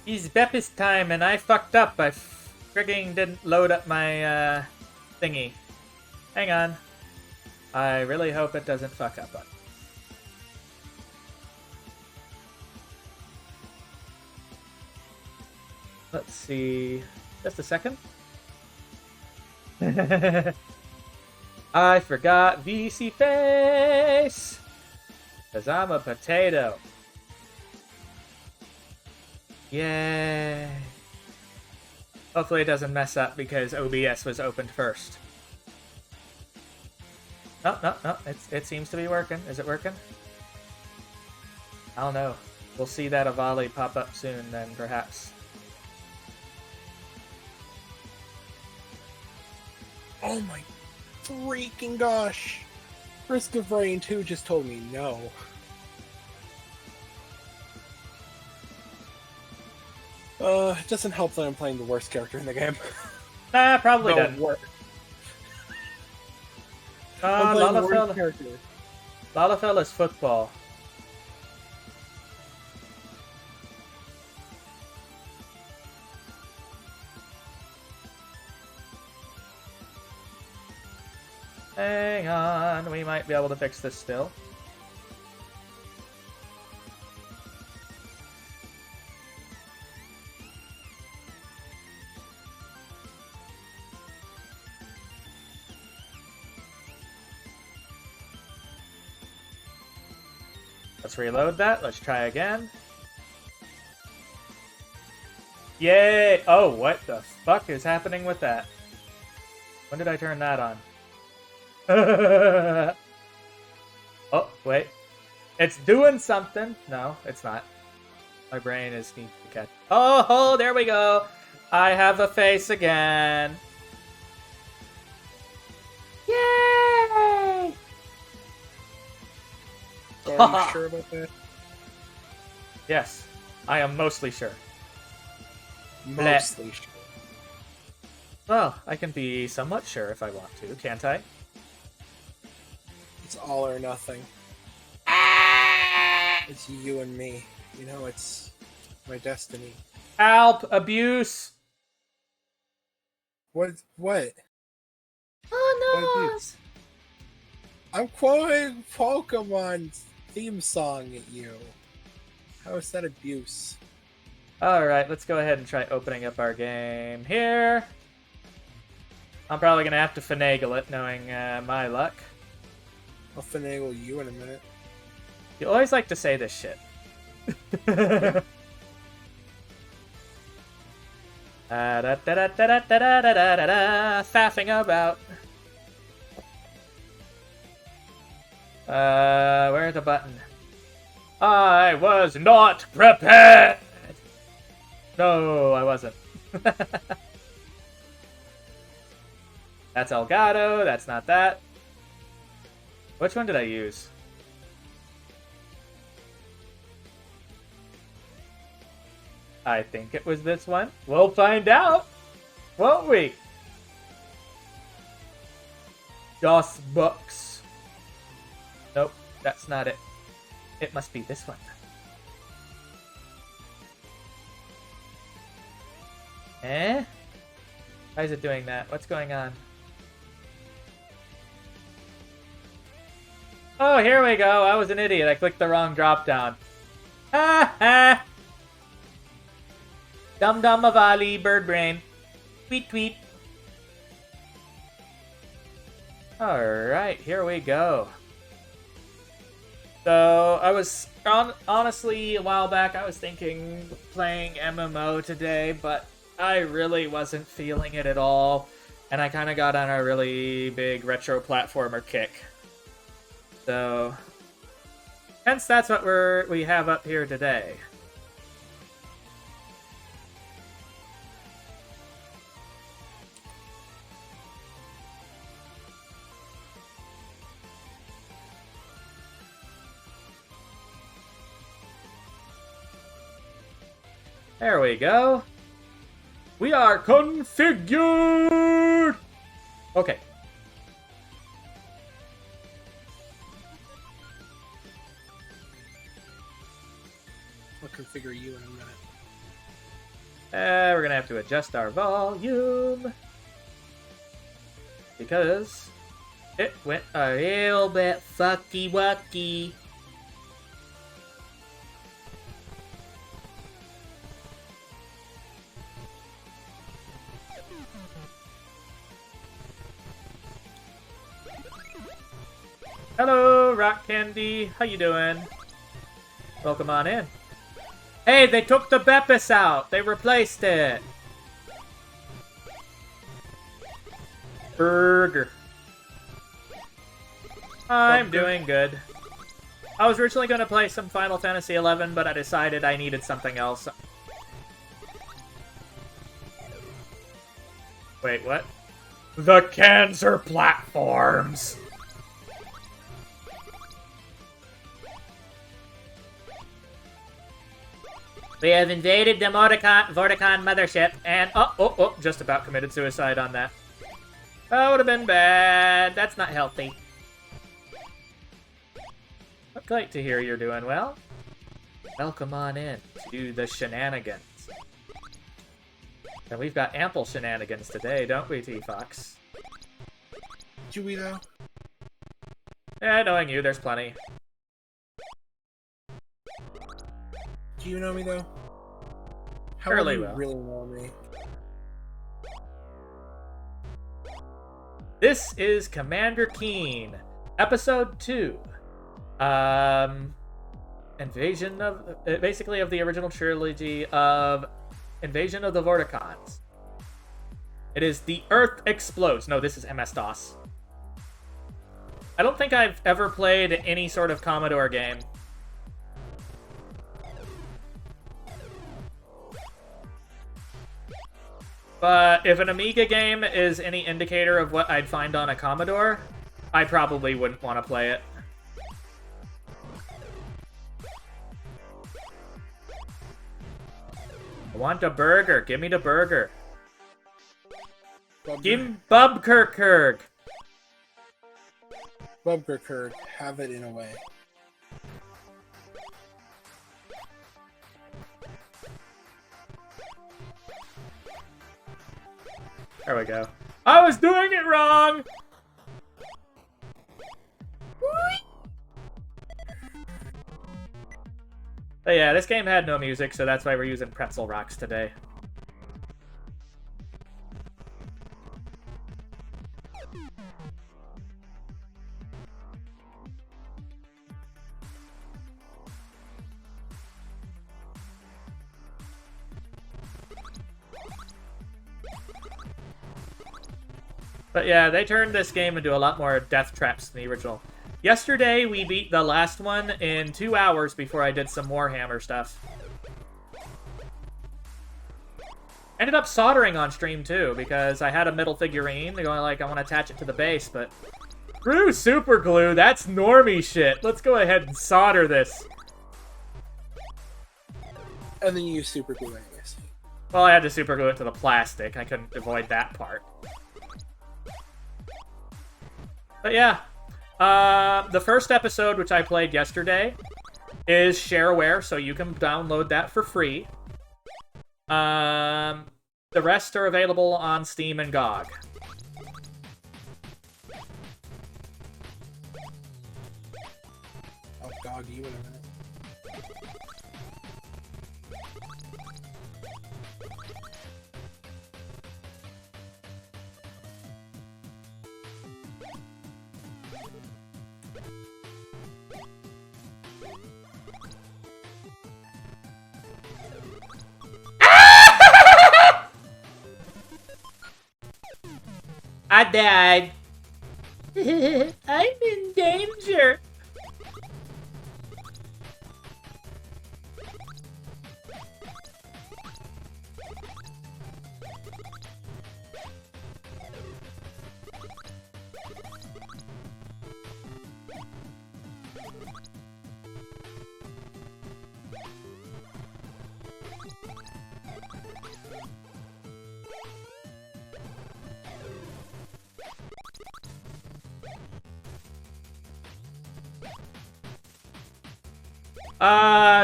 It's Beppis time, and I fucked up. I frigging didn't load up my thingy. Hang on. I really hope it doesn't fuck up. Let's see. Just a second. I forgot VC face! Because I'm a potato. Yay. Hopefully it doesn't mess up because OBS was opened first. No. It seems to be working. Is it working? I don't know. We'll see that Avali pop up soon then, perhaps. Oh my freaking gosh. Risk of Rain 2 just told me no. It doesn't help that I'm playing the worst character in the game. Nah, probably No, doesn't. I'm playing the worst character. Lalafell is football. Hang on, we might be able to fix this still. Let's reload that. Let's try again. Yay! Oh, what the fuck is happening with that? When did I turn that on? Oh, wait. It's doing something. No, it's not. My brain is needs to catch. Oh, there we go. I have a face again. Yay! So are you sure about that? Yes, I am mostly sure. Mostly sure. Well, I can be somewhat sure if I want to, can't I? It's all or nothing. It's you and me. You know, it's my destiny. Help! Abuse! What? Oh, no! I'm quoting Pokemon's theme song at you. How is that abuse? Alright, let's go ahead and try opening up our game here. I'm probably going to have to finagle it, knowing my luck. I'll finagle you in a minute. You always like to say this shit. Faffing about. Where's the button? I was not prepared! No, I wasn't. That's Elgato, that's not that. Which one did I use? I think it was this one. We'll find out, won't we? DOS books. Nope, that's not it. It must be this one. Eh? Why is it doing that? What's going on? Oh, here we go. I was an idiot. I clicked the wrong drop down. Ha ha! Dum dum Avali, bird brain. Tweet tweet. Alright, here we go. So, I was, honestly, a while back, I was thinking playing MMO today, but I really wasn't feeling it at all. And I kind of got on a really big retro platformer kick. So, hence that's what we have up here today. There we go. We are configured! Okay. I'll configure you in a minute. We're gonna have to adjust our volume because it went a little bit fucky wucky. Hello, Rock Candy. How you doing? Welcome on in. Hey, they took the Beppis out. They replaced it. Burger. I'm doing good. I was originally going to play some Final Fantasy XI, but I decided I needed something else. Wait, what? The cancer platforms! We have invaded the Vorticon mothership, and just about committed suicide on that. That would have been bad. That's not healthy. But glad to hear you're doing well. Welcome on in to the shenanigans. And we've got ample shenanigans today, don't we, T-Fox? Do we, though? Yeah, knowing you, there's plenty. Do you know me, though? How Fairly do you well. really know me? This is Commander Keen, Episode 2. Invasion of... basically of the original trilogy of Invasion of the Vorticons. It is The Earth Explodes. No, this is MS-DOS. I don't think I've ever played any sort of Commodore game. But if an Amiga game is any indicator of what I'd find on a Commodore, I probably wouldn't want to play it. I want a burger. Give me the burger. Give Bubkerkurg. Bubkerkurg, have it in a way. There we go. I was doing it wrong! But yeah, this game had no music, so that's why we're using Pretzel Rocks today. But yeah, they turned this game into a lot more death traps than the original. Yesterday, we beat the last one in 2 hours before I did some Warhammer stuff. Ended up soldering on stream, too, because I had a middle figurine. They're going like, I want to attach it to the base, but... Screw super glue, that's normie shit. Let's go ahead and solder this. And then you use super glue, I guess. Well, I had to super glue it to the plastic. I couldn't avoid that part. But yeah, the first episode, which I played yesterday, is shareware, so you can download that for free. The rest are available on Steam and GOG. I'll GOG you in a minute. I died. I'm in danger.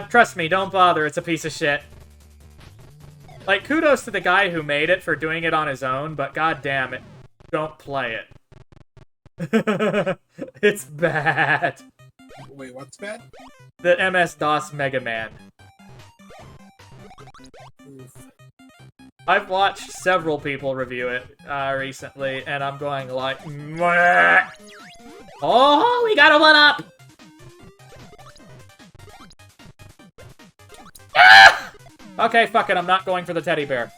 Trust me, don't bother, it's a piece of shit. Like, kudos to the guy who made it for doing it on his own, but god damn it, don't play it. It's bad. Wait, what's bad? The MS-DOS Mega Man. Oof. I've watched several people review it recently, and I'm going like, Mwah! Oh, we got a one-up! Ah! Okay, fuck it, I'm not going for the teddy bear.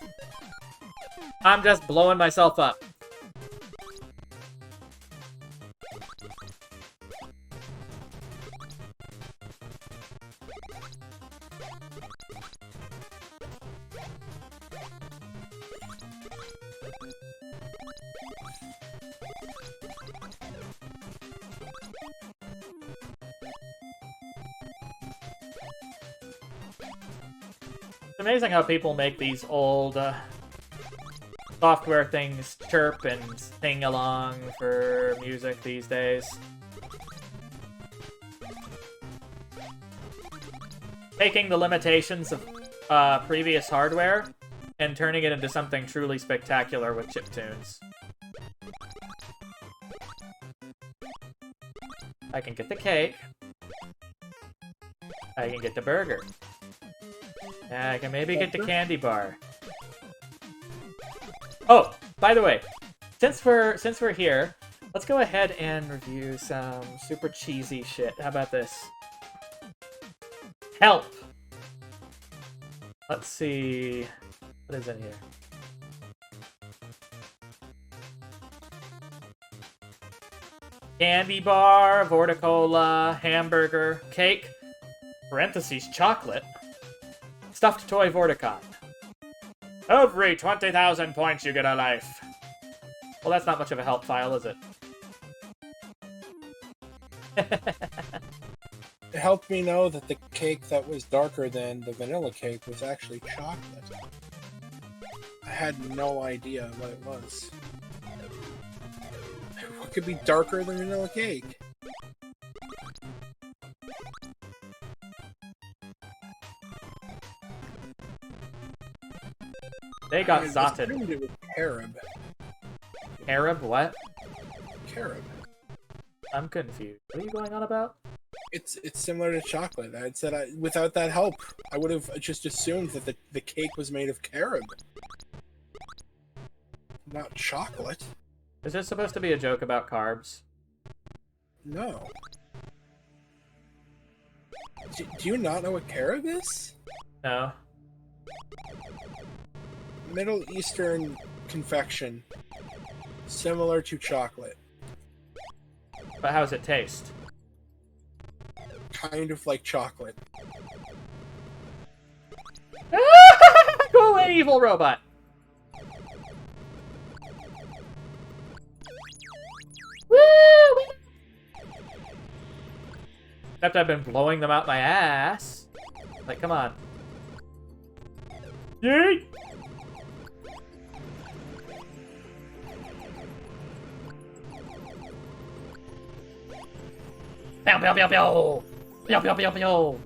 I'm just blowing myself up. It's amazing how people make these old software things chirp and sing along for music these days. Taking the limitations of previous hardware and turning it into something truly spectacular with chiptunes. I can get the cake. I can get the burger. I can maybe get the candy bar. Oh, by the way, since we're here, let's go ahead and review some super cheesy shit. How about this? Help! Let's see... what is in here? Candy bar, Vorticola, hamburger, cake, parentheses, chocolate, stuffed toy Vorticon. Every 20,000 points you get a life. Well, that's not much of a help file, is it? It helped me know that the cake that was darker than the vanilla cake was actually chocolate. I had no idea what it was. What could be darker than vanilla cake? They got I zotted. assumed it was carob. Arab, what? Carob. I'm confused. What are you going on about? It's similar to chocolate. I'd said without that help, I would have just assumed that the cake was made of carob, not chocolate. Is this supposed to be a joke about carbs? No. Do you not know what carob is? No. Middle Eastern confection, similar to chocolate. But how does it taste? Kind of like chocolate. Go away, evil robot! Woo! Except I've been blowing them out my ass. Like, come on. Yay! Pew pew pew pew! Pew pew pew pew!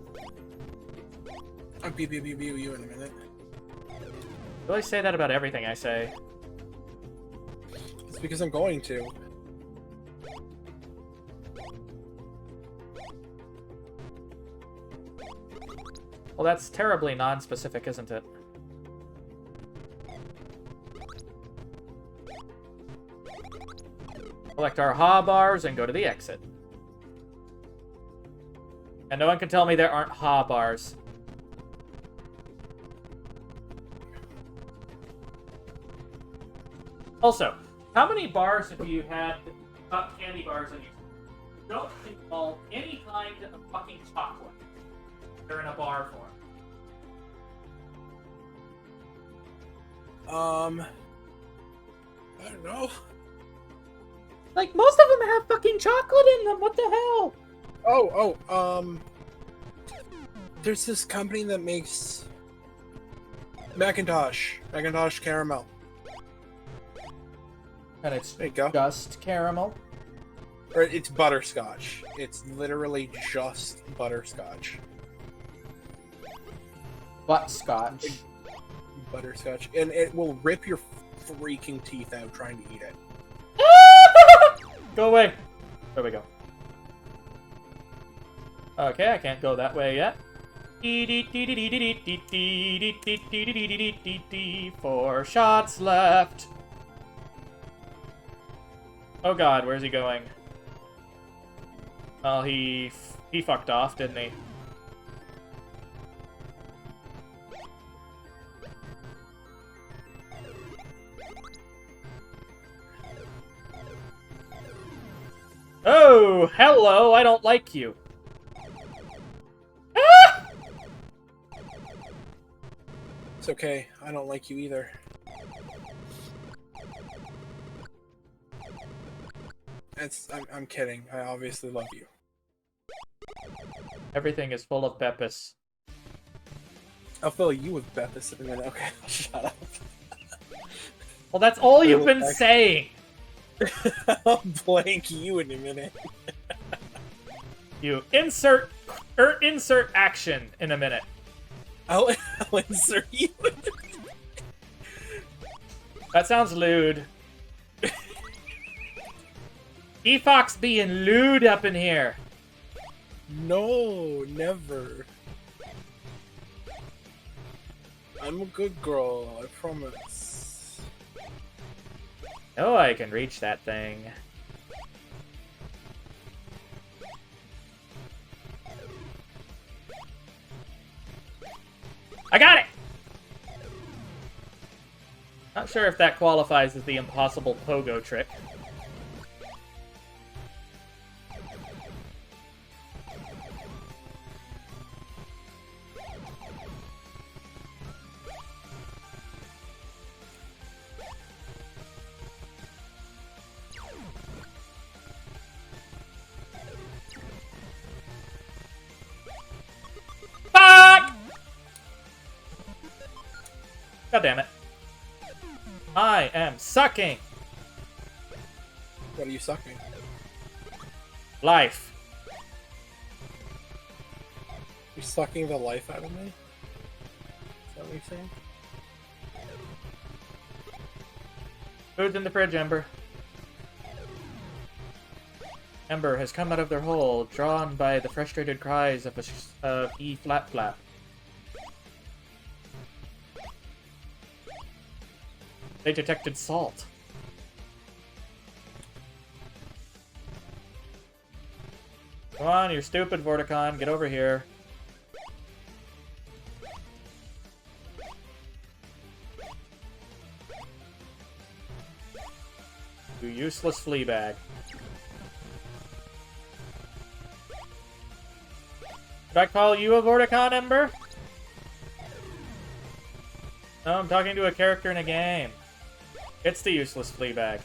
I'll beep you in a minute. You always say that about everything I say. It's because I'm going to. Well, that's terribly non-specific, isn't it? Collect our ha bars and go to the exit. And no one can tell me there aren't ha bars. Also, how many bars have you had, candy bars, and you don't involve any kind of fucking chocolate? They're in a bar form. I don't know. Like, most of them have fucking chocolate in them, what the hell? There's this company that makes Macintosh caramel. And it's There you go. just caramel. Or it's butterscotch. It's literally just butterscotch. Buttscotch. butterscotch, and it will rip your freaking teeth out trying to eat it. Go away. There we go. Okay, I can't go that way yet. 4 shots left. Oh god, where's he going? Oh, he fucked off, didn't he? Oh, hello, I don't like you. Ah! It's okay, I don't like you either. I'm kidding, I obviously love you. Everything is full of Beppis. I'll fill you with Bethis in a minute. Okay, shut up. Well, that's all you've been saying. I'll blank you in a minute. You insert action in a minute. I'll insert you. That sounds lewd. E-Fox being lewd up in here. No, never. I'm a good girl, I promise. Oh, I can reach that thing. I got it! Not sure if that qualifies as the impossible pogo trick. God damn it. I am sucking! What are you sucking? Life. You're sucking the life out of me? Is that what you're saying? Food's in the fridge, Ember. Ember has come out of their hole, drawn by the frustrated cries of E-flap-flap. They detected salt. Come on, you stupid Vorticon, get over here. You useless flea bag. Did I call you a Vorticon, Ember? No, I'm talking to a character in a game. It's the useless flea bag.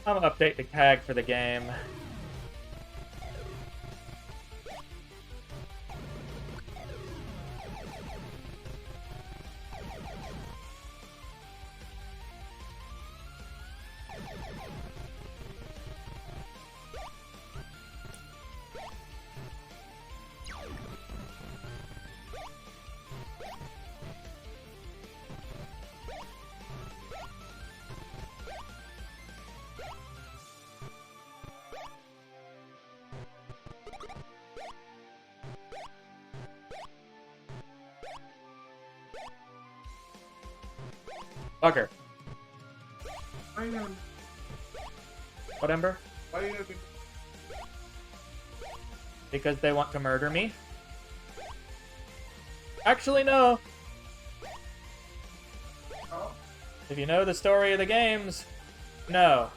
I'm gonna update the tag for the game. Fucker. Why you gonna, What, Ember? why you gonna be... Because they want to murder me? Actually, no. Oh, If you know the story of the games, no.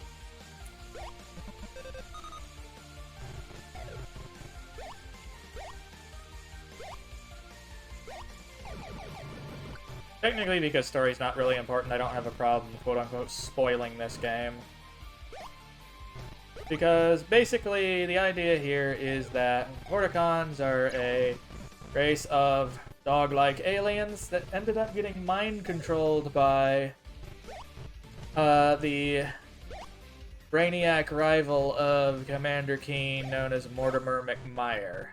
Technically, because story's not really important, I don't have a problem, quote-unquote, spoiling this game. Because, basically, the idea here is that Vorticons are a race of dog-like aliens that ended up getting mind-controlled by the brainiac rival of Commander Keen, known as Mortimer McMire,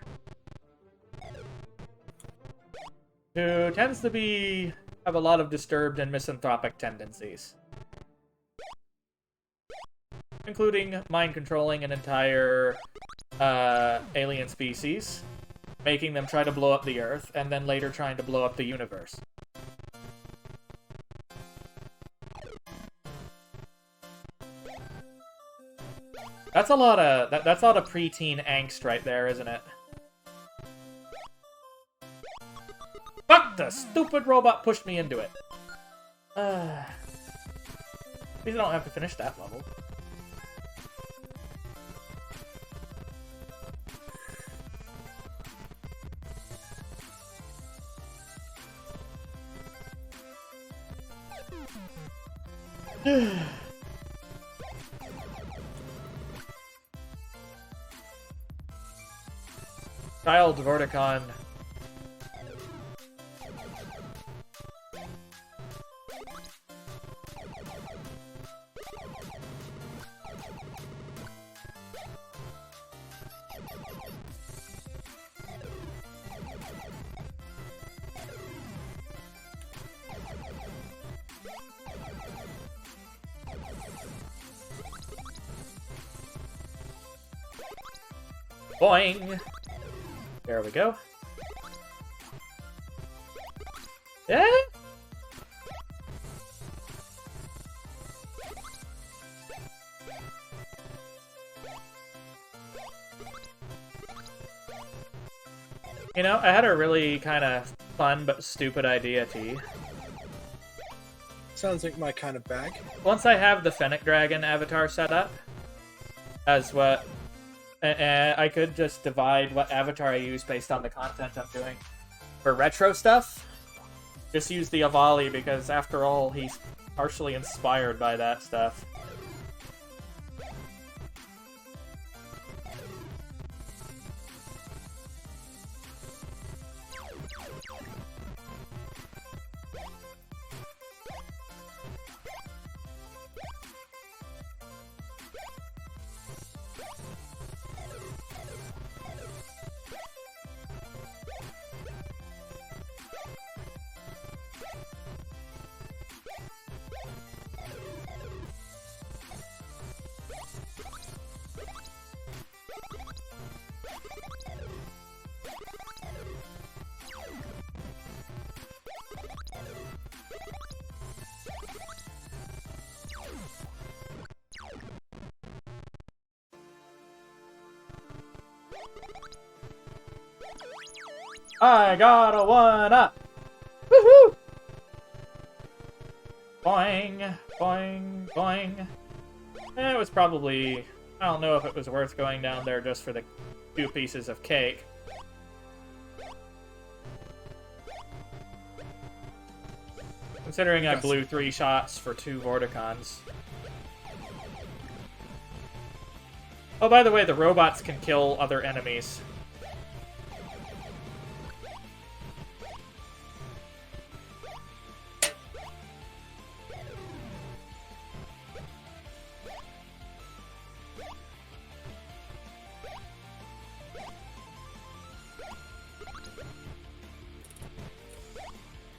who tends to have a lot of disturbed and misanthropic tendencies, including mind-controlling an entire alien species, making them try to blow up the Earth, and then later trying to blow up the universe. That's a lot of preteen angst right there, isn't it? Fuck, the stupid robot pushed me into it. At least I don't have to finish that level. Child Vorticon. Boing! There we go. Yeah? You know, I had a really kind of fun but stupid idea, T. Sounds like my kind of bag. Once I have the Fennec Dragon avatar set up, as what... I could just divide what avatar I use based on the content I'm doing. For retro stuff, just use the Avali, because after all, he's partially inspired by that stuff. I got a 1-up! Woohoo! Boing, boing, boing. It was probably... I don't know if it was worth going down there just for the 2 pieces of cake. Considering I blew 3 shots for 2 Vorticons. Oh, by the way, the robots can kill other enemies.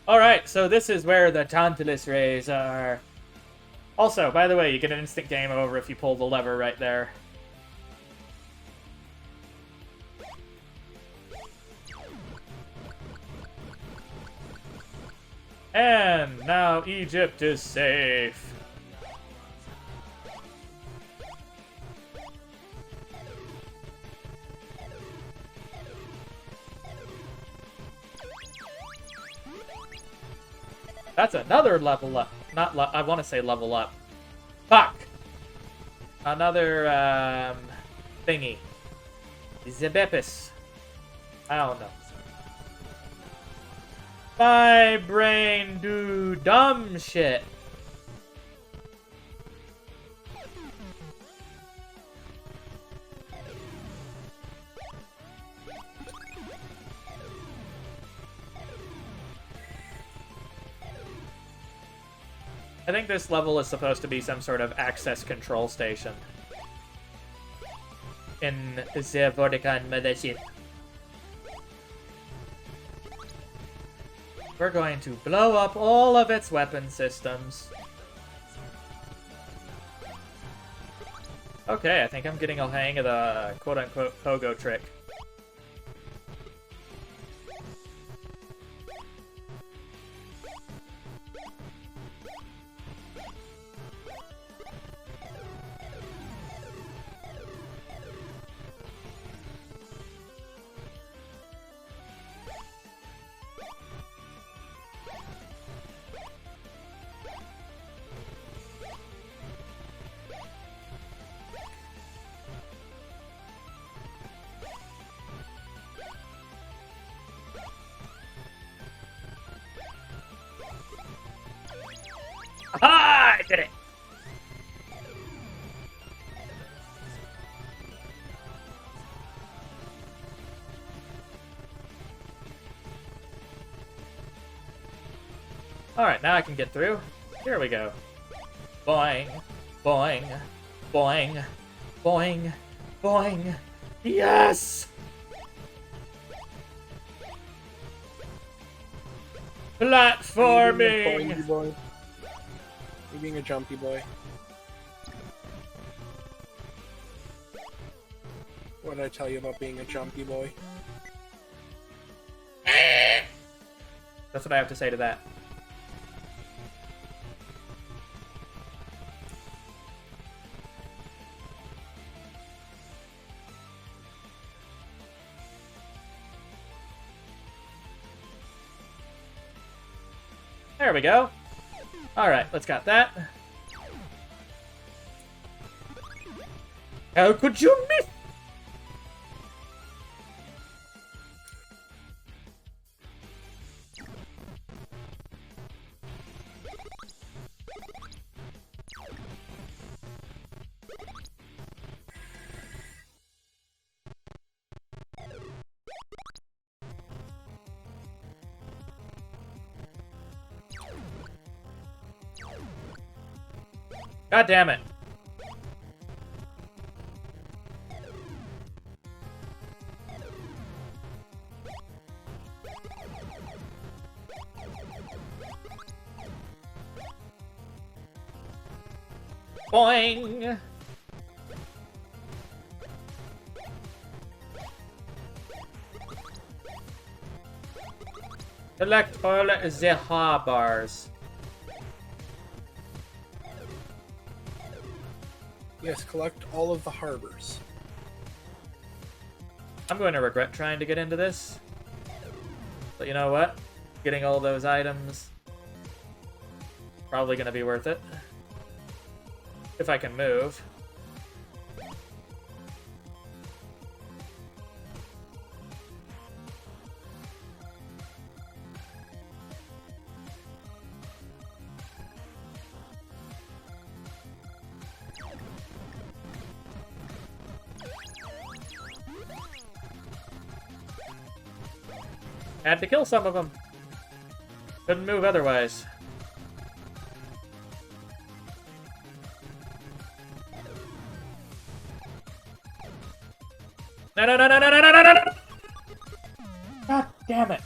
Alright, so this is where the Tantalus rays are. Also, by the way, you get an instant game over if you pull the lever right there. And now Egypt is safe. That's another level up. I want to say level up. Fuck! Another, thingy. Zebepis. I don't know. My brain do dumb shit. I think this level is supposed to be some sort of access control station in the Vorticon medicine. We're going to blow up all of its weapon systems. Okay, I think I'm getting a hang of the quote-unquote pogo trick. Aha! I did it! Alright, now I can get through. Here we go. Boing, boing, boing, boing, boing. Yes! Platforming! Boy. You being a jumpy boy. What did I tell you about being a jumpy boy? That's what I have to say to that. There we go. Alright, let's got that. How could you miss? God damn it. Boing. Collect all the bars. Yes, collect all of the harbors. I'm going to regret trying to get into this. But you know what? Getting all those items probably going to be worth it. If I can move. Had to kill some of them. Couldn't move otherwise. No, no, no, no, no, no, no, no, no! God damn it.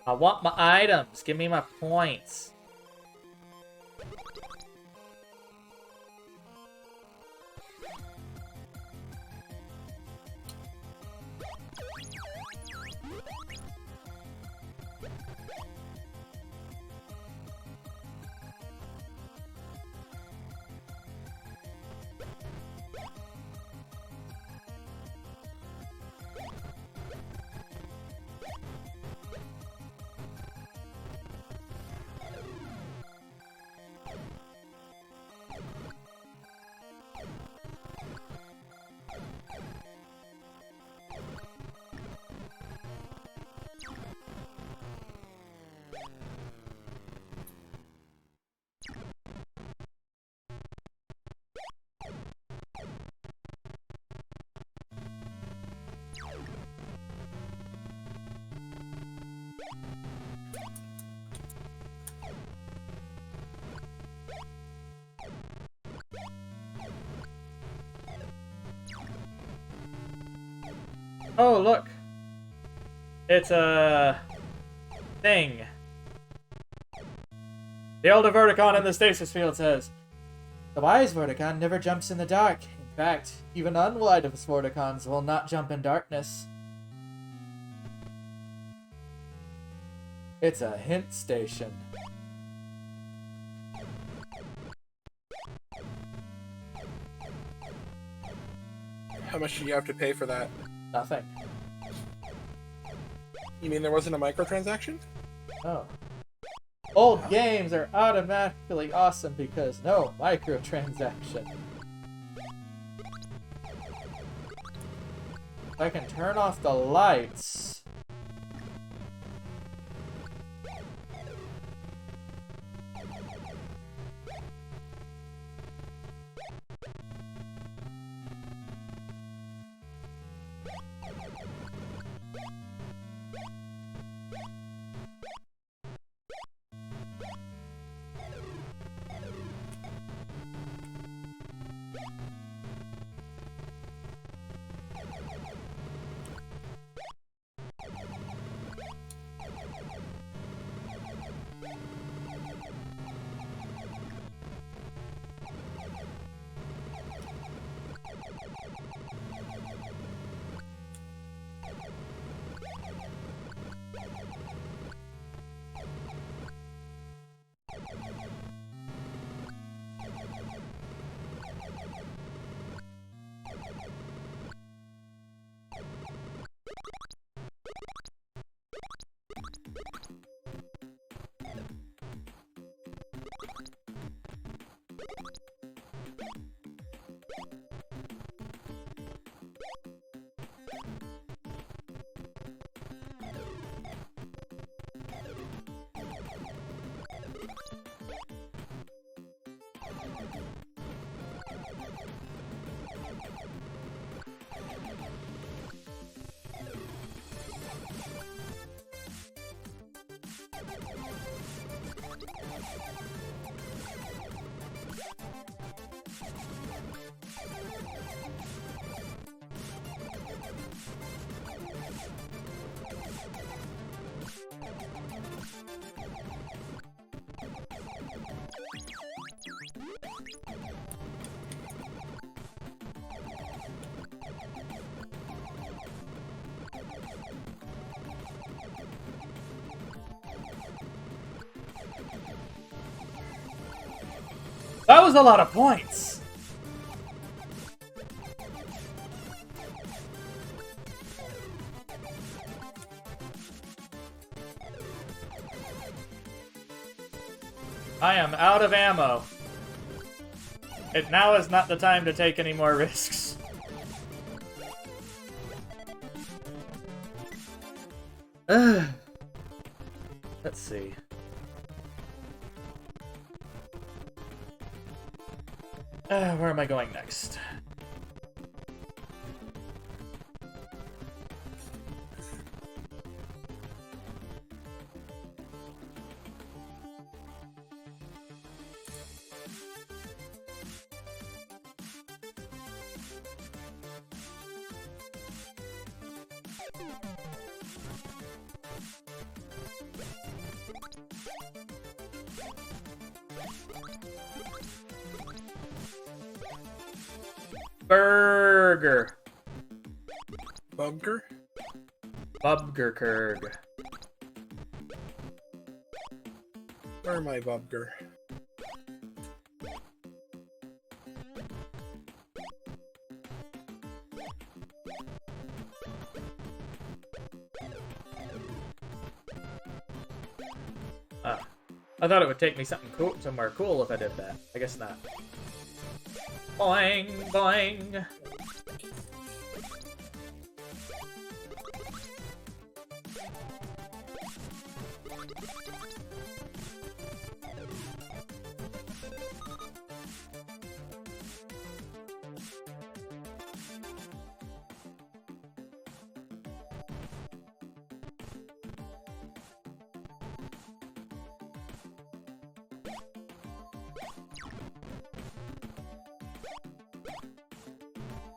I want my items. Give me my points. Oh, look. It's a thing. The older Vorticon in the stasis field says, the wise Vorticon never jumps in the dark. In fact, even unwise Vorticons will not jump in darkness. It's a hint station. How much did you have to pay for that? Nothing. You mean there wasn't a microtransaction? Oh. Old games are automatically awesome because no microtransaction. I can turn off the lights. That was a lot of points. I am out of ammo. Now is not the time to take any more risks. Let's see. Where am I going next? Burger. Bubger? Bubgerkurg. Where am I, Bubger? I thought it would take me something cool, somewhere cool if I did that. I guess not. Boing, boing.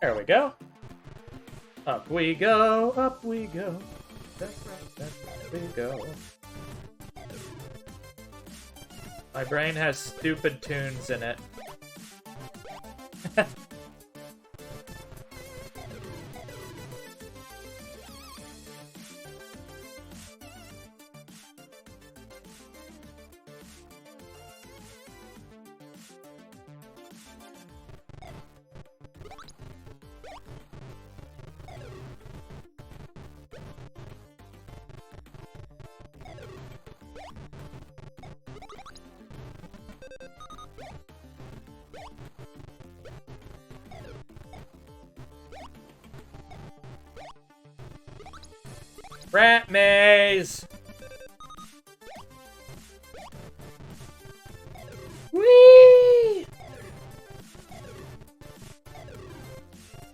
There we go. Up we go, up we go. Up we go. My brain has stupid tunes in it. Rat maze! Whee!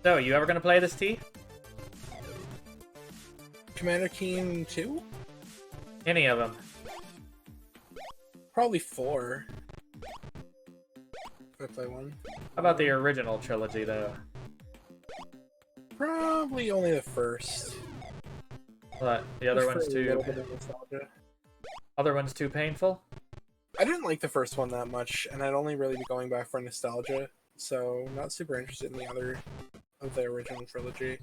So, you ever gonna play this, T? Commander Keen 2? Any of them? Probably 4. If I play one. How about the original trilogy, though? Probably only the first. What? The other Just one's for a little too... bit of nostalgia. Other one's too painful? I didn't like the first one that much, and I'd only really be going back for nostalgia, so not super interested in the other of the original trilogy.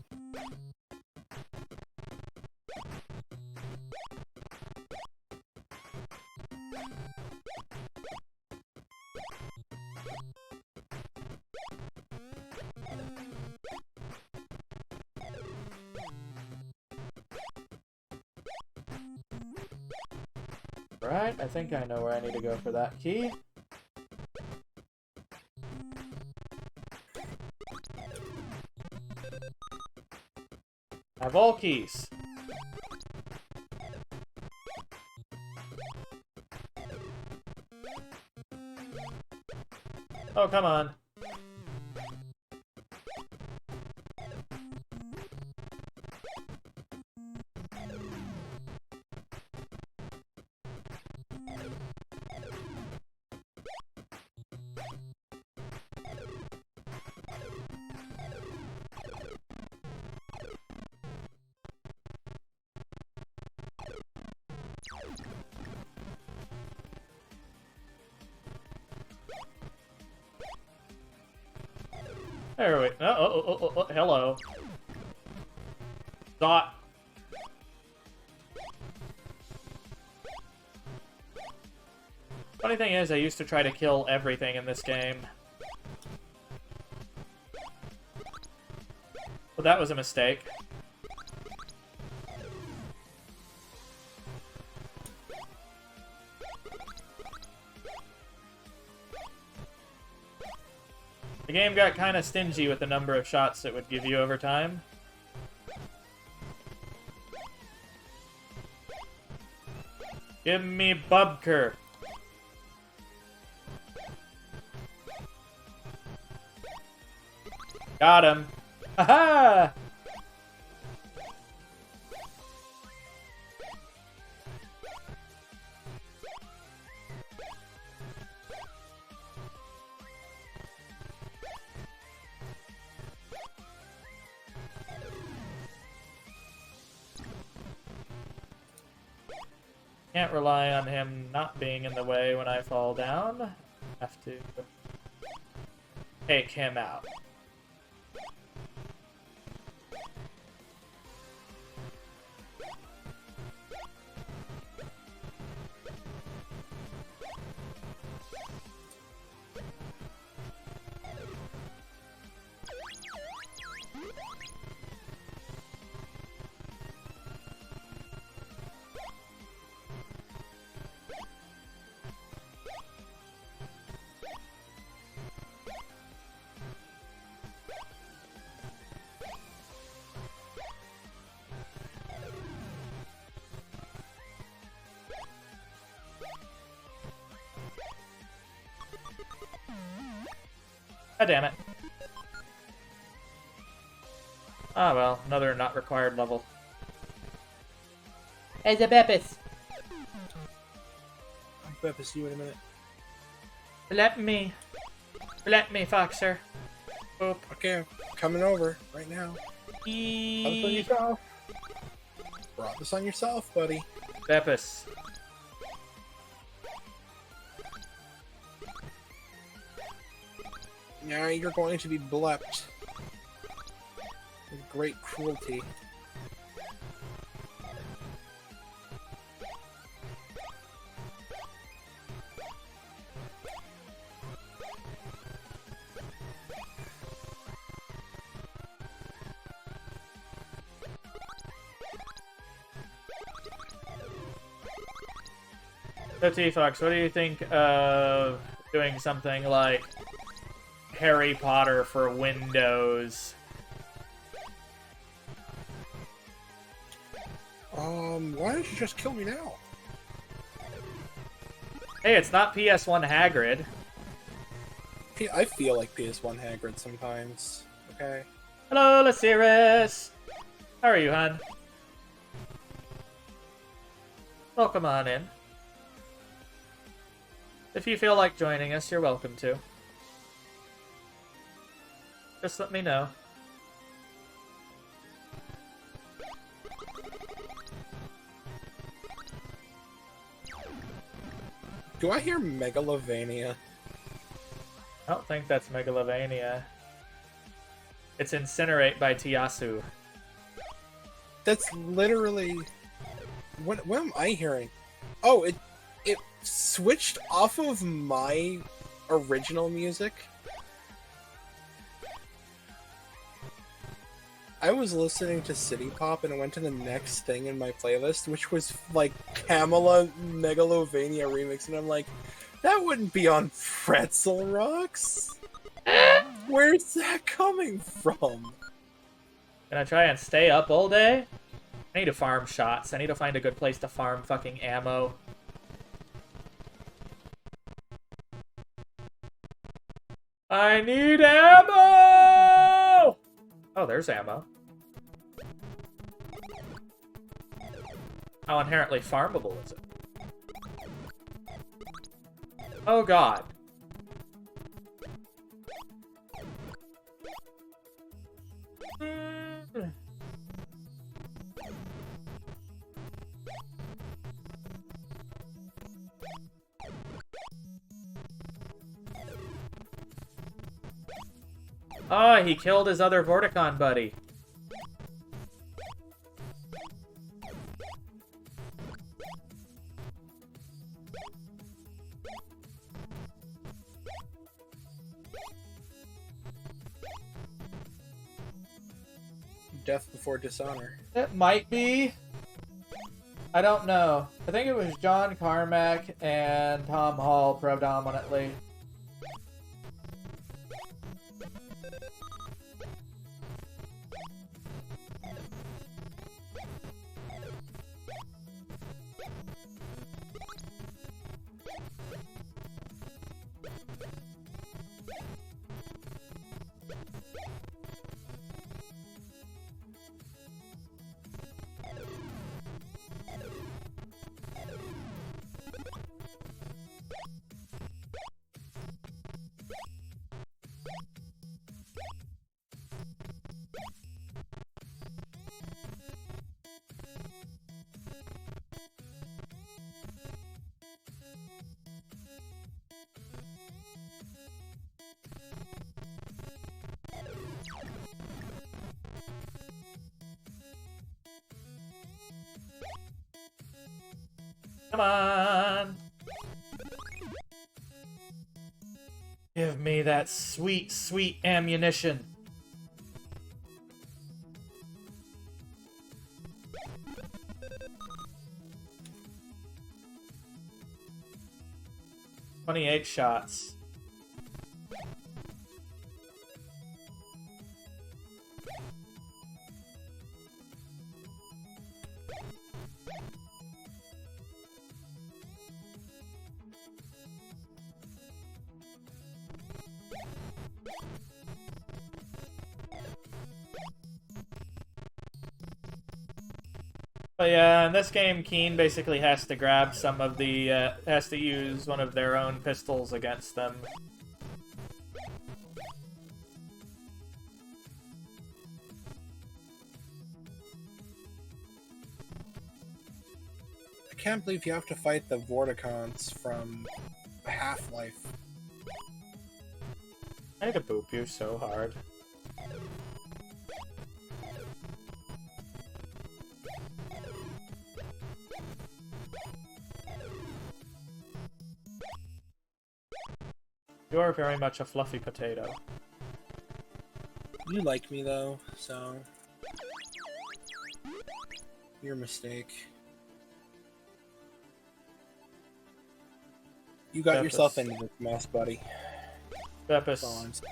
Right, I think I know where I need to go for that key. I have all keys. Oh, come on. There we go. Oh, hello. Dot. Funny thing is, I used to try to kill everything in this game. Well, that was a mistake. The game got kind of stingy with the number of shots it would give you over time. Give me Bubker. Got him. Haha! Can't rely on him not being in the way when I fall down. have to take him out. God damn it. Ah, well, another not required level. Hey, the Beppis. I'll Beppis you in a minute. Let me, Foxer. Boop. Okay, I'm coming over right now. Brought this on yourself. Brought this on yourself, buddy. Beppis. Now you're going to be blepped with great cruelty. So T-Fox, what do you think of doing something like Harry Potter for Windows? Why don't you just kill me now? Hey, it's not PS1 Hagrid. I feel like PS1 Hagrid sometimes. Okay. Hello, Laceris. How are you, hon? Welcome on in. If you feel like joining us, you're welcome to. Just let me know. Do I hear Megalovania? I don't think that's Megalovania. It's Incinerate by Tiasu. That's literally... What am I hearing? Oh, it switched off of my original music. I was listening to City Pop and it went to the next thing in my playlist, which was like Pamela Megalovania remix, and I'm like, that wouldn't be on Pretzel Rocks? Where's that coming from? Can I try and stay up all day? I need to farm shots. I need to find a good place to farm fucking ammo. I need ammo! Oh, there's ammo. How inherently farmable is it? Oh god. Oh, he killed his other Vorticon buddy. Death before dishonor. It might be. I don't know. I think it was John Carmack and Tom Hall predominantly. Come on! Give me that sweet, sweet ammunition. "28 shots. But yeah, in this game, Keen basically has to grab some of the, has to use one of their own pistols against them. I can't believe you have to fight the Vorticons from Half-Life. I had to boop you so hard. You're very much a fluffy potato. You like me though, so your mistake. You got yourself into this mess, buddy. Beppis. That's all I'm saying.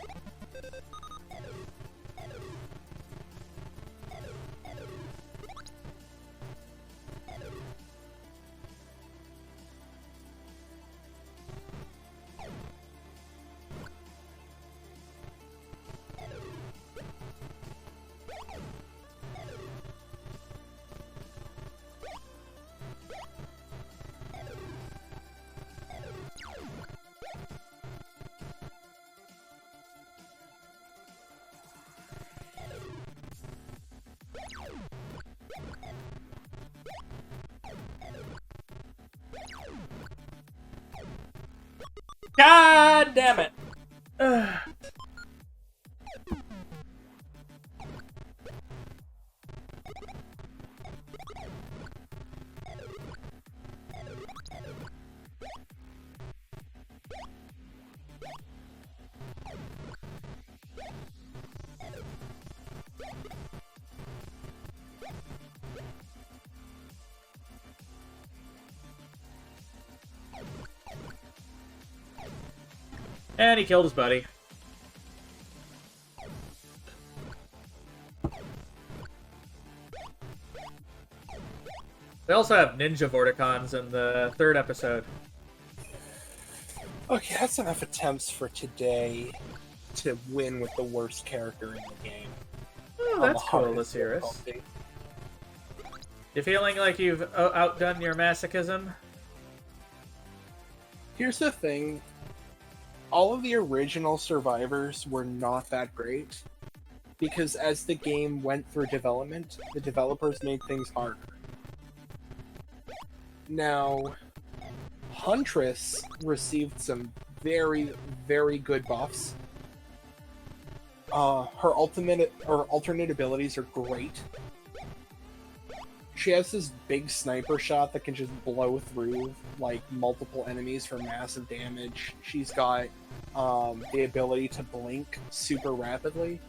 God damn it! Ugh. And he killed his buddy. They also have ninja Vorticons in the 3rd episode. Okay, that's enough attempts for today to win with the worst character in the game. Oh, that's cool, Lysiris. You feeling like you've outdone your masochism? Here's the thing. All of the original survivors were not that great, because as the game went through development, the developers made things harder. Now, Huntress received some very, very good buffs. Her alternate abilities are great. She has this big sniper shot that can just blow through like multiple enemies for massive damage. She's got the ability to blink super rapidly.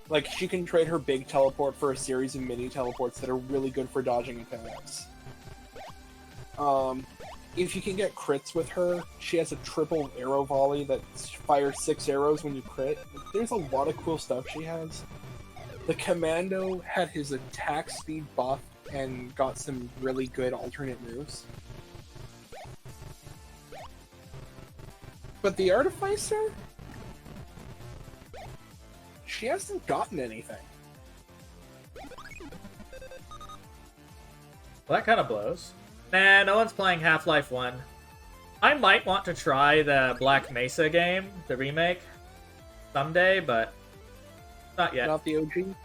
Like, she can trade her big teleport for a series of mini teleports that are really good for dodging attacks. If you can get crits with her, she has a triple arrow volley that fires 6 arrows when you crit. There's a lot of cool stuff she has. The Commando had his attack speed buff and got some really good alternate moves. But the Artificer? She hasn't gotten anything. Well, that kind of blows. Nah, no one's playing Half-Life 1. I might want to try the Black Mesa game, the remake, someday, but not yet. Not the OG?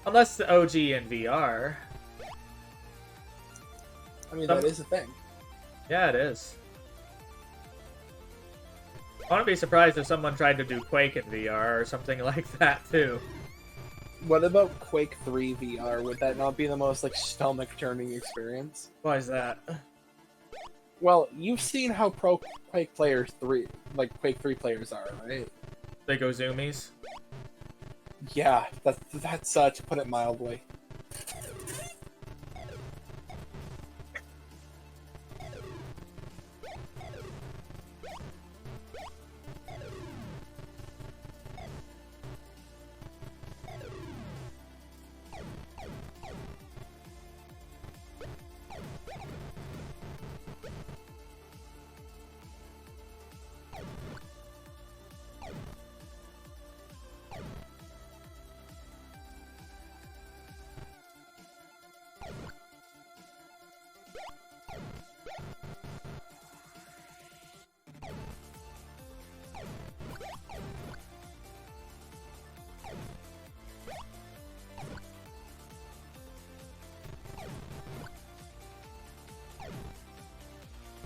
Unless the OG in VR. I mean, that is a thing. Yeah, it is. I wouldn't be surprised if someone tried to do Quake in VR or something like that, too. What about Quake 3 VR? Would that not be the most like stomach-turning experience? Why is that? Well, you've seen how pro Quake players 3, like Quake 3 players are, right? They go zoomies. Yeah, that's to put it mildly.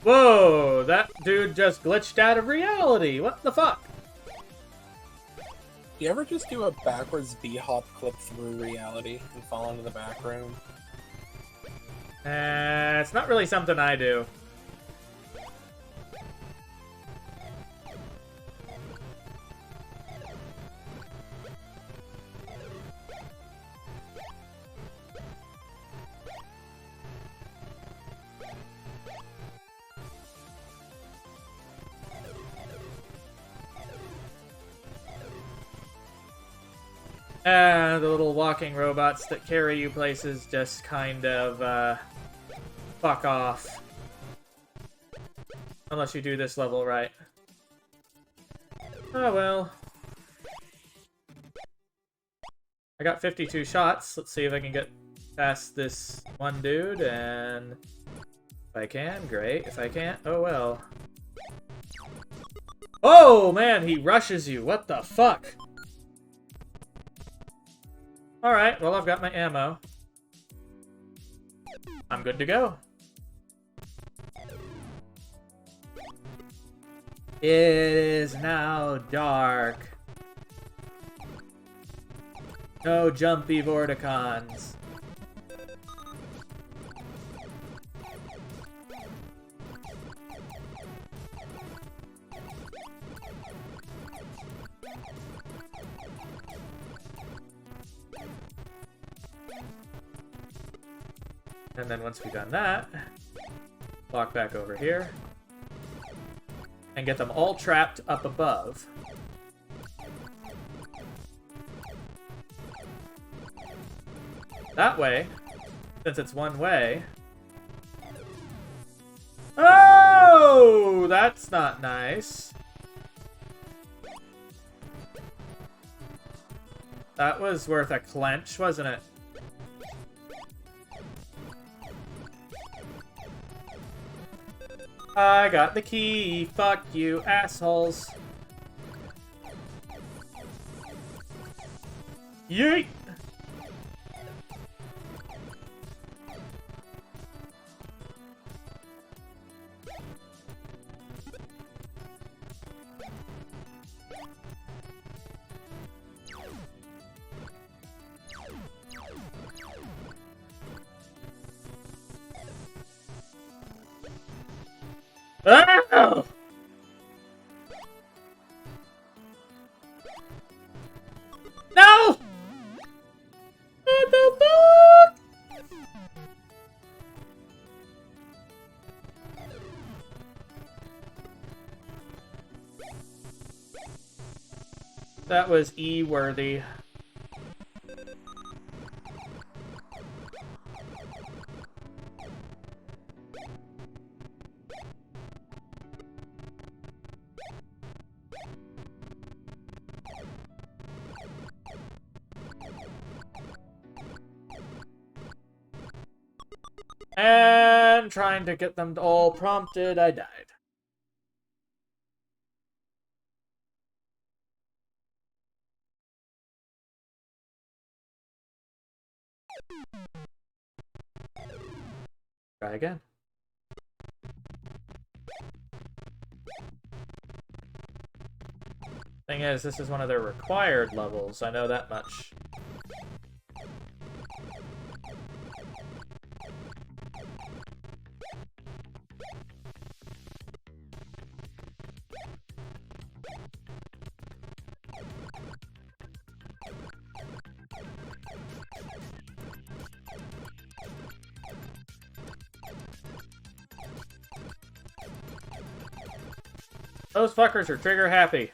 Whoa, that dude just glitched out of reality. What the fuck? Do you ever just do a backwards B-hop clip through reality and fall into the back room? It's not really something I do. The little walking robots that carry you places just kind of, fuck off. Unless you do this level right. Oh well. I got 52 shots. Let's see if I can get past this one dude, and if I can, great. If I can't, oh well. Oh man, he rushes you. What the fuck? Alright, well, I've got my ammo. I'm good to go. It is now dark. No jumpy Vorticons. And then once we've done that, walk back over here and get them all trapped up above. That way, since it's one way. Oh, that's not nice. That was worth a clench, wasn't it? I got the key. Fuck you, assholes. Yeet! Oh! No! What the fuck? That was E-worthy. And trying to get them all prompted, I died. Try again. Thing is, this is one of their required levels, I know that much. Those fuckers are trigger happy.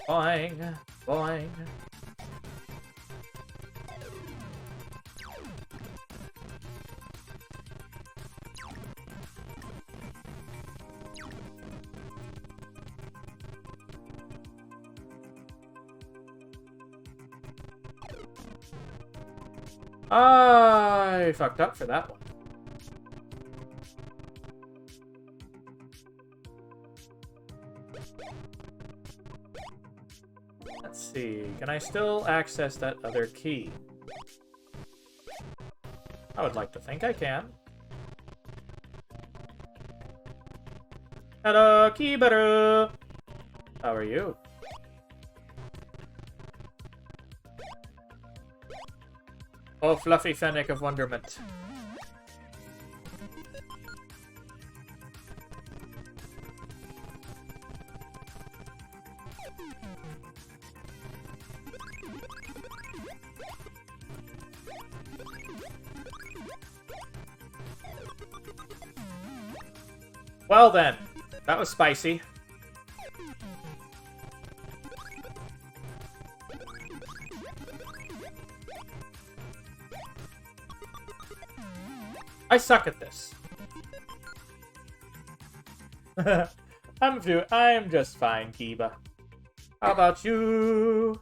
Boing, boing. I fucked up for that one. Let's see. Can I still access that other key? I would like to think I can. Hello, Kibaru! How are you? Oh, fluffy fennec of wonderment. Well then, that was spicy. I suck at this. I'm just fine, Kiba. How about you?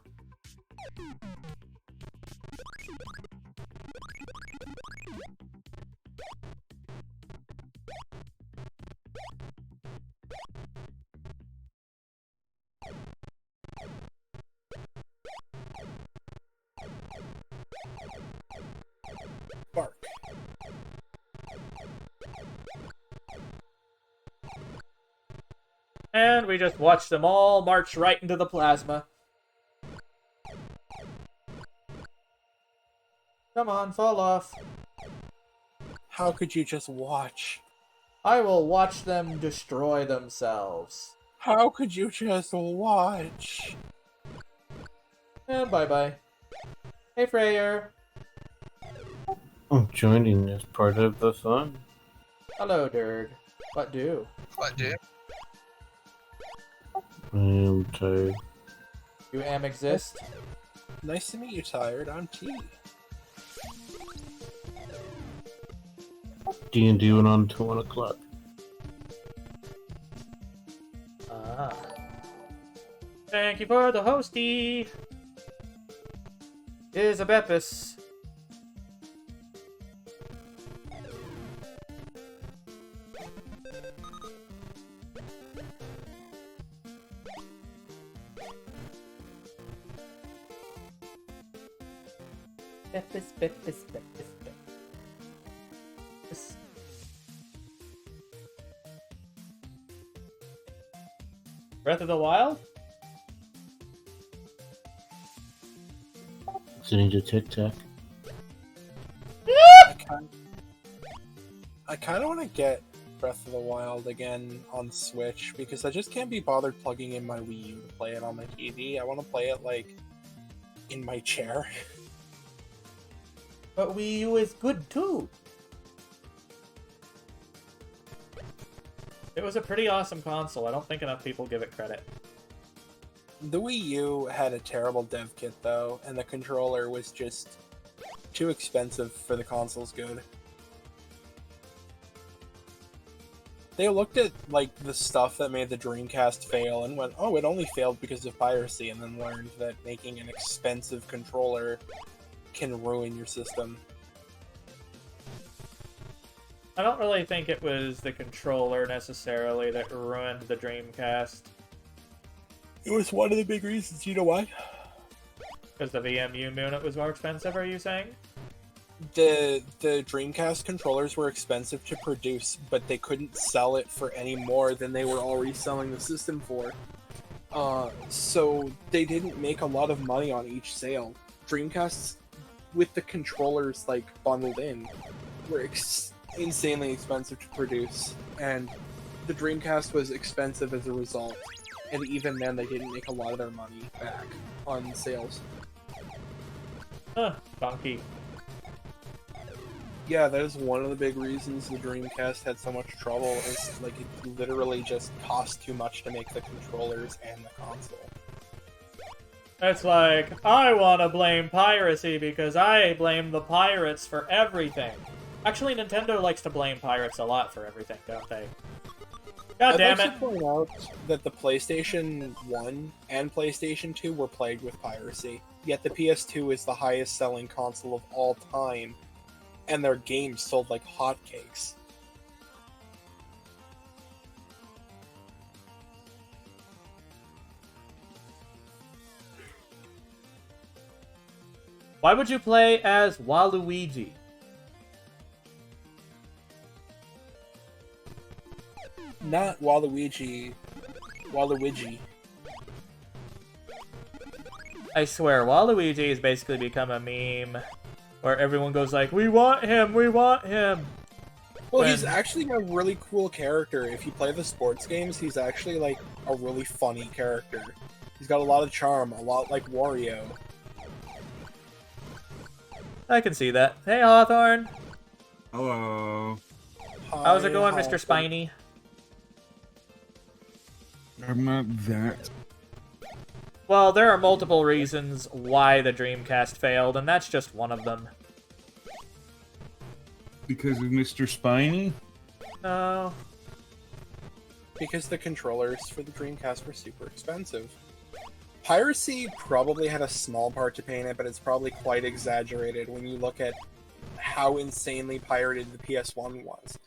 Bark. And we just watched them all march right into the plasma. Come on, fall off. How could you just watch? I will watch them destroy themselves. How could you just watch? And bye-bye. Hey, Freyer. I'm joining as part of the fun. Hello, Dirg. What do? What, dude? I am tired. You am exist? Nice to meet you, Tired. I'm T. D&D went on until 1 o'clock. Ah. Thank you for the hosty. Isabepis. Bepis. Breath of the Wild? Listening to Tic Tac. I kind of want to get Breath of the Wild again on Switch because I just can't be bothered plugging in my Wii U to play it on my TV. I want to play it like in my chair. But Wii U is good too. It was a pretty awesome console. I don't think enough people give it credit. The Wii U had a terrible dev kit though, and the controller was just too expensive for the console's good. They looked at like the stuff that made the Dreamcast fail and went, "Oh, it only failed because of piracy," and then learned that making an expensive controller can ruin your system. I don't really think it was the controller necessarily that ruined the Dreamcast. It was one of the big reasons. You know why? Because the VMU unit was more expensive, are you saying? The Dreamcast controllers were expensive to produce, but they couldn't sell it for any more than they were already selling the system for. So they didn't make a lot of money on each sale. Dreamcasts, with the controllers like bundled in, were insanely expensive to produce, and the Dreamcast was expensive as a result. And even then, they didn't make a lot of their money back on sales. Huh, donkey. Yeah, that is one of the big reasons the Dreamcast had so much trouble, is like it literally just cost too much to make the controllers and the console. It's like, I want to blame piracy because I blame the pirates for everything. Actually, Nintendo likes to blame pirates a lot for everything, don't they? God damn I'd it. like to point out that the PlayStation 1 and PlayStation 2 were plagued with piracy, yet the PS2 is the highest selling console of all time, and their games sold like hotcakes. Why would you play as Waluigi? Not Waluigi. Waluigi. I swear, Waluigi has basically become a meme where everyone goes like, we want him, we want him. Well, he's actually a really cool character. If you play the sports games, he's actually like a really funny character. He's got a lot of charm, a lot like Wario. I can see that. Hey, Hawthorne. Hello. How's it going, Hi, Mr. Spiny? I'm not that. Well, there are multiple reasons why the Dreamcast failed, and that's just one of them. Because of Mr. Spiny? No. Because the controllers for the Dreamcast were super expensive. Piracy probably had a small part to play in it, but it's probably quite exaggerated when you look at how insanely pirated the PS1 was.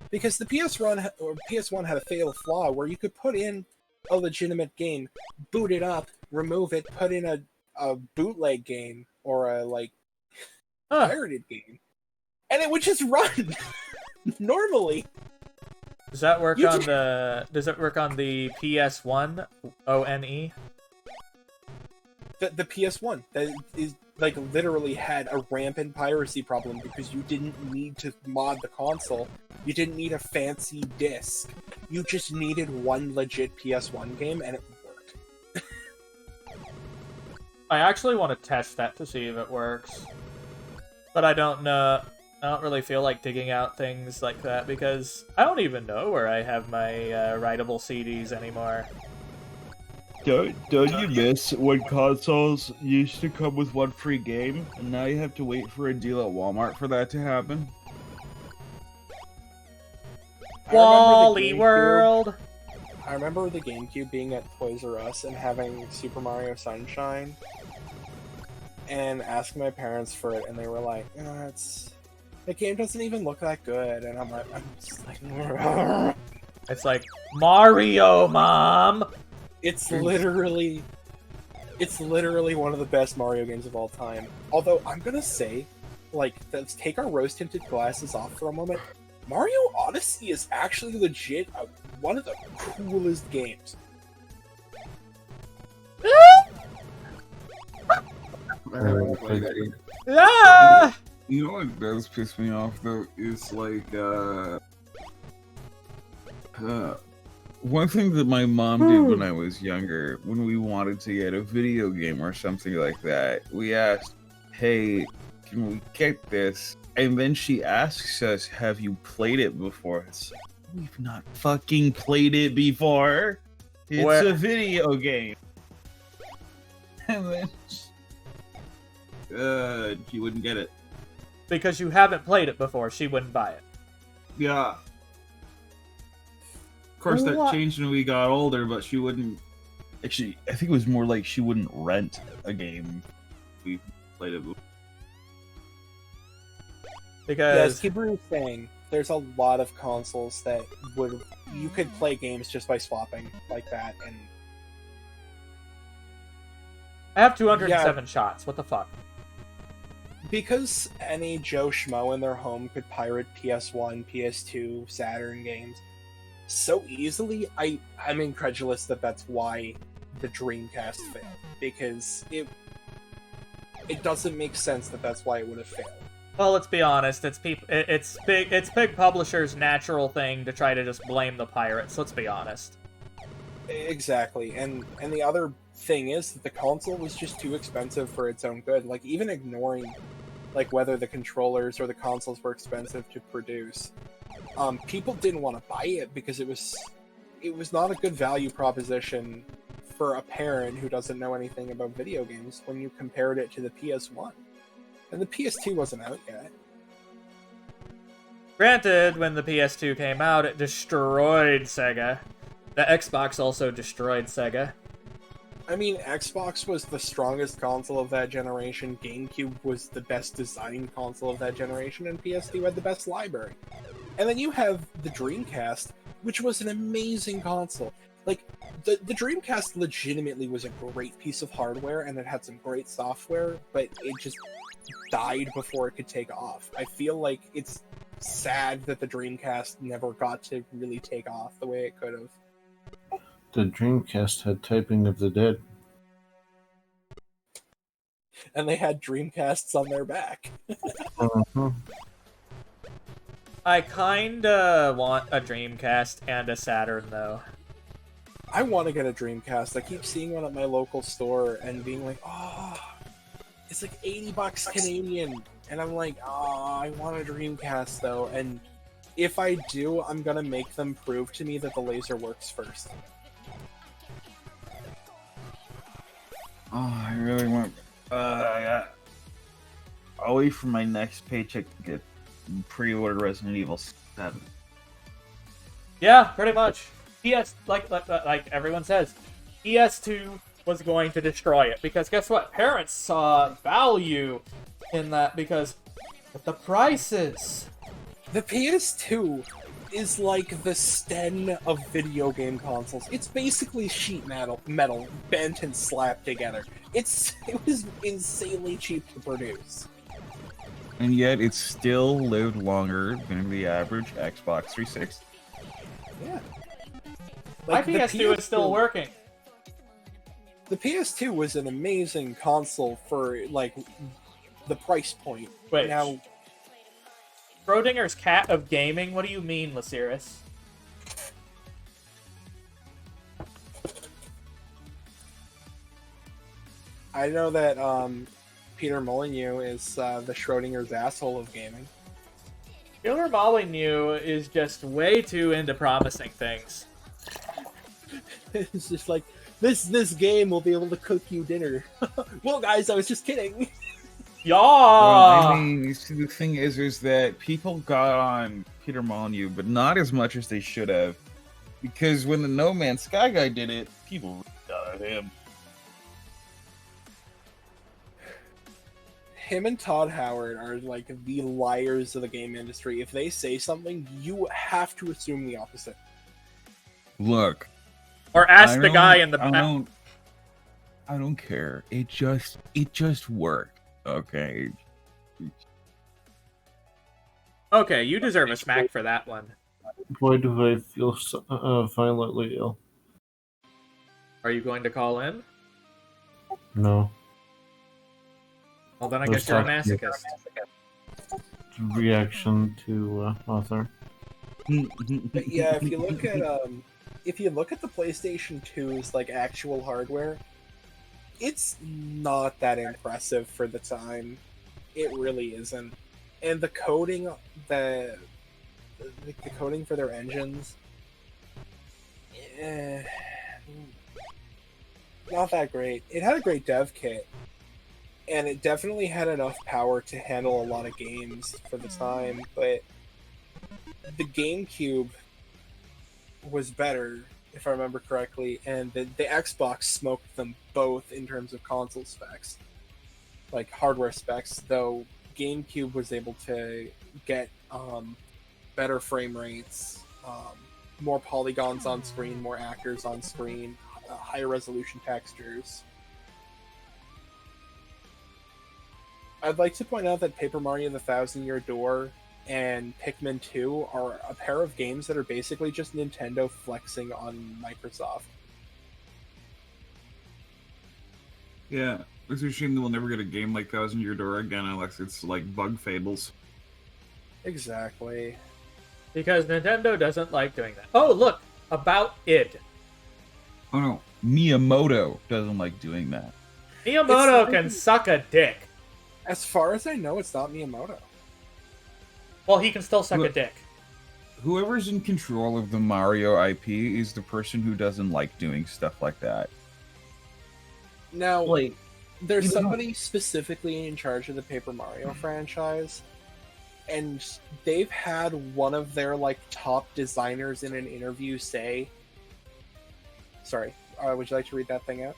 Because the PS1 had a fatal flaw where you could put in a legitimate game, boot it up, remove it, put in a bootleg game or a pirated game, and it would just run normally. Does that work on the? Does it work on the PS1 ONE? The PS1 that is like literally had a rampant piracy problem because you didn't need to mod the console. You didn't need a fancy disc. You just needed one legit PS1 game and it would work. I actually want to test that to see if it works. But I don't know. I don't really feel like digging out things like that because I don't even know where I have my writable CDs anymore. Don't you miss when consoles used to come with one free game, and now you have to wait for a deal at Walmart for that to happen? Wally World! I remember the GameCube being at Toys R Us and having Super Mario Sunshine, and asking my parents for it, and they were like, the game doesn't even look that good, and I'm just like, It's like, Mario, Mom! It's literally one of the best Mario games of all time. Although, I'm gonna say, let's take our rose-tinted glasses off for a moment. Mario Odyssey is actually legit one of the coolest games. Ah! You know what does piss me off though is one thing that my mom did when I was younger, when we wanted to get a video game or something like that, we asked, hey, can we get this? And then she asks us, have you played it before? It's like, we've not fucking played it before. It's a video game. And then she wouldn't get it. Because you haven't played it before, she wouldn't buy it. Yeah. Of course, that changed when we got older, but she wouldn't... Actually, I think it was more like she wouldn't rent a game if we played it before. Because... Yes, Kibru was saying, there's a lot of consoles that you could play games just by swapping like that, and... I have 207 shots, what the fuck? Because any Joe Schmo in their home could pirate PS1, PS2, Saturn games so easily, I'm incredulous that that's why the Dreamcast failed. Because it doesn't make sense that that's why it would have failed. Well, let's be honest. It's big publishers' natural thing to try to just blame the pirates. Let's be honest. Exactly, and the other thing is that the console was just too expensive for its own good. Like, even ignoring like whether the controllers or the consoles were expensive to produce, people didn't want to buy it because it was not a good value proposition for a parent who doesn't know anything about video games when you compared it to the PS1. And the PS2 wasn't out yet. Granted, when the PS2 came out, it destroyed Sega. The Xbox also destroyed Sega. I mean, Xbox was the strongest console of that generation, GameCube was the best designed console of that generation, and PS2 had the best library. And then you have the Dreamcast, which was an amazing console. Like, the Dreamcast legitimately was a great piece of hardware, and it had some great software, but it just died before it could take off. I feel like it's sad that the Dreamcast never got to really take off the way it could have. The Dreamcast had Typing of the Dead. And they had Dreamcasts on their back. Uh-huh. I kinda want a Dreamcast and a Saturn, though. I want to get a Dreamcast. I keep seeing one at my local store and being like, oh, it's like $80 Canadian. And I'm like, oh, I want a Dreamcast, though. And if I do, I'm going to make them prove to me that the laser works first. Oh, I really want. I'll wait for my next paycheck to get pre-order Resident Evil 7. Yeah, pretty much. like everyone says, PS2 was going to destroy it because guess what? Parents saw value in that because of the prices. The PS2 is like the Sten of video game consoles. It's basically sheet metal bent and slapped together. It was insanely cheap to produce. And yet, it still lived longer than the average Xbox 360. Yeah. My PS2 is still working. The PS2 was an amazing console for, like, the price point. Wait. Now, Schrodinger's cat of gaming? What do you mean, Lasiris? I know that Peter Molyneux is the Schrodinger's asshole of gaming. Peter Molyneux is just way too into promising things. It's just like, this game will be able to cook you dinner. Well, guys, I was just kidding. Yeah. Well, I mean, you see, the thing is that people got on Peter Molyneux, but not as much as they should have. Because when the No Man's Sky guy did it, people really got at him. Him and Todd Howard are like the liars of the game industry. If they say something, you have to assume the opposite. Look. Or ask the guy in the back. I don't care. It just worked. Okay. Okay, you deserve a smack for that one. Why do I feel so, violently ill? Are you going to call in? No. Well, then I guess you're a masochist. Reaction to author. But yeah, if you look at the PlayStation 2's like actual hardware, it's not that impressive for the time. It really isn't. And the coding, the coding for their engines, not that great. It had a great dev kit, and it definitely had enough power to handle a lot of games for the time, but the GameCube was better, if I remember correctly, and the Xbox smoked them both in terms of console specs, like hardware specs, though GameCube was able to get better frame rates, more polygons on screen, more actors on screen, higher resolution textures. I'd like to point out that Paper Mario the Thousand Year Door and Pikmin 2 are a pair of games that are basically just Nintendo flexing on Microsoft. Yeah, It's a shame that we'll never get a game like Thousand Year Door again unless it's like Bug Fables. Exactly. Because Nintendo doesn't like doing that. Oh, look! About id. Oh no. Miyamoto doesn't like doing that. Miyamoto It's can like- suck a dick. As far as I know, it's not Miyamoto. Well, he can still suck a Look. dick. Whoever's in control of the Mario IP is the person who doesn't like doing stuff like that. Now, Like, there's you know- somebody specifically in charge of the Paper Mario franchise, and they've had one of their like top designers in an interview say, "Sorry, would you like to read that thing out?"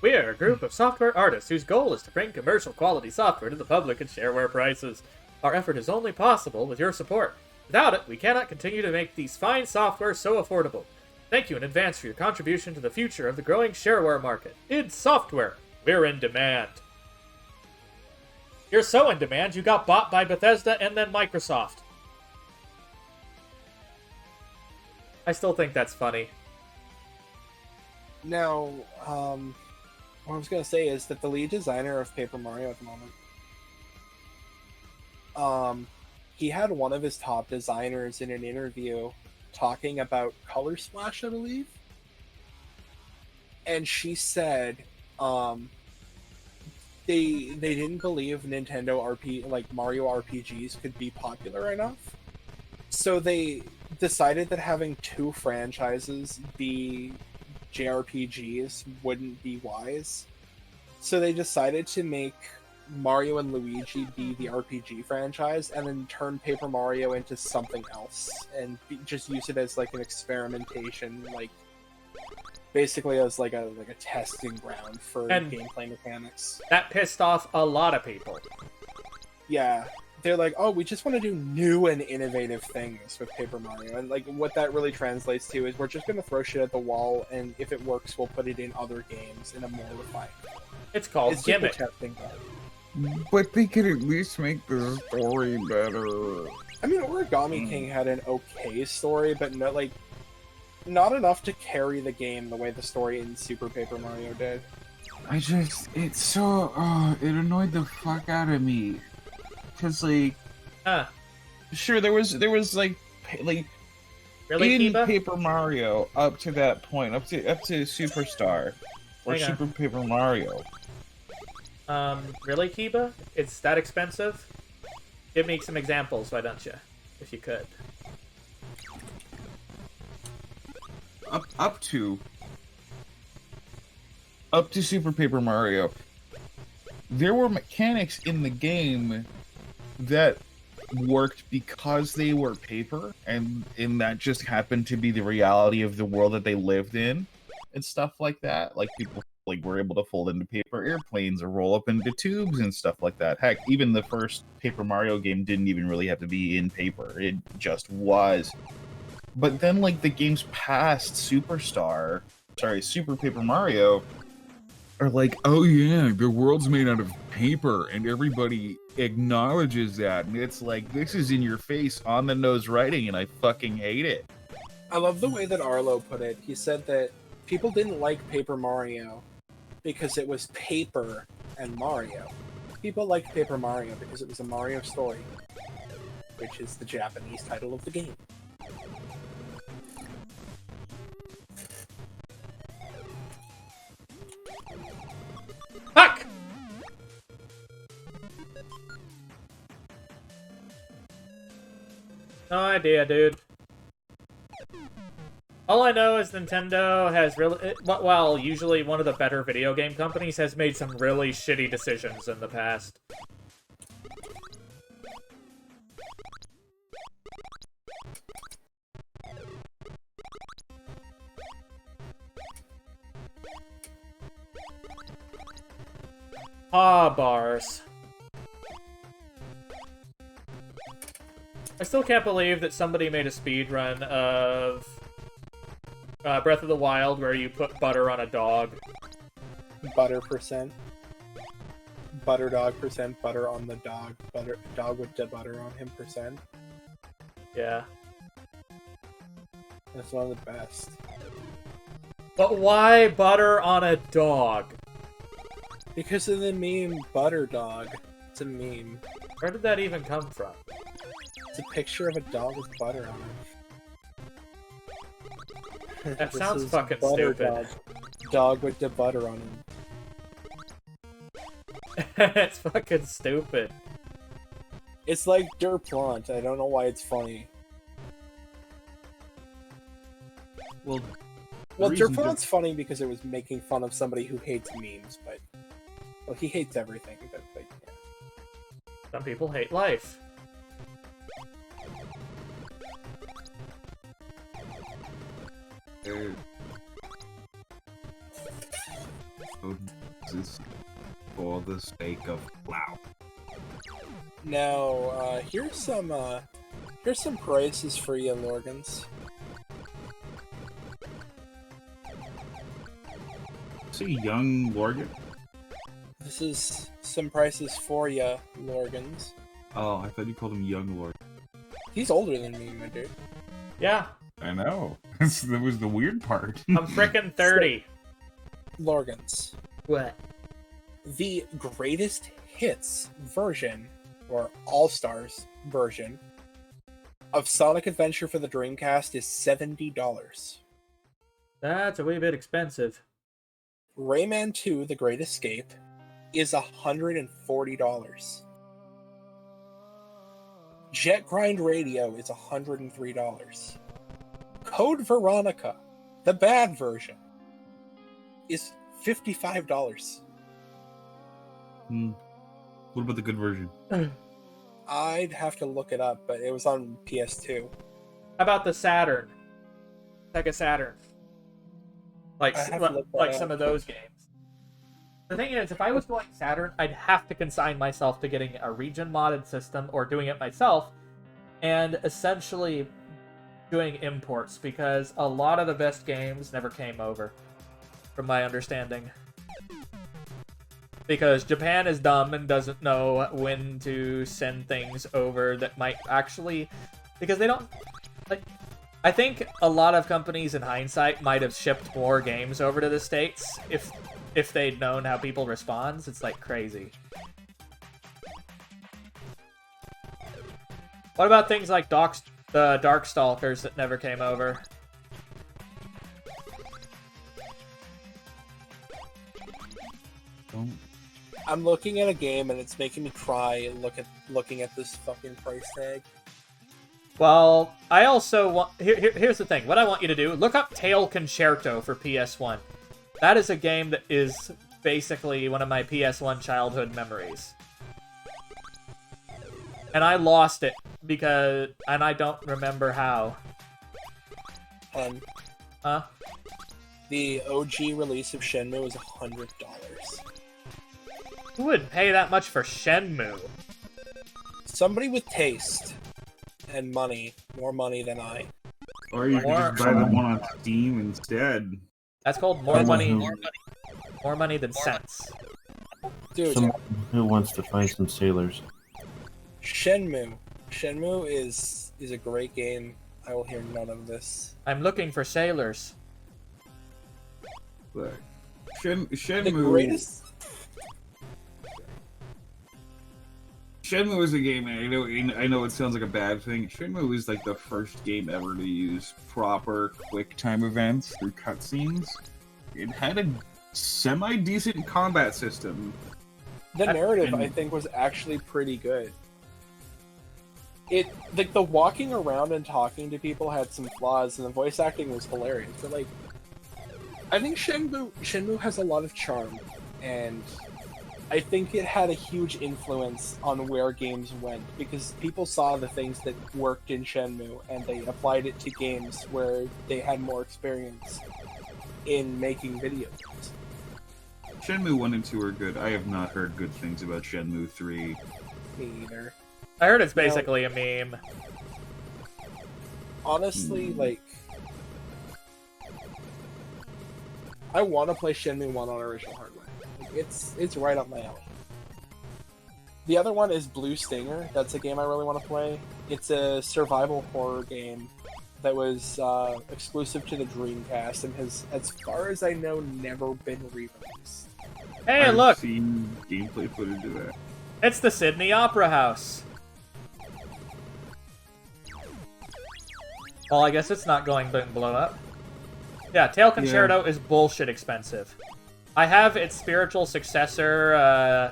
We are a group of software artists whose goal is to bring commercial quality software to the public at shareware prices. Our effort is only possible with your support. Without it, we cannot continue to make these fine software so affordable. Thank you in advance for your contribution to the future of the growing shareware market. Id Software. We're in demand. You're so in demand, you got bought by Bethesda and then Microsoft. I still think that's funny. Now, what I was gonna say is that the lead designer of Paper Mario at the moment, he had one of his top designers in an interview talking about Color Splash, I believe, and she said, they didn't believe Nintendo Mario RPGs could be popular enough, so they decided that having two franchises be JRPGs wouldn't be wise. So they decided to make Mario and Luigi be the RPG franchise and then turn Paper Mario into something else and just use it as like an experimentation, like basically as like a testing ground for And- gameplay mechanics. That pissed off a lot of people. Yeah. They're like, oh, we just want to do new and innovative things with Paper Mario. And like what that really translates to is we're just going to throw shit at the wall, and if it works, we'll put it in other games in a more refined way. It's called It's just a gimmick. testing ground. But they could at least make the story better. I mean, Origami King had an okay story, but not enough to carry the game the way the story in Super Paper Mario did. It annoyed the fuck out of me. Cause like, Huh. sure, there was like Really, in Kiba? Paper Mario up to that point, up to Superstar or Hang on. Super Paper Mario. Really, Kiba? It's that expensive? Give me some examples, why don't you? If you could. Up to Super Paper Mario, there were mechanics in the game that worked because they were paper, and that just happened to be the reality of the world that they lived in, and stuff like that. Like people were able to fold into paper airplanes or roll up into tubes and stuff like that. Heck, even the first Paper Mario game didn't even really have to be in paper; it just was. But then, like the games past Super Paper Mario, are like, oh yeah, the world's made out of paper, and everybody acknowledges that, and it's like, this is in your face, on the nose writing, and I fucking hate it. I love the way that Arlo put it. He said that people didn't like Paper Mario because it was paper and Mario. People liked Paper Mario because it was a Mario story, which is the Japanese title of the game. Fuck! No idea, dude. All I know is Nintendo has usually one of the better video game companies has made some really shitty decisions in the past. Ah, bars. I still can't believe that somebody made a speedrun of Breath of the Wild where you put butter on a dog. Butter percent. Butter dog percent. Butter on the dog. Butter dog with the butter on him percent. Yeah. That's one of the best. But why butter on a dog? Because of the meme Butter Dog. It's a meme. Where did that even come from? It's a picture of a dog with butter on it. That This sounds is fucking Butter stupid. Dog. Dog with the butter on him. It's fucking stupid. It's like Derplant. I don't know why it's funny. Well, Well, the reason Derplant's funny because it was making fun of somebody who hates memes, but... Well, he hates everything, but yeah. Some people hate life. So this for the sake of wow. Now, here's some prices for you, Lorgans. See, young Morgan. This is some prices for you, Lorgans. Oh, I thought you called him young Lord. He's older than me, my dude. Yeah, I know. That was the weird part. I'm frickin' 30. Lorgans. What? The greatest hits version, or All-Stars version, of Sonic Adventure for the Dreamcast is $70. That's a wee bit expensive. Rayman 2: The Great Escape is $140. Jet Grind Radio is $103. Code Veronica, the bad version, is $55. What about the good version? I'd have to look it up, but it was on PS2. How about the Saturn? Sega Saturn. Like, I have to look that like up. some of those games. The thing is, if I was going Saturn, I'd have to consign myself to getting a region modded system or doing it myself, and essentially doing imports, because a lot of the best games never came over, from my understanding. Because Japan is dumb and doesn't know when to send things over that might actually... Because they don't... Like, I think a lot of companies in hindsight might have shipped more games over to the States if they'd known how people respond. It's like crazy. What about things like the Darkstalkers that never came over? Don't. I'm looking at a game and it's making me cry looking at this fucking price tag. Well, I also want... Here's the thing. What I want you to do, look up Tail Concerto for PS1. That is a game that is basically one of my PS1 childhood memories. And I lost it because... And I don't remember how. And Huh? the OG release of Shenmue is $100. Who would pay that much for Shenmue? Somebody with taste and money, more money than I. Or you Or- can just buy the one on Steam instead. That's called more Someone money. who- More money than sense. Dude, Someone who wants to find some sailors. Shenmue. Shenmue is a great game. I will hear none of this. I'm looking for sailors. But The Shenmue. greatest. Shenmue is a game, and I know it sounds like a bad thing. Shenmue is like the first game ever to use proper quick time events through cutscenes. It had a semi-decent combat system. The narrative, and- I think, was actually pretty good. It like the walking around and talking to people had some flaws, and the voice acting was hilarious. But like, I think Shenmue has a lot of charm, and I think it had a huge influence on where games went because people saw the things that worked in Shenmue and they applied it to games where they had more experience in making video games. Shenmue 1 and 2 are good. I have not heard good things about Shenmue 3. Me either. I heard it's basically a meme. Honestly, like, I want to play Shenmue 1 on original hardware. Like, it's right up my alley. The other one is Blue Stinger. That's a game I really want to play. It's a survival horror game that was exclusive to the Dreamcast and has, as far as I know, never been re-released. Hey, I've look! seen gameplay footage of that. It's the Sydney Opera House. Well, I guess it's not going to blow up. Yeah, Tail Concerto is bullshit expensive. I have its spiritual successor,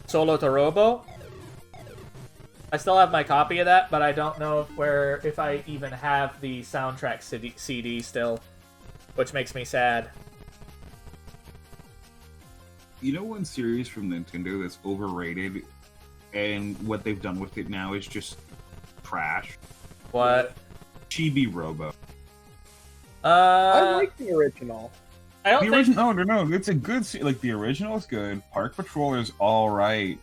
Solo Torobo. I still have my copy of that, but I don't know if I even have the soundtrack CD still, which makes me sad. You know one series from Nintendo that's overrated, and what they've done with it now is just trash? What? Chibi Robo. I like the original. I don't The think... original, no, it's a good like the original is good. Park Patrol is all right,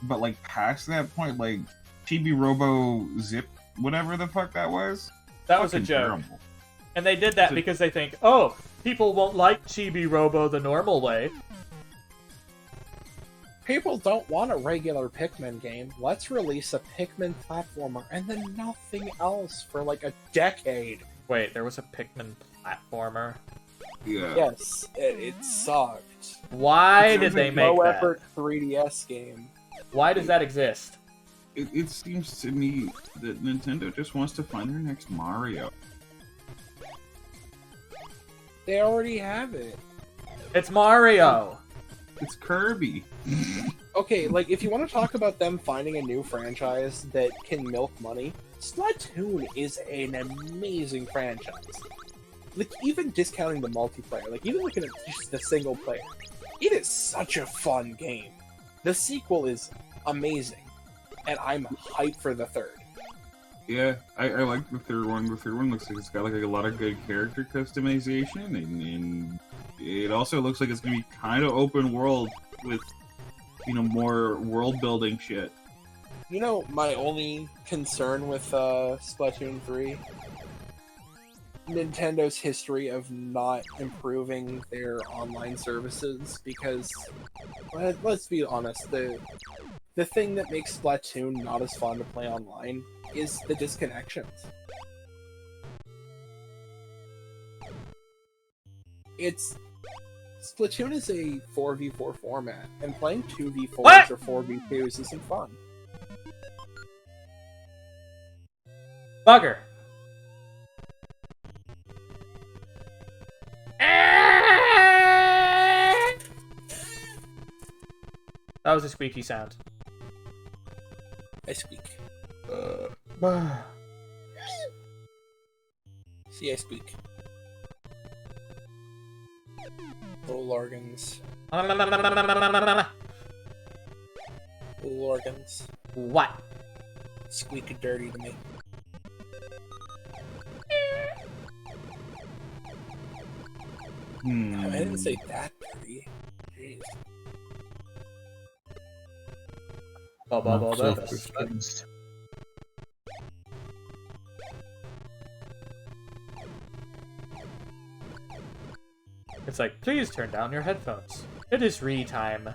but like past that point, like Chibi Robo Zip, whatever the fuck that was, That was a fucking joke. terrible. And they did that because they think, oh, people won't like Chibi Robo the normal way. People don't want a regular Pikmin game. Let's release a Pikmin platformer and then nothing else for like a decade. Wait, there was a Pikmin platformer? Yeah. Yes, it sucked. Why did they make Low that? effort 3DS game. Why does that exist? It seems to me that Nintendo just wants to find their next Mario. They already have it. It's Mario! It's Kirby. Okay, like, if you want to talk about them finding a new franchise that can milk money, Splatoon is an amazing franchise. Like, even discounting the multiplayer, like, even looking at just the single player, it is such a fun game. The sequel is amazing, and I'm hyped for the third. Yeah, I like the third one. The third one looks like it's got like a lot of good character customization, and it also looks like it's gonna be kind of open world with, you know, more world building shit. You know, my only concern with Splatoon 3? Nintendo's history of not improving their online services, because, let's be honest, the thing that makes Splatoon not as fun to play online is the disconnections. Splatoon is a 4v4 format, and playing 2v4s What? or 4v2s isn't fun. Bugger. That was a squeaky sound. I squeak. What? See, I squeak. Little organs. Little organs. Squeak dirty to me. I didn't say that dirty. Jeez. Self-defense. It's like, please turn down your headphones. It is re-time.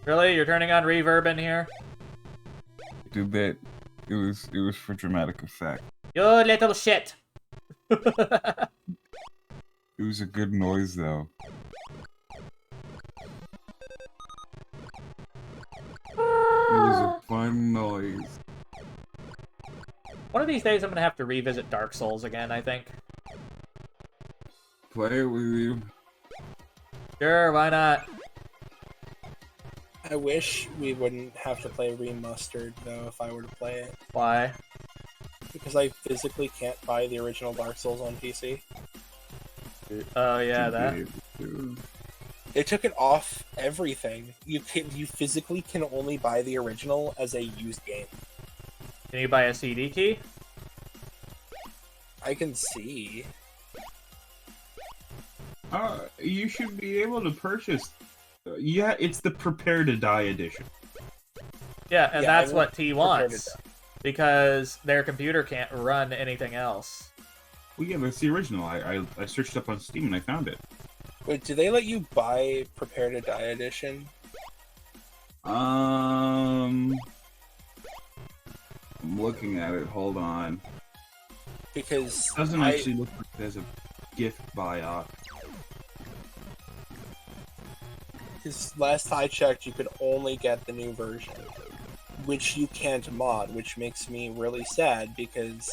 Really? You're turning on reverb in here? Did that? It was for dramatic effect. You little shit! It was a good noise though. It was a fun noise. One of these days I'm gonna have to revisit Dark Souls again, I think. Play it with you. Sure, why not? I wish we wouldn't have to play remastered, though, if I were to play it. Why? Because I physically can't buy the original Dark Souls on PC. Oh yeah, that. They took it off everything. You physically can only buy the original as a used game. Can you buy a CD key? I can see. You should be able to purchase. Yeah, it's the Prepare to Die edition. Yeah, and Yeah, that's I what T want wants. Because their computer can't run anything else. Well, yeah, that's the original. I searched up on Steam and I found it. Wait, do they let you buy Prepare to Die edition? I'm looking at it. Hold on. Because It doesn't actually look like there's a gift buy off. Because last I checked, you could only get the new version, which you can't mod, which makes me really sad because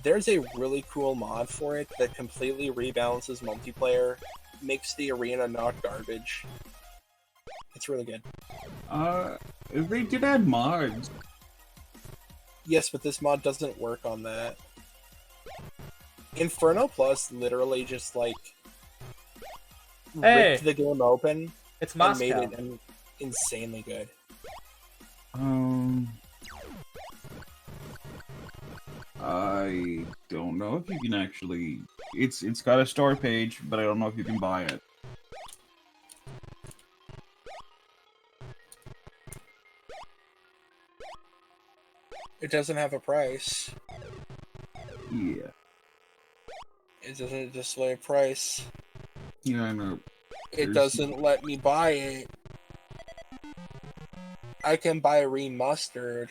there's a really cool mod for it that completely rebalances multiplayer, makes the arena not garbage. It's really good. They did add mods. Yes, but this mod doesn't work on that. Inferno Plus literally just like Hey, ripped the game open it's and Moscow. made it insanely good. I don't know if you can actually. It's got a store page, but I don't know if you can buy it. It doesn't have a price. Yeah. It doesn't display a price. Yeah, I know. It doesn't let me buy it. I can buy remastered.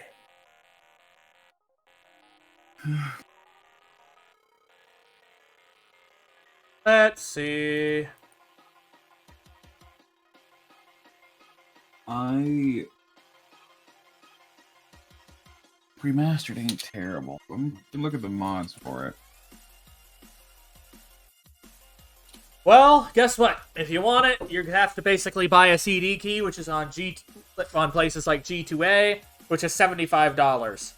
Let's see. Remastered ain't terrible. I'm gonna look at the mods for it. Well, guess what? If you want it, you have to basically buy a CD key, which is on places like G2A, which is $75 Of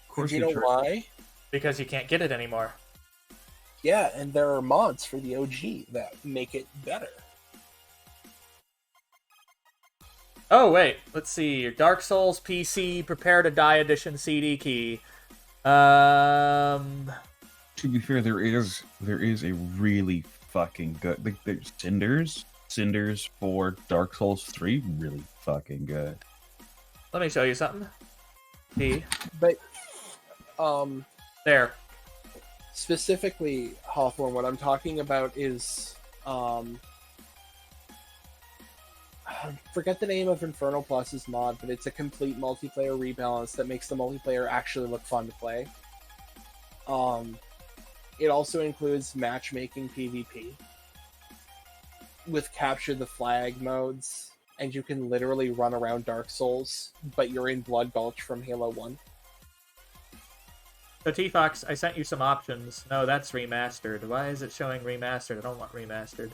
course, You know why? because you can't get it anymore. Yeah, and there are mods for the OG that make it better. Oh wait, let's see. Your Dark Souls PC Prepare to Die Edition CD key. To be fair, there is a really fucking good. There's Cinders for Dark Souls 3, really fucking good. Let me show you something. See, But there. specifically Hawthorne, what I'm talking about is forget the name of Inferno Plus's mod, but it's a complete multiplayer rebalance that makes the multiplayer actually look fun to play. It also includes matchmaking PvP with capture the flag modes, and you can literally run around Dark Souls, but you're in Blood Gulch from Halo 1. So T-Fox, I sent you some options. No, that's remastered. Why is it showing remastered? I don't want remastered.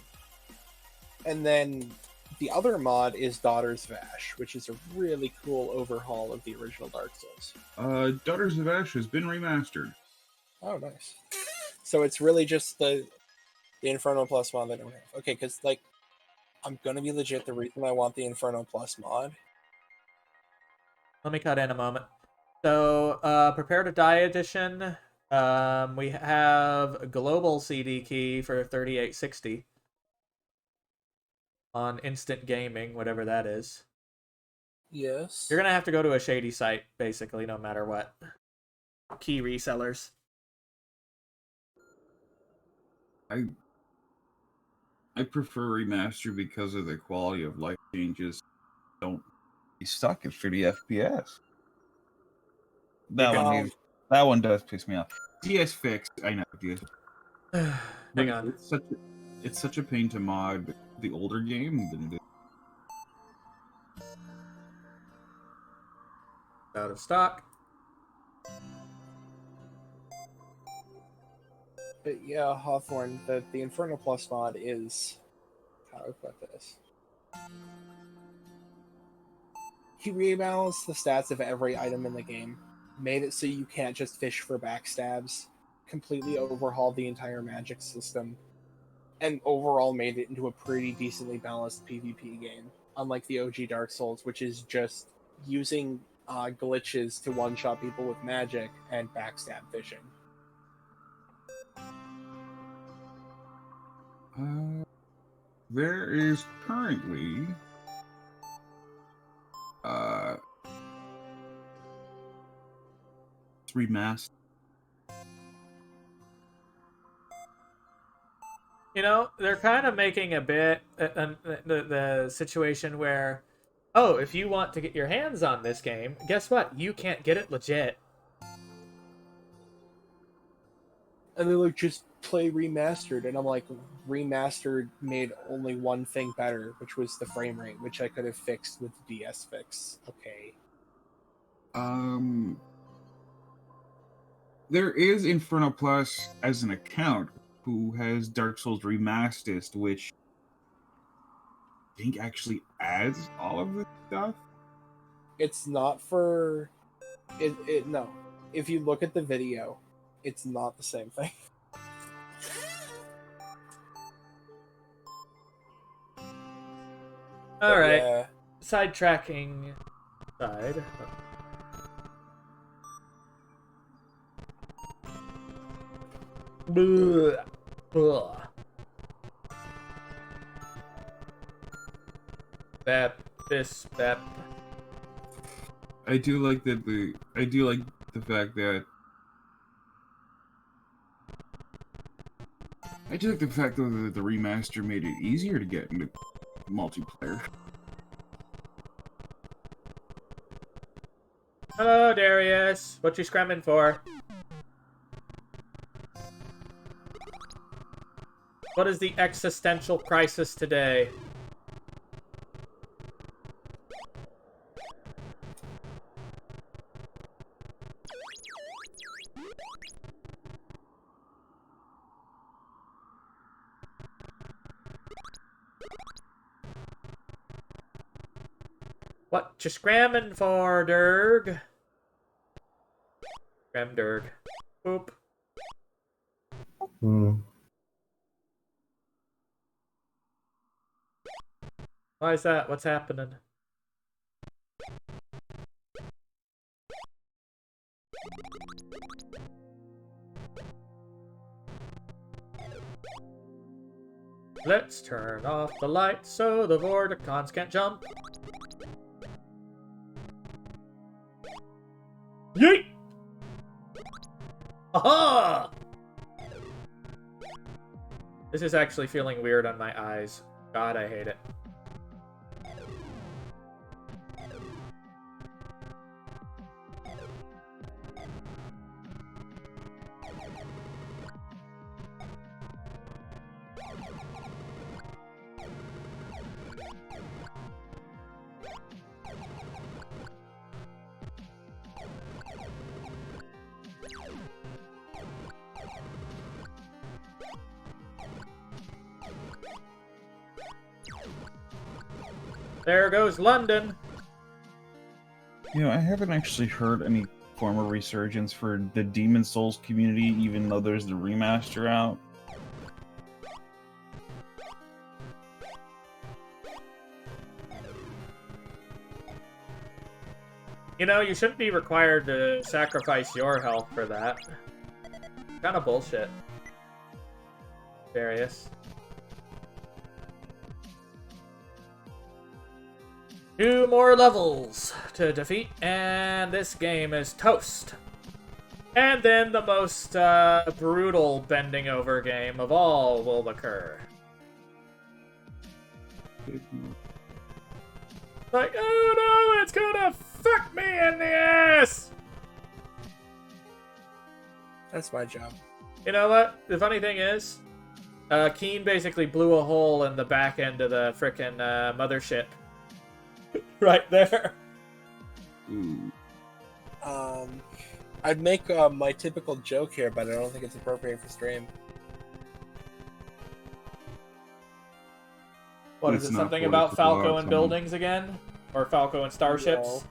And then the other mod is Daughters of Ash, which is a really cool overhaul of the original Dark Souls. Daughters of Ash has been remastered. Oh, nice. So it's really just the Inferno Plus mod they don't have. Okay, because, like, I'm going to be legit. The reason I want the Inferno Plus mod... Let me cut in a moment. So, Prepare to Die Edition. We have a global CD key for 3860 on Instant Gaming, whatever that is. Yes. You're gonna have to go to a shady site, basically, no matter what. Key resellers. I prefer remaster because of the quality of life changes. Don't be stuck at 30 FPS. That one does piss me off. DS fix, I know. DS. Hang on. It's such a pain to mod the older game than it is. Out of stock. But yeah, Hawthorne, the Inferno Plus mod is... How do I put this? He rebalanced the stats of every item in the game, made it so you can't just fish for backstabs, completely overhauled the entire magic system, and overall made it into a pretty decently balanced PvP game, unlike the OG Dark Souls, which is just using glitches to one-shot people with magic and backstab fishing. There is currently remastered. You know, they're kind of making a bit the situation where, oh, if you want to get your hands on this game, guess what? You can't get it legit. And they're like, just play remastered, and I'm like, remastered made only one thing better, which was the frame rate, which I could have fixed with the DS fix. Okay. There is Inferno Plus as an account who has Dark Souls Remastered, which I think actually adds all of this stuff. It's not for it no. If you look at the video, it's not the same thing. All right. Yeah. Sidetracking side. Blah. Blah. Bap. This. Bap. I do like that the fact that the remaster made it easier to get into multiplayer. Hello, Darius. What you scramming for? What is the existential crisis today? What you scramming for, Durg? Scram Durg. Boop. Why is that? What's happening? Let's turn off the lights so the Vorticons can't jump. Yeet! Aha! This is actually feeling weird on my eyes. God, I hate it. There goes London. You know, I haven't actually heard any form of resurgence for the Demon Souls community, even though there's the remaster out. You know, you shouldn't be required to sacrifice your health for that. Kind of bullshit. Darius. 2 more levels to defeat, and this game is toast. And then the most brutal bending over game of all will occur. Like, oh no, it's gonna fuck me in the ass! That's my job. You know what? The funny thing is, Keen basically blew a hole in the back end of the frickin' mothership. Right there. Ooh. I'd make my typical joke here, but I don't think it's appropriate for stream. What is It's it? not Something about political Falco or and buildings again? Or Falco and starships? No.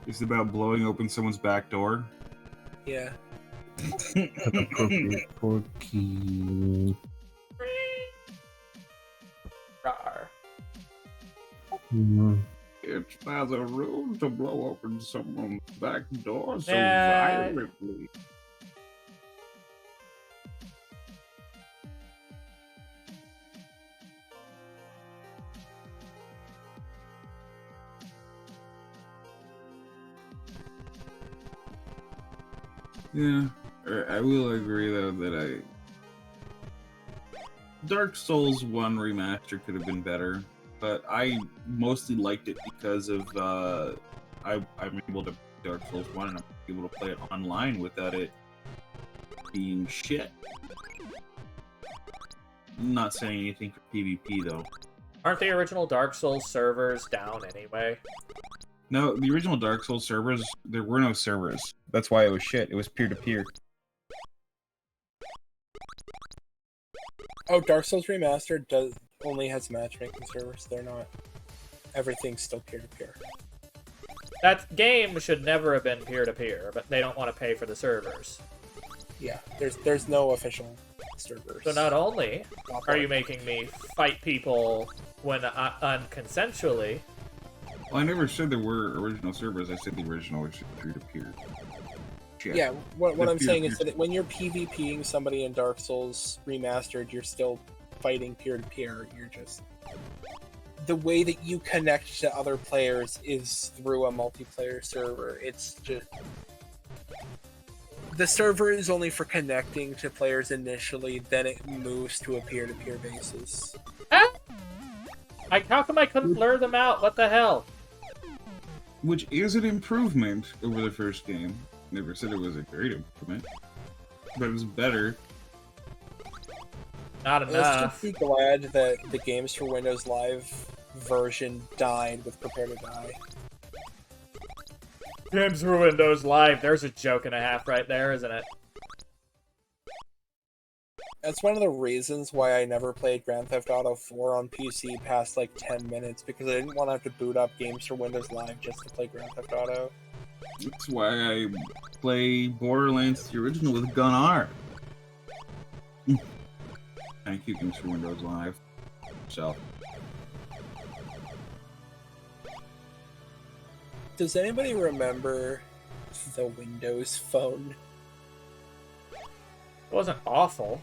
It's about blowing open someone's back door. Yeah. Appropriate for key. Rawr. It's by the rule to blow open someone's back door so Yeah. violently. Yeah, I will agree though that Dark Souls 1 remaster could have been better, but I mostly liked it because of I'm able to play Dark Souls 1 and I'm able to play it online without it being shit. I'm not saying anything for PvP though. Aren't the original Dark Souls servers down anyway? No, the original Dark Souls servers, there were no servers. That's why it was shit. It was peer-to-peer. Oh, Dark Souls Remastered only has matchmaking servers. They're not. Everything's still peer-to-peer. That game should never have been peer-to-peer, but they don't want to pay for the servers. Yeah, there's no official servers. So not only are you making me fight people when unconsensually... Well, I never said there were original servers. I said the original was peer-to-peer. Shit. Yeah, what I'm saying is that when you're PvPing somebody in Dark Souls Remastered, you're still fighting peer-to-peer. You're just... The way that you connect to other players is through a multiplayer server. It's just... The server is only for connecting to players initially, then it moves to a peer-to-peer basis. How come I couldn't lure them out? What the hell? Which is an improvement over the first game. Never said it was a great improvement, but it was better. Not Let's enough. just be glad that the Games for Windows Live version died with Prepare to Die. Games for Windows Live. There's a joke and a half right there, isn't it? That's one of the reasons why I never played Grand Theft Auto 4 on PC past like 10 minutes, because I didn't want to have to boot up Games for Windows Live just to play Grand Theft Auto. That's why I play Borderlands the original with Gun R. Thank you, Games for Windows Live. So. Does anybody remember the Windows Phone? It wasn't awful.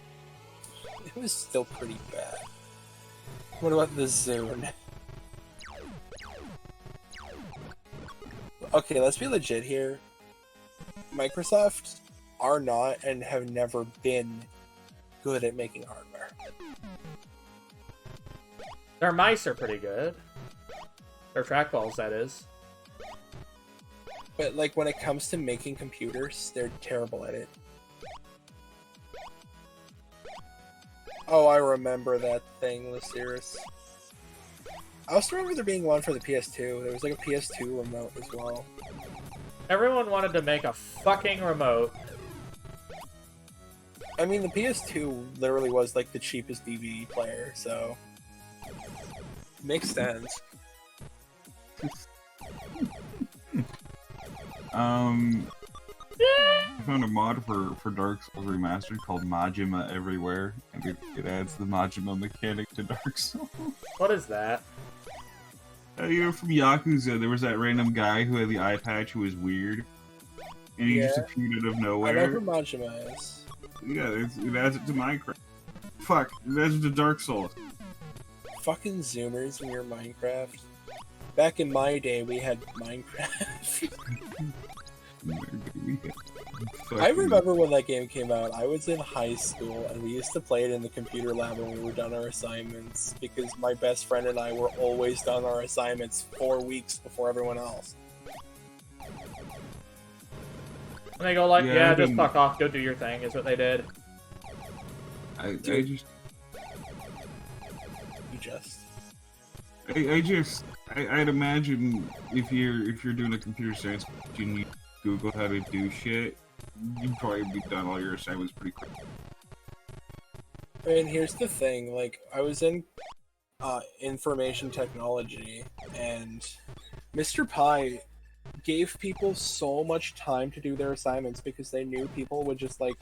It was still pretty bad. What about the Zune? Okay, let's be legit here. Microsoft are not and have never been good at making hardware. Their mice are pretty good. Their trackballs, that is. But like when it comes to making computers, they're terrible at it. Oh, I remember that thing, Lysiris. I also remember there being one for the PS2. There was like a PS2 remote as well. Everyone wanted to make a fucking remote. I mean, the PS2 literally was like the cheapest DVD player, so... Makes sense. I found a mod for Dark Souls Remastered called Majima Everywhere, and it adds the Majima mechanic to Dark Souls. What is that? You know, from Yakuza, there was that random guy who had the eye patch who was weird, and he just appeared out of I know nowhere. who Majima is. Yeah, it adds it to Minecraft. Fuck, it adds it to Dark Souls. Fucking Zoomers in your Minecraft. Back in my day, we had Minecraft. I remember when that game came out. I was in high school, and we used to play it in the computer lab when we were done our assignments, because my best friend and I were always done our assignments 4 weeks before everyone else. And they go like, Yeah, yeah, I just didn't- fuck off, go do your thing, is what they did. I'd imagine if you're doing a computer science and you Google how to do shit, you'd probably be done all your assignments pretty quick. And here's the thing, like, I was in information technology, and Mr. Pi gave people so much time to do their assignments because they knew people would just, like,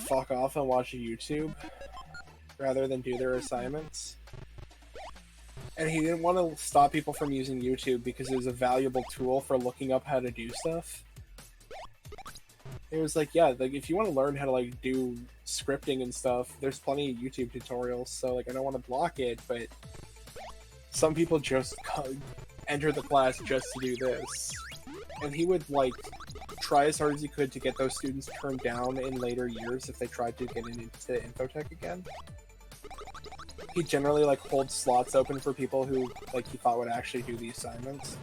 fuck off and watch YouTube rather than do their assignments. And he didn't want to stop people from using YouTube because it was a valuable tool for looking up how to do stuff. It was like, yeah, like if you want to learn how to like do scripting and stuff, there's plenty of YouTube tutorials. So like, I don't want to block it, but some people just enter the class just to do this. And he would like try as hard as he could to get those students turned down in later years if they tried to get into infotech again. He generally like holds slots open for people who like he thought would actually do the assignments.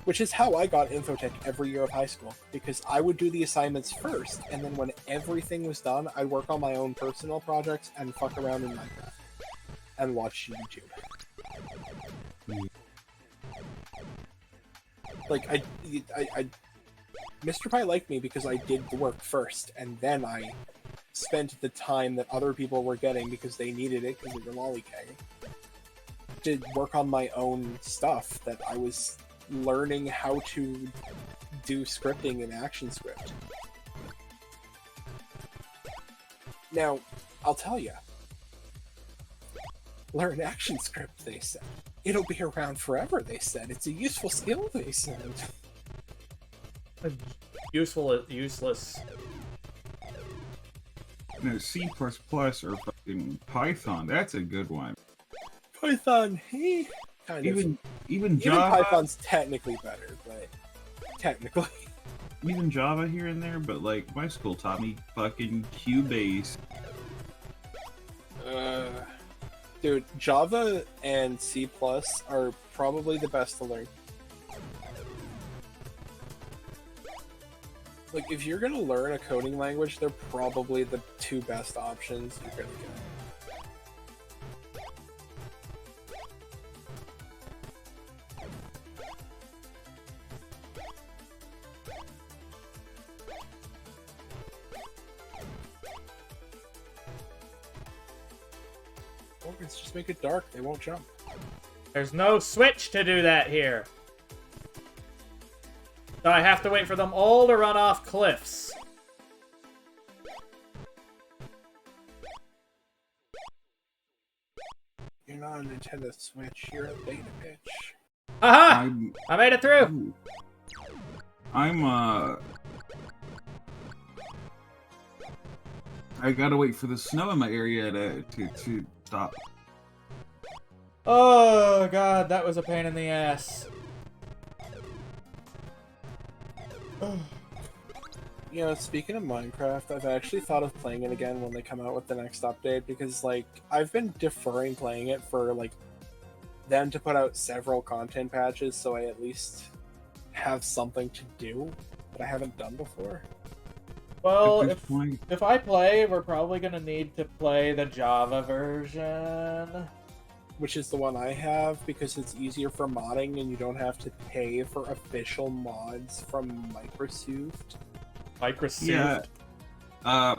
Which is how I got infotech every year of high school, because I would do the assignments first, and then when everything was done, I'd work on my own personal projects and fuck around in Minecraft and watch YouTube. Like I Mr. Pie liked me because I did the work first, and then I spent the time that other people were getting because they needed it because they were lollygagging to work on my own stuff that I was learning how to do scripting in ActionScript. Now, I'll tell you, learn ActionScript, they said. It'll be around forever, they said. It's a useful skill, they said. Useful, useless. No, C++ or fucking Python, that's a good one. Python, hey, kind of. Even Java, Python's technically better, but technically. even Java here and there, but like my school taught me fucking Cubase. Dude, Java and C++ are probably the best to learn. Like, if you're gonna learn a coding language, they're probably the two best options you're gonna get. Let's just make it dark, they won't jump. There's no switch to do that here. So I have to wait for them all to run off cliffs. You're not a Nintendo Switch, you're a beta bitch. Aha! I made it through! I gotta wait for the snow in my area to stop. Oh god, that was a pain in the ass. You know, speaking of Minecraft, I've actually thought of playing it again when they come out with the next update, because, like, I've been deferring playing it for, like, them to put out several content patches, so I at least have something to do that I haven't done before. Well, if I play, we're probably gonna need to play the Java version. Which is the one I have, because it's easier for modding and you don't have to pay for official mods from Microsoft. Microsoft? Yeah.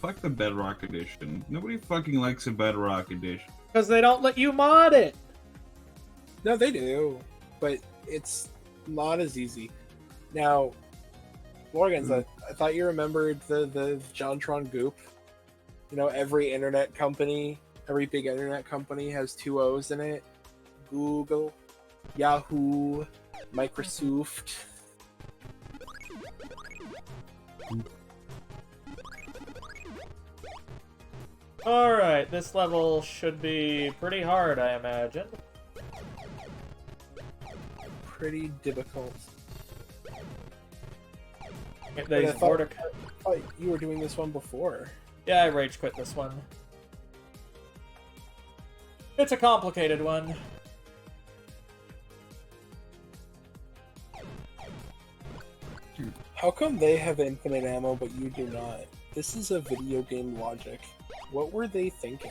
Fuck the Bedrock Edition. Nobody fucking likes a Bedrock Edition. Because they don't let you mod it! No, they do, but it's not as easy. Now, Morgans, I thought you remembered the JonTron Goop. You know, every internet company, every big internet company has two O's in it. Google, Yahoo, Microsoft. Alright, this level should be pretty hard, I imagine. Pretty difficult. These I thought you were doing this one before. Yeah, I rage quit this one. It's a complicated one. How come they have infinite ammo but you do not? This is a video game logic. What were they thinking?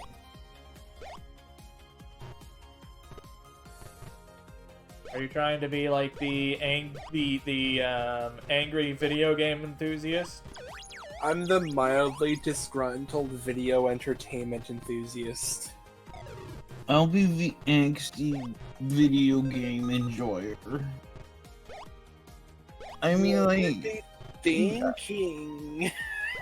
Are you trying to be like the angry video game enthusiast? I'm the mildly disgruntled video entertainment enthusiast. I'll be the angsty video game enjoyer. I mean, like, thinking.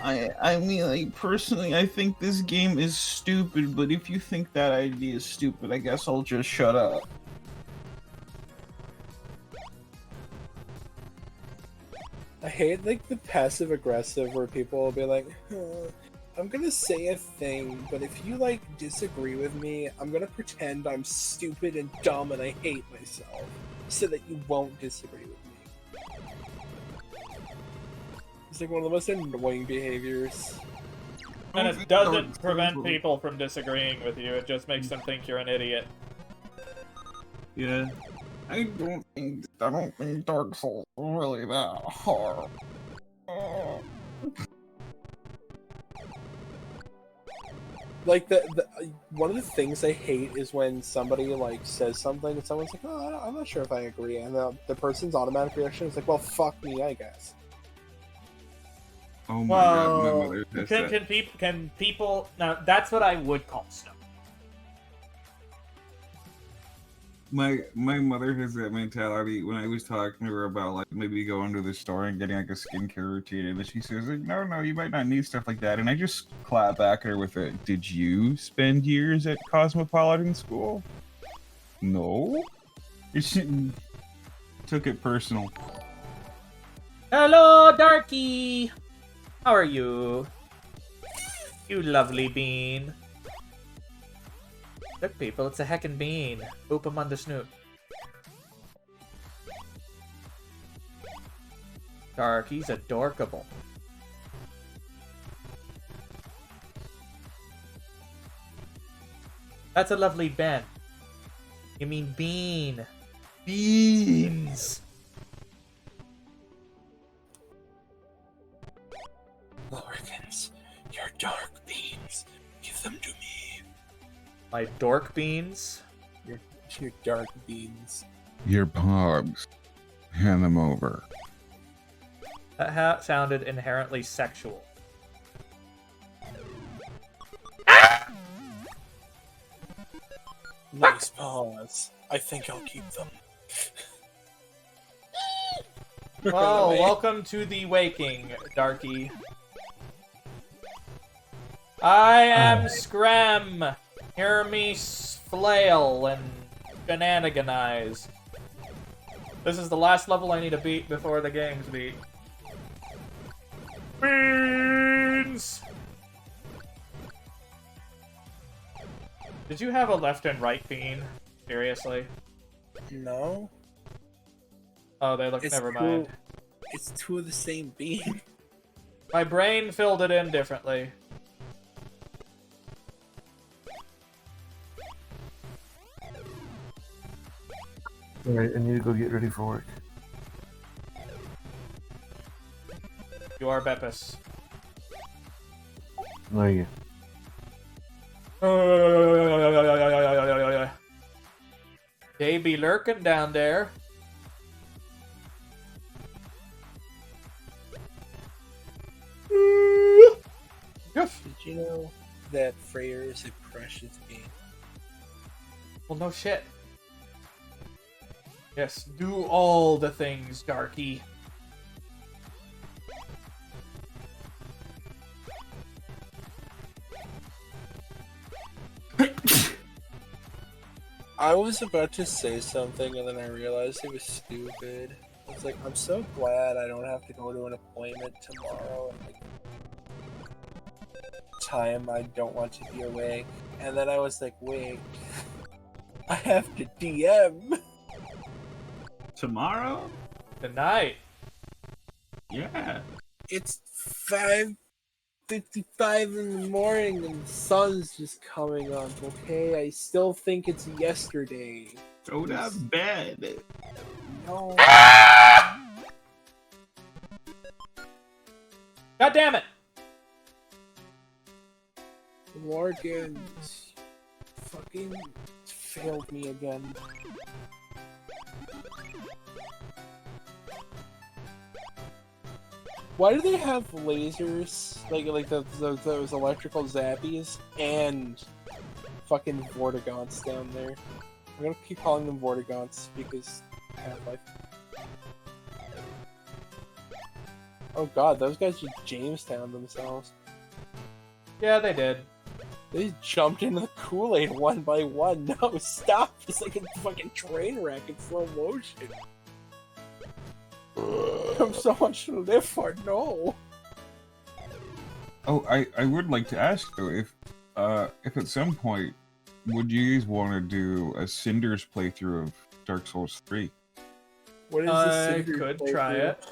I mean, like, personally, I think this game is stupid, but if you think that idea is stupid, I guess I'll just shut up. I hate, like, the passive-aggressive where people will be like, I'm gonna say a thing, but if you, like, disagree with me, I'm gonna pretend I'm stupid and dumb and I hate myself, so that you won't disagree with me. It's like one of the most annoying behaviors. And it doesn't prevent people from disagreeing with you, it just makes them think you're an idiot. Yeah. I don't think Dark Souls is really that hard. Like the one of the things I hate is when somebody like says something and someone's like, "Oh, I'm not sure if I agree," and the person's automatic reaction is like, "Well, fuck me, I guess." Oh my god, my Well, mother says that. can people now? That's what I would call snow. My mother has that mentality when I was talking to her about like maybe going to the store and getting like a skincare routine, and then she says like, no, you might not need stuff like that, and I just clap back at her with a, did you spend years at Cosmopolitan School? No. She took it personal. Hello, Darky. How are you? You lovely bean. Look, people, it's a heckin' bean. Boop him on the snoot. Darky's adorkable. That's a lovely Ben. You mean bean. Beans. Vorticons, your dark beams, give them to me. My dork beans. Your dark beams. Your pogs. Hand them over. That sounded inherently sexual. Nice pause. I think I'll keep them. Well, welcome to the waking, Darky. I am Scram. Hear me flail and shenaniganize. This is the last level I need to beat before the game's beat. Beans! Did you have a left and right bean? Seriously? No. Oh, they look. Never mind. It's two of the same beam. My brain filled it in differently. Alright, I need to go get ready for work. You are Beppis. No, you. They be lurking down there. Did you know that Freyr is a precious being? Well, no shit. Yes, do all the things, Darky. I was about to say something and then I realized it was stupid. I was like, I'm so glad I don't have to go to an appointment tomorrow and like time I don't want to be away. And then I was like, wait, I have to DM. Tomorrow? Tonight. Yeah. It's 5:55 in the morning and the sun's just coming up, okay? I still think it's yesterday. Go to bed. No. God damn it! Morgans fucking failed me again. Why do they have lasers, like those electrical zappies, and fucking Vorticons down there? I'm gonna keep calling them Vorticons because Half-Life. Oh god, those guys just Jamestown themselves. Yeah, they did. They jumped into the Kool-Aid one by one. No, stop! It's like a fucking train wreck in slow motion. I have so much to live for. No. Oh, I would like to ask though, if at some point would you guys want to do a Cinders playthrough of Dark Souls 3? What is I this? could try it.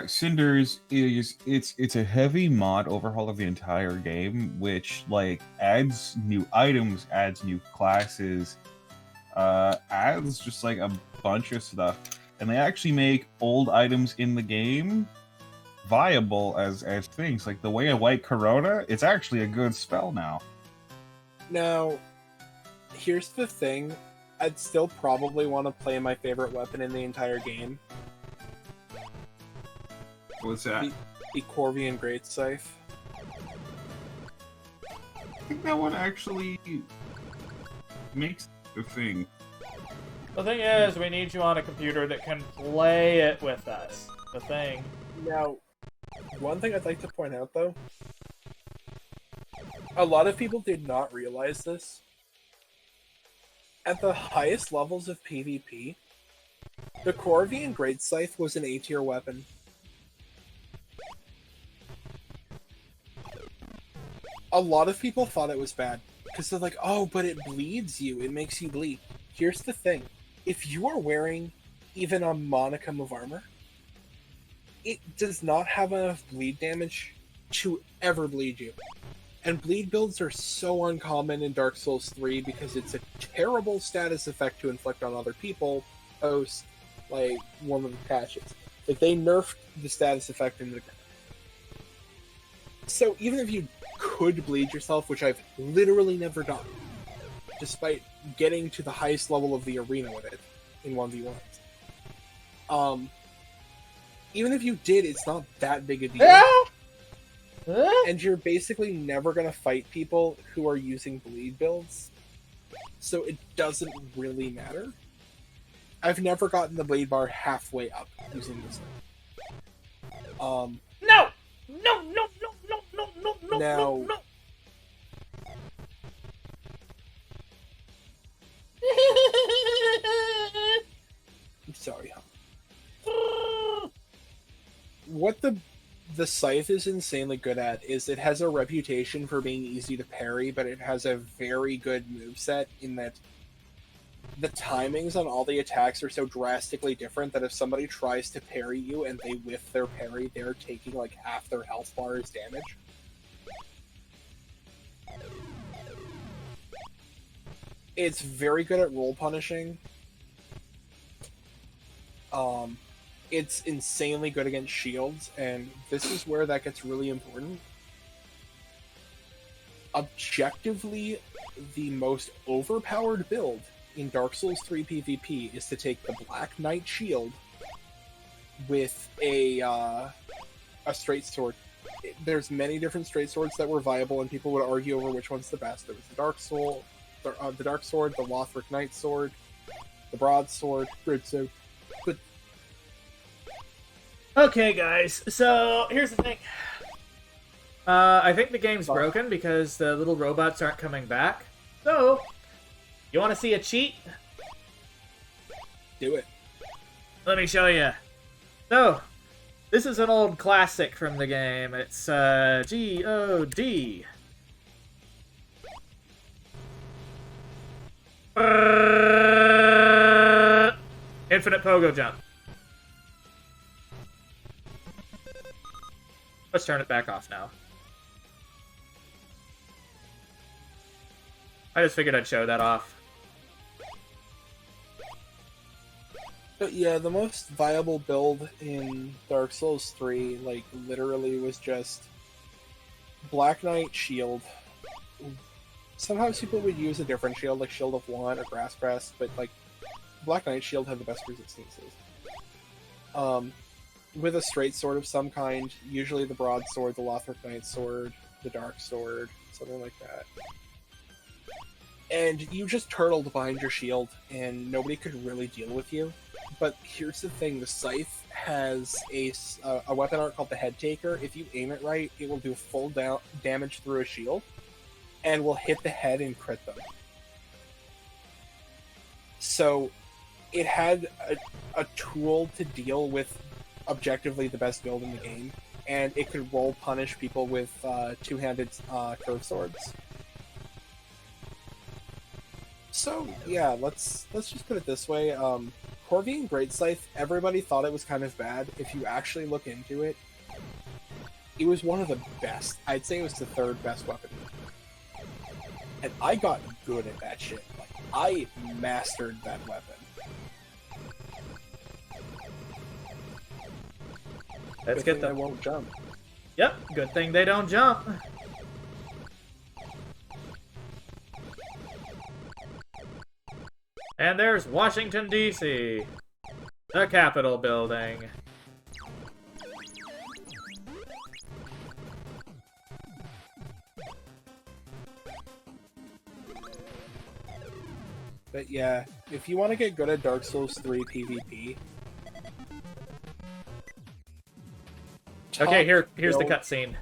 Cinders is it's a heavy mod overhaul of the entire game, which like adds new items, adds new classes, adds just like a bunch of stuff, and they actually make old items in the game viable as things. Like the way I like Corona, it's actually a good spell now. Now, here's the thing. I'd still probably want to play my favorite weapon in the entire game. What's that? The Corvian Great Scythe. I think that one actually makes the thing. The thing is, we need you on a computer that can play it with us. The thing. Now, one thing I'd like to point out, though, a lot of people did not realize this. At the highest levels of PvP, the Corvian Great Scythe was an A tier weapon. A lot of people thought it was bad, because they're like, oh, but it bleeds you, it makes you bleed. Here's the thing, if you are wearing even a monicum of armor, it does not have enough bleed damage to ever bleed you. And bleed builds are so uncommon in Dark Souls 3 because it's a terrible status effect to inflict on other people post, like, one of the patches. Like, they nerfed the status effect in the... So even if you could bleed yourself, which I've literally never done, despite getting to the highest level of the arena with it in 1v1s, even if you did, it's not that big a deal. And you're basically never going to fight people who are using bleed builds, so it doesn't really matter. I've never gotten the bleed bar halfway up using this thing. No! No! No! No! No! No! No! No! Now, No! No! I'm sorry, huh? What the Scythe is insanely good at is it has a reputation for being easy to parry, but it has a very good moveset in that the timings on all the attacks are so drastically different that if somebody tries to parry you and they whiff their parry, they're taking like half their health bar as damage. It's very good at roll punishing. It's insanely good against shields, and this is where that gets really important. Objectively, the most overpowered build in Dark Souls 3 PvP is to take the Black Knight shield with a straight sword. There's many different straight swords that were viable, and people would argue over which one's the best. There was the Dark Sword, the Lothric Knight sword, the broadsword, gridstone. But Okay, guys, so here's the thing. I think the game's broken because the little robots aren't coming back. So, you want to see a cheat? do it. Let me show you. So, this is an old classic from the game. It's G-O-D. Infinite pogo jump. Let's turn it back off now. I just figured I'd show that off. But yeah, the most viable build in Dark Souls 3, like, literally was just Black Knight shield. Sometimes people would use a different shield, like Shield of One or Grass Crest, but, like, Black Knight shield had the best resistances. With a straight sword of some kind, usually the broadsword, the Lothric Knight sword, the dark sword, something like that. And you just turtled behind your shield, and nobody could really deal with you. But here's the thing, the Scythe has a weapon art called the Head Taker. If you aim it right, it will do full damage through a shield, and will hit the head and crit them. So, it had a tool to deal with objectively the best build in the game, and it could roll punish people with two-handed curved swords. So yeah, let's just put it this way: Corvian Great Scythe, everybody thought it was kind of bad. If you actually look into it, it was one of the best. I'd say it was the third best weapon, and I got good at that shit. Like, I mastered that weapon. Let's Good get thing they them. won't jump. Yep, good thing they don't jump. And there's Washington, D.C., the Capitol building. But yeah, if you want to get good at Dark Souls 3 PvP... Okay, here's the cutscene.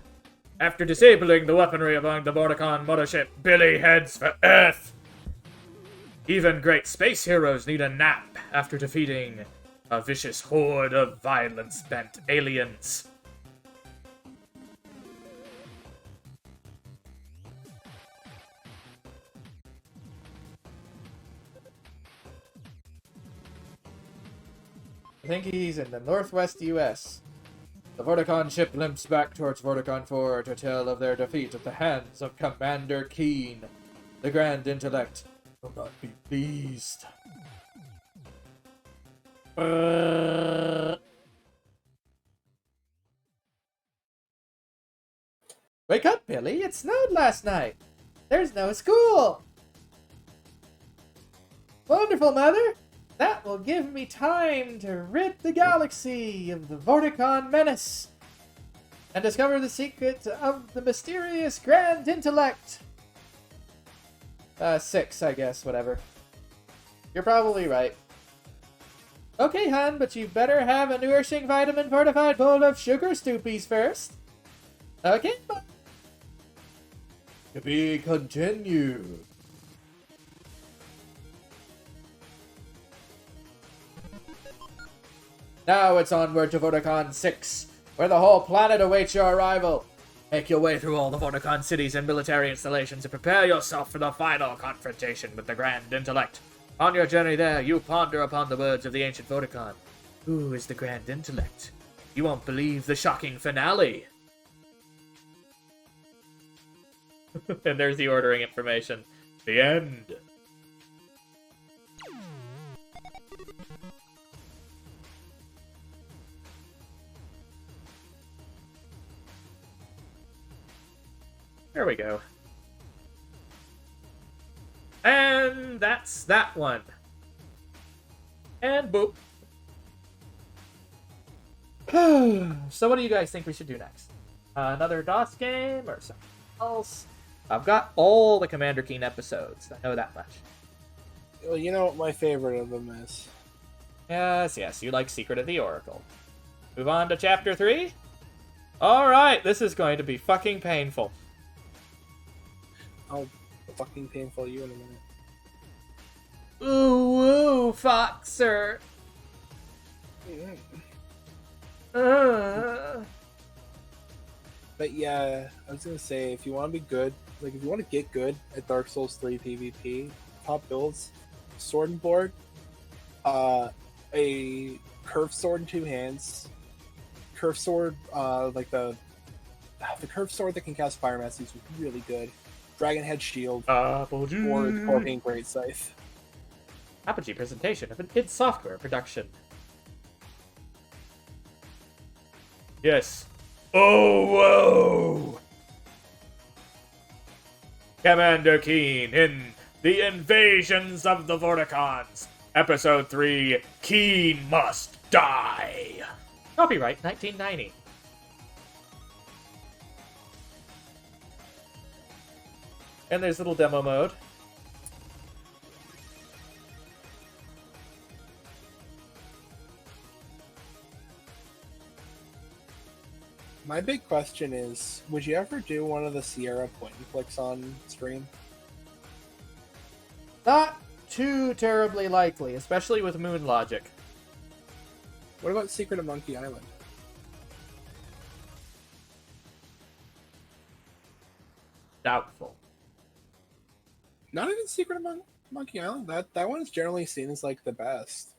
After disabling the weaponry among the Vorticon mothership, Billy heads for Earth. Even great space heroes need a nap after defeating a vicious horde of violence-bent aliens. I think he's in the northwest US. The Vorticon ship limps back towards Vorticon 4 to tell of their defeat at the hands of Commander Keen. The Grand Intellect will not be pleased. Wake up, Billy! It snowed last night! There's no school! Wonderful, Mother! That will give me time to rid the galaxy of the Vorticon menace and discover the secret of the mysterious Grand Intellect. 6, I guess, whatever. You're probably right. Okay, hon, but you better have a nourishing vitamin-fortified bowl of sugar stoopies first. Okay, bye. To be continued. Now it's onward to Vorticon 6, where the whole planet awaits your arrival. Make your way through all the Vorticon cities and military installations and prepare yourself for the final confrontation with the Grand Intellect. On your journey there, you ponder upon the words of the ancient Vorticon. Who is the Grand Intellect? You won't believe the shocking finale. And there's the ordering information. The end. There we go. And that's that one. And boop. So what do you guys think we should do next? Another DOS game or something else? I've got all the Commander Keen episodes. I know that much. Well, you know what my favorite of them is? Yes, yes, you like Secret of the Oracle. Move on to Chapter 3? Alright, this is going to be fucking painful. I'll fucking painful you in a minute. Ooh, woo, Foxer. But yeah, I was gonna say, if you want to be good, like if you want to get good at Dark Souls 3 PvP, top builds, sword and board, a curved sword in 2 hands, curved sword, like the curved sword that can cast Fire Mass is really good. Dragon Head Shield, or Scorpion Great Scythe. Apogee presentation of an id Software production. Yes. Oh, whoa! Commander Keen in The Invasions of the Vorticons. Episode 3, Keen Must Die. Copyright 1990. And there's little demo mode. My big question is, would you ever do one of the Sierra point and clicks on stream? Not too terribly likely, especially with Moon Logic. What about Secret of Monkey Island? Doubtful. Not even Secret of Monkey Island. That one is generally seen as like the best.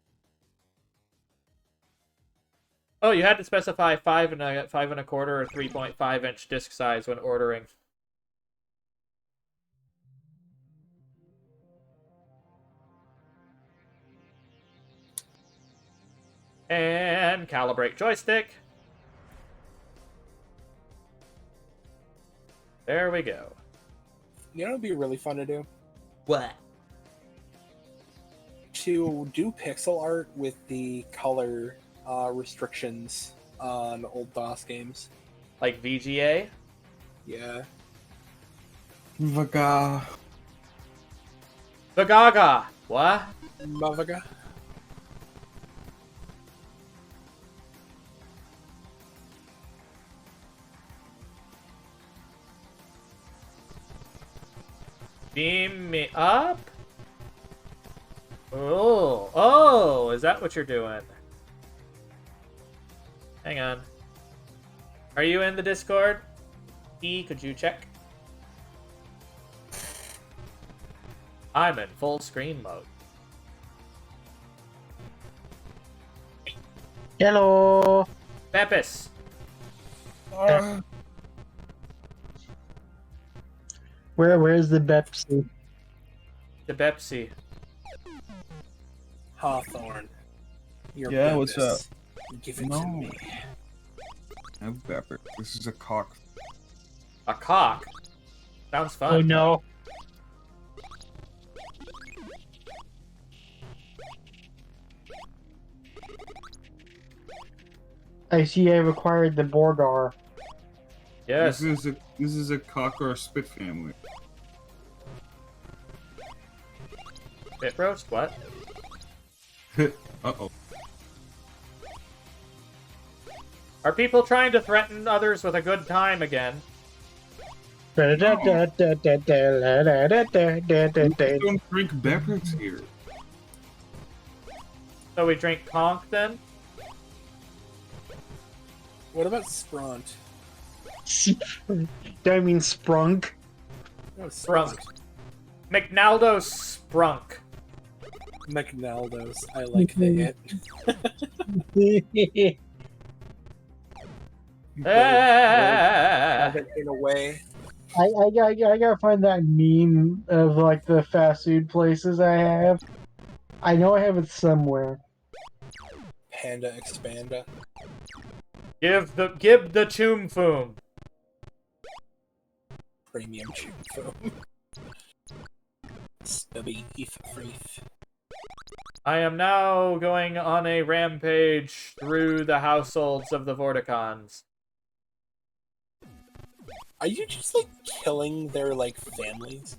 Oh, you had to specify 5 1/4 or 3.5-inch disc size when ordering. And calibrate joystick. There we go. You know, it'd be really fun to do. What? To do pixel art with the color restrictions on old DOS games. Like VGA? Yeah. Vaga. The Gaga. What? Mavaga. Beam me up? Oh, is that what you're doing? Hang on. Are you in the Discord? E, could you check? I'm in full screen mode. Hello. Pepis. Where's the Pepsi? The Pepsi. Hawthorne. Yeah, what's up? Give it No. to me. Have pepper. This is a cock. A cock. Sounds fun. Oh no. I see I required the Borgar. Yes. This is a cock or a spit family. Bit roast? What? Uh-oh. Are people trying to threaten others with a good time again? Don't drink beverage here. So we drink conch then? What about Spront? Do I mean sprunk? No, Sprunk. McNaldo Sprunk. McNaldo's. I like the it. Have it in a way. I gotta find that meme of like the fast food places I have. I know I have it somewhere. Panda Expanda. Give the tomb foom. Premium chew foam. Stubby Ether Freeth. I am now going on a rampage through the households of the Vorticons. Are you just like killing their like families?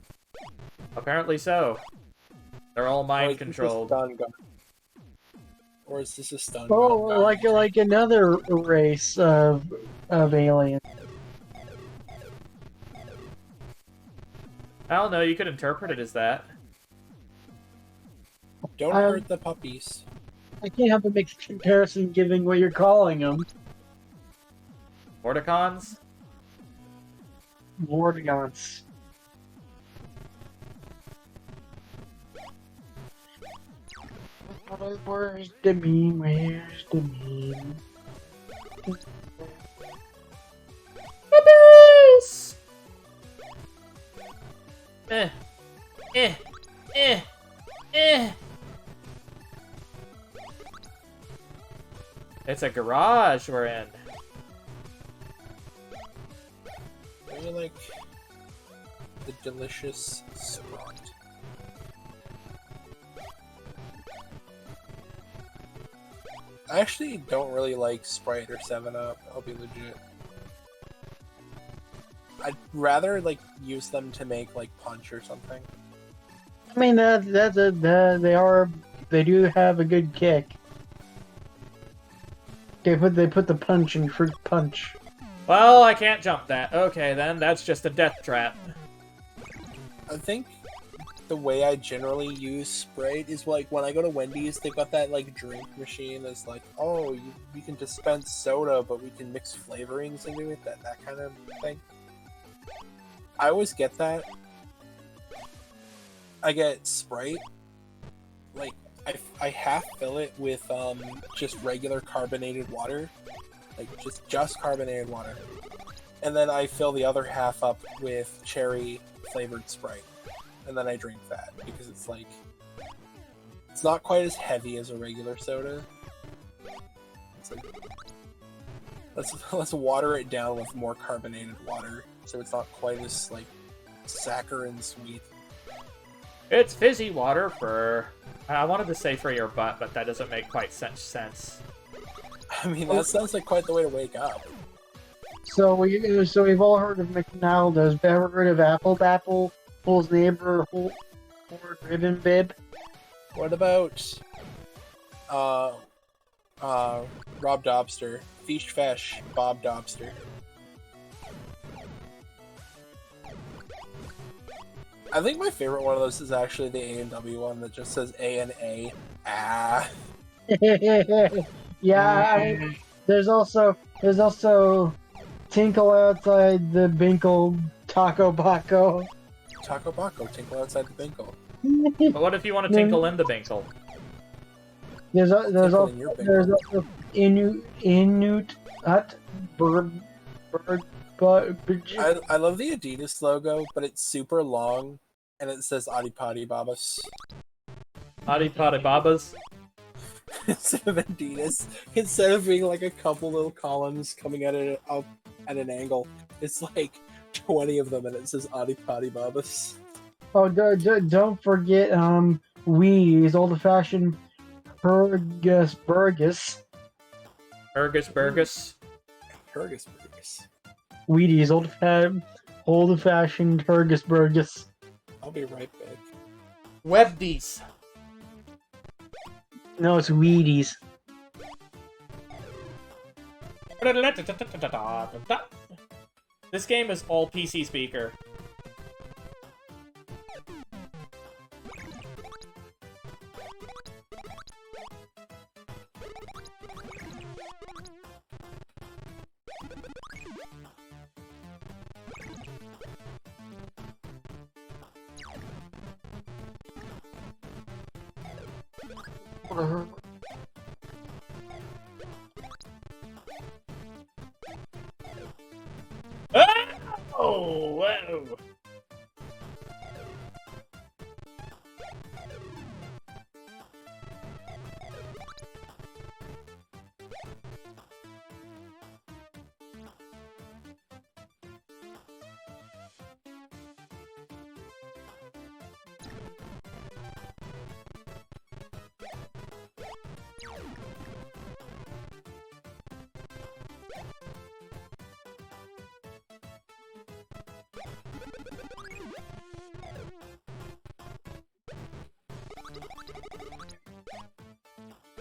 Apparently so. They're all mind controlled. Or is this a stun Oh, gun? like another race of aliens. I don't know, you could interpret it as that. Don't hurt the puppies. I can't help but make a comparison given what you're calling them. Vorticons? Vorticons. Where's the meme? Where's the meme? Puppies! Eh. Eh. Eh. Eh. It's a garage we're in. I really like the delicious Spront. I actually don't really like Sprite or 7-Up, I'll be legit. I'd rather like use them to make like punch or something. I mean, they do have a good kick. They put the punch in fruit punch. Well, I can't jump that. Okay, then. That's just a death trap. I think the way I generally use Sprite is like when I go to Wendy's, they've got that like drink machine that's like, oh, you can dispense soda, but we can mix flavorings into it, that kind of thing. I always get that. I get Sprite. Like, I half fill it with just regular carbonated water. Like, just carbonated water. And then I fill the other half up with cherry flavored Sprite. And then I drink that, because it's like... It's not quite as heavy as a regular soda. It's like... Let's water it down with more carbonated water so it's not quite as like saccharine sweet. It's fizzy water for... I wanted to say for your butt, but that doesn't make quite such sense. I mean, that sounds like quite the way to wake up. So we've all heard of McDonald's. Ever heard of Apple Bapple, Bull's neighbor, Horde Ribbon Bib? What about Rob Dobster? Fish Fesh, Bob Dobster. I think my favorite one of those is actually the A&W one that just says A&A. Ah. Yeah, there's also Tinkle Outside the Binkle Taco Baco. Taco Baco, tinkle outside the binkle. But what if you want to tinkle in the binkle? There's Tinkle in your binkle. also Inuit Hut Bird. I love the Adidas logo, but it's super long, and it says Adipati Babas. Adipati Babas? Instead of Adidas, instead of being like a couple little columns coming at it up at an angle, it's like 20 of them, and it says Adipati Babas. Oh, don't forget Wee's old-fashioned Hergus Burgus. Ergus Burgus? Hergus Burgers. Wheaties, old-fashioned Hergus Burgus. I'll be right back. Webdies. No, it's Wheaties. This game is all PC speaker. Oh, whoa.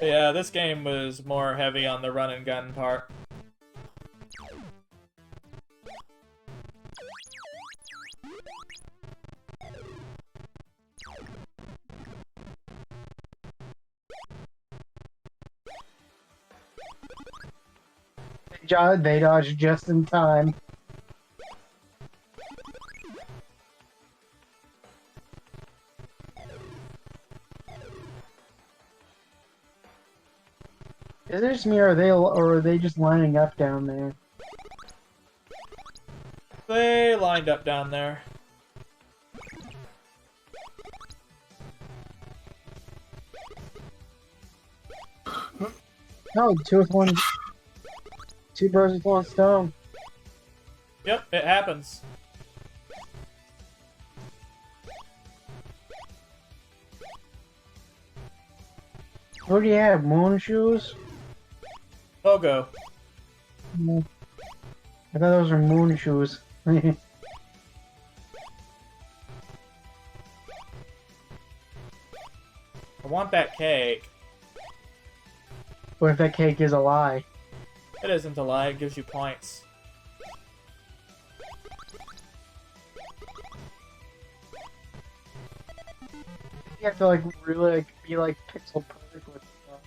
Yeah, this game was more heavy on the run and gun part. They dodged just in time. Is it just me, or are they just lining up down there? They lined up down there. No, two birds with one stone. Yep, it happens. What do you have? Moon shoes? Pogo. I thought those were moon shoes. I want that cake. What if that cake is a lie? It isn't a lie, it gives you points. You have to like really be like pixel perfect with stuff.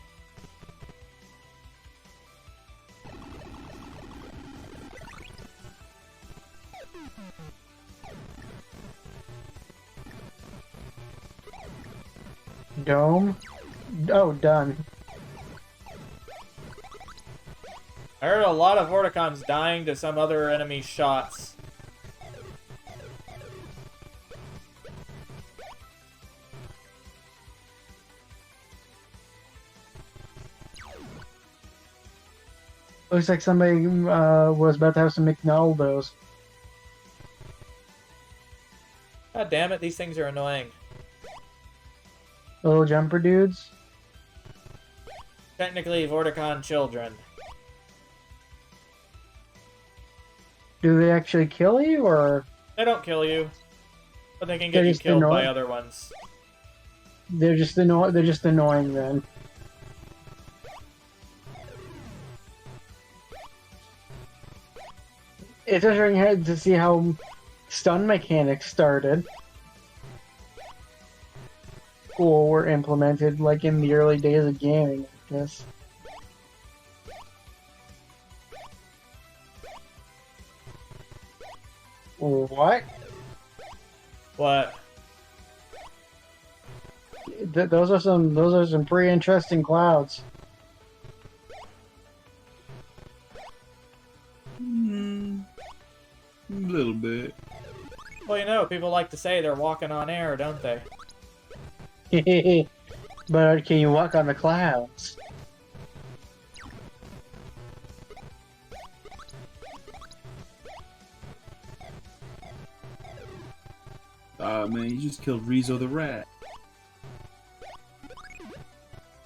Dome? Oh, done. I heard a lot of Vorticons dying to some other enemy shots. Looks like somebody was about to have some McNaldos. God damn it, these things are annoying. Little jumper dudes. Technically, Vorticon children. Do they actually kill you, or They don't kill you, but they can they're get you just killed by annoying? other ones. They're just annoying. They're just annoying then. It's interesting to see how stun mechanics started. Or were implemented like in the early days of gaming, I guess. What? What? Those are some pretty interesting clouds. A little bit. Well, you know, people like to say they're walking on air, don't they? But can you walk on the clouds? Man, you just killed Rizzo the rat.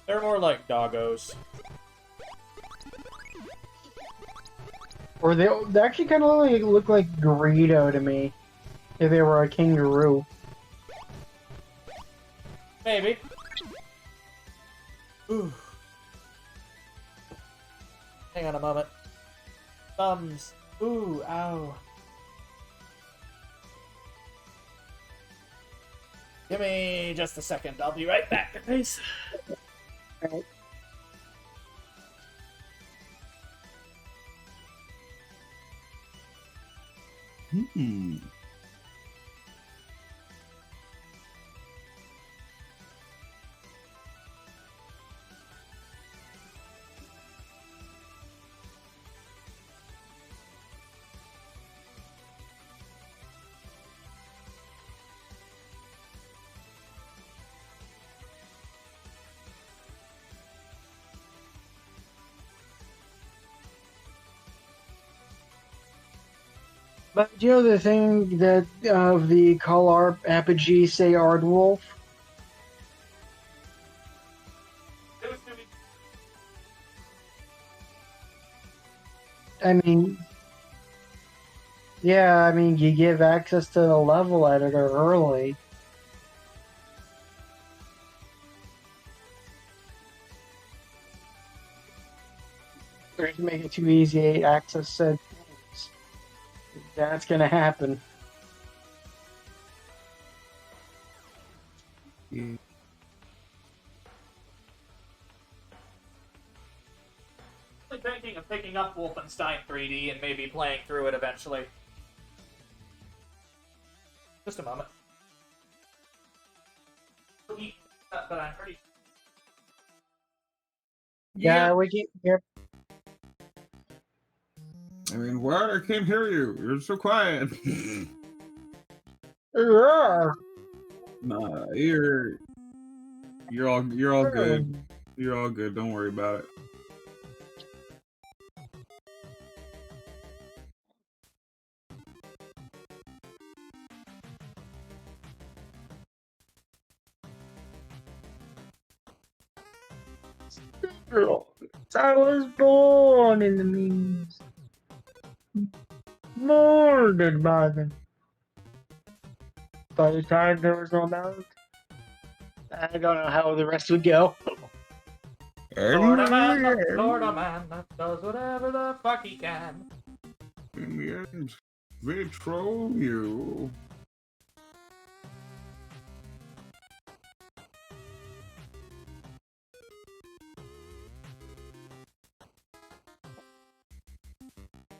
They're more like doggos. Or they actually kind of look like Greedo to me, if they were a kangaroo. Maybe. Ooh. Hang on a moment. Thumbs. Ooh, ow. Give me just a second. I'll be right back, guys. Right. Hmm. But you know the thing that of the color apogee say Aardwolf? I mean, yeah, I mean, you give access to the level editor early. Or if you make it too easy to access said things. That's gonna happen. Yeah. I'm thinking of picking up Wolfenstein 3D and maybe playing through it eventually. Just a moment. But I'm pretty. Yeah, we can. Yep. I mean, what? I can't hear you. You're so quiet. Yeah. Nah, you're all good. You're all good. Don't worry about it. I was born in the means, molded by them. By the time there was no mouth, I don't know how the rest would go. Florida man that does whatever the fuck he can. In the end, they troll you.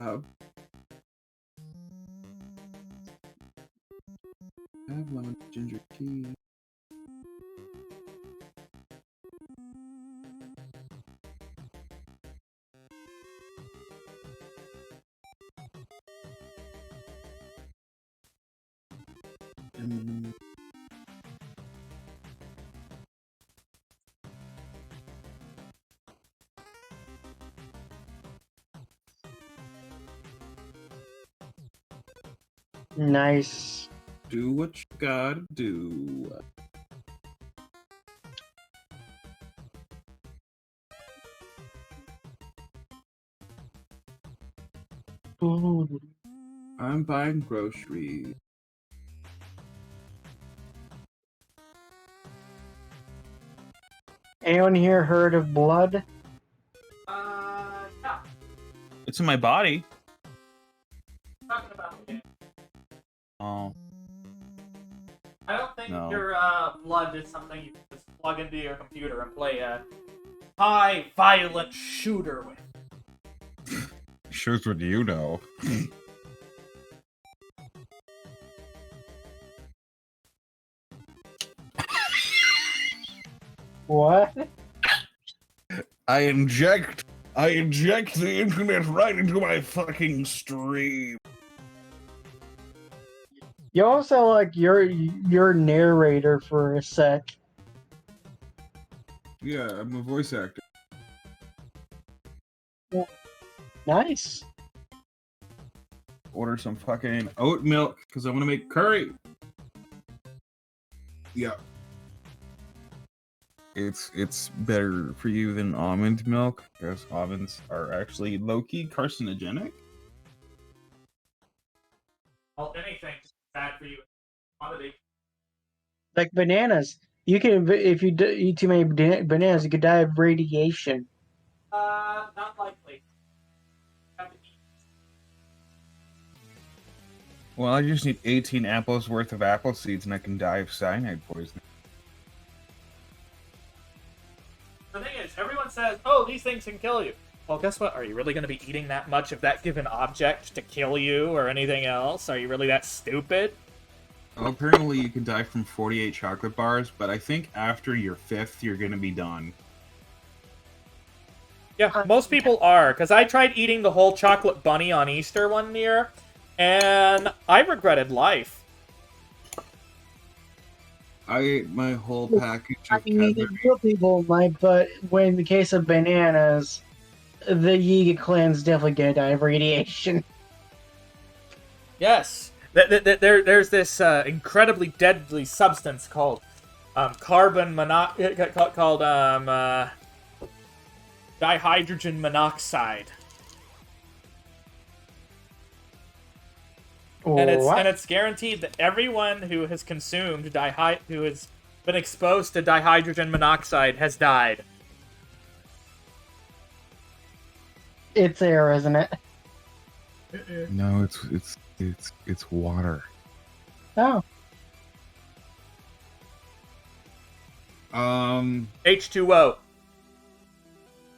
I have lemon ginger tea. Nice. Do what you gotta do. Ooh. I'm buying groceries. Anyone here heard of blood? Yeah. It's in my body. Talking about it. Oh. I don't think No. your blood is something you can just plug into your computer and play a high violent shooter with. Shows what you know. What? I inject the internet right into my fucking stream. You also like your narrator for a sec. Yeah, I'm a voice actor. Nice. Order some fucking oat milk because I want to make curry. Yeah. It's better for you than almond milk because almonds are actually low-key carcinogenic. Well, anything bad for you. Quantity. Like bananas. You can, if you eat too many bananas, you could die of radiation. Not likely. Have to eat. Well, I just need 18 apples worth of apple seeds and I can die of cyanide poisoning. The thing is, everyone says, oh, these things can kill you. Well, guess what? Are you really going to be eating that much of that given object to kill you or anything else? Are you really that stupid? Well, apparently you can die from 48 chocolate bars, but I think after your 5th, you're gonna be done. Yeah, most people are, because I tried eating the whole chocolate bunny on Easter one year, and I regretted life. I ate my whole package I of mean, Cadbury. real people might, but when in the case of bananas, the Yiga clan's definitely gonna die of radiation. Yes. There's this incredibly deadly substance called carbon monoxide, called dihydrogen monoxide. And it's guaranteed that everyone who has consumed who has been exposed to dihydrogen monoxide has died. It's air, isn't it? No, it's water. Oh. H2O.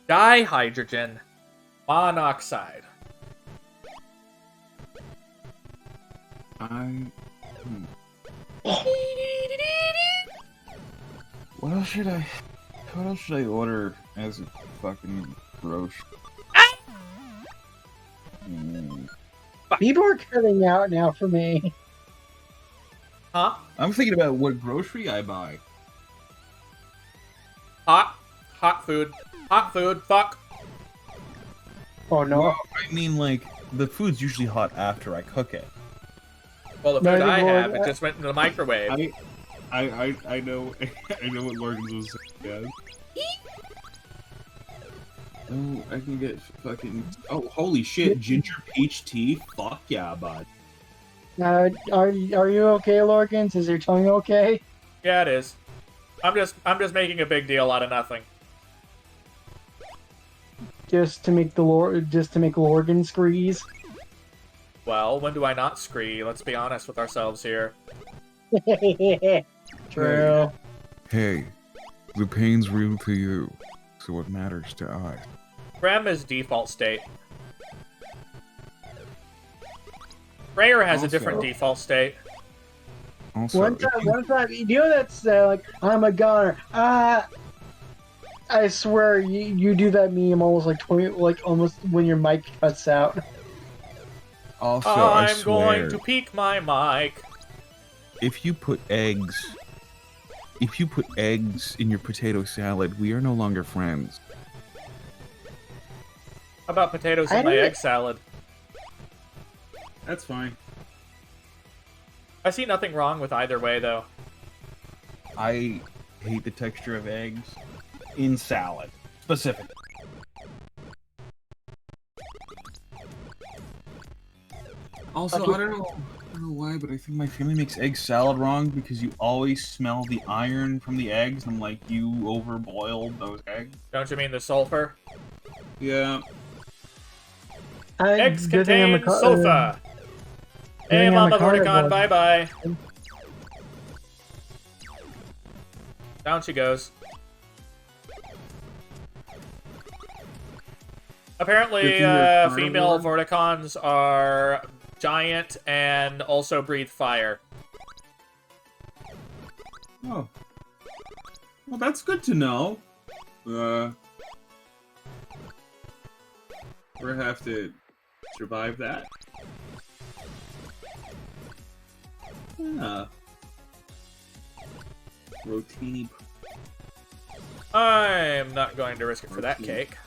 Dihydrogen monoxide. What else should I order as a fucking grocery? People are cutting out now for me. Huh? I'm thinking about what grocery I buy. Hot food. Hot food. Fuck. Oh no. Well, I mean, like, the food's usually hot after I cook it. Well, the No, food I anymore. have, it just went into the microwave. I know I know what Morgan was saying. Oh, I can get fucking. Oh, holy shit! Ginger peach tea. Fuck yeah, bud. Are you okay, Lorgans? Is your tongue okay? Yeah, it is. I'm just making a big deal out of nothing. Just to make Lorgan screeze. Well, when do I not scree? Let's be honest with ourselves here. True. Hey, the pain's real to you, so it matters to us. Prem is default state. Prayer has a different Also- default state. Also, One time, you know that's like, I'm a goner. I swear, you do that meme almost like 20, like almost when your mic cuts out. also, I I'm swear, going to peek my mic. if you put eggs in your potato salad, we are no longer friends. How about potatoes I in my don't- egg salad? That's fine. I see nothing wrong with either way, though. I hate the texture of eggs in salad, specifically. Also, I don't know why, but I think my family makes egg salad wrong because you always smell the iron from the eggs. I'm like, you overboiled those eggs. Don't you mean the sulfur? Yeah. Eggs contain sulfur. Hey, Mama Vorticon, bye-bye. Down she goes. Apparently, female Vorticons are giant and also breathe fire. Oh. Well, that's good to know. We're gonna have to survive that. Yeah. Rotini. I'm not going to risk it for that cake.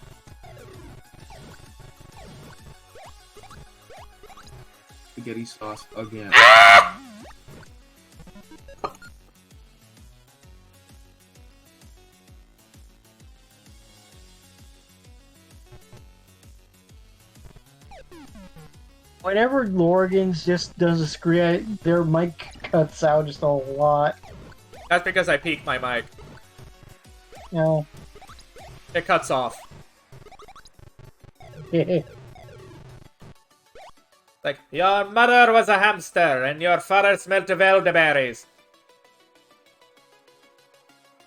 Spaghetti sauce again. Whenever Lorgans just does a screen, their mic cuts out just a lot. That's because I peaked my mic. You It cuts off. know. Like, your mother was a hamster and your father smelled of elderberries.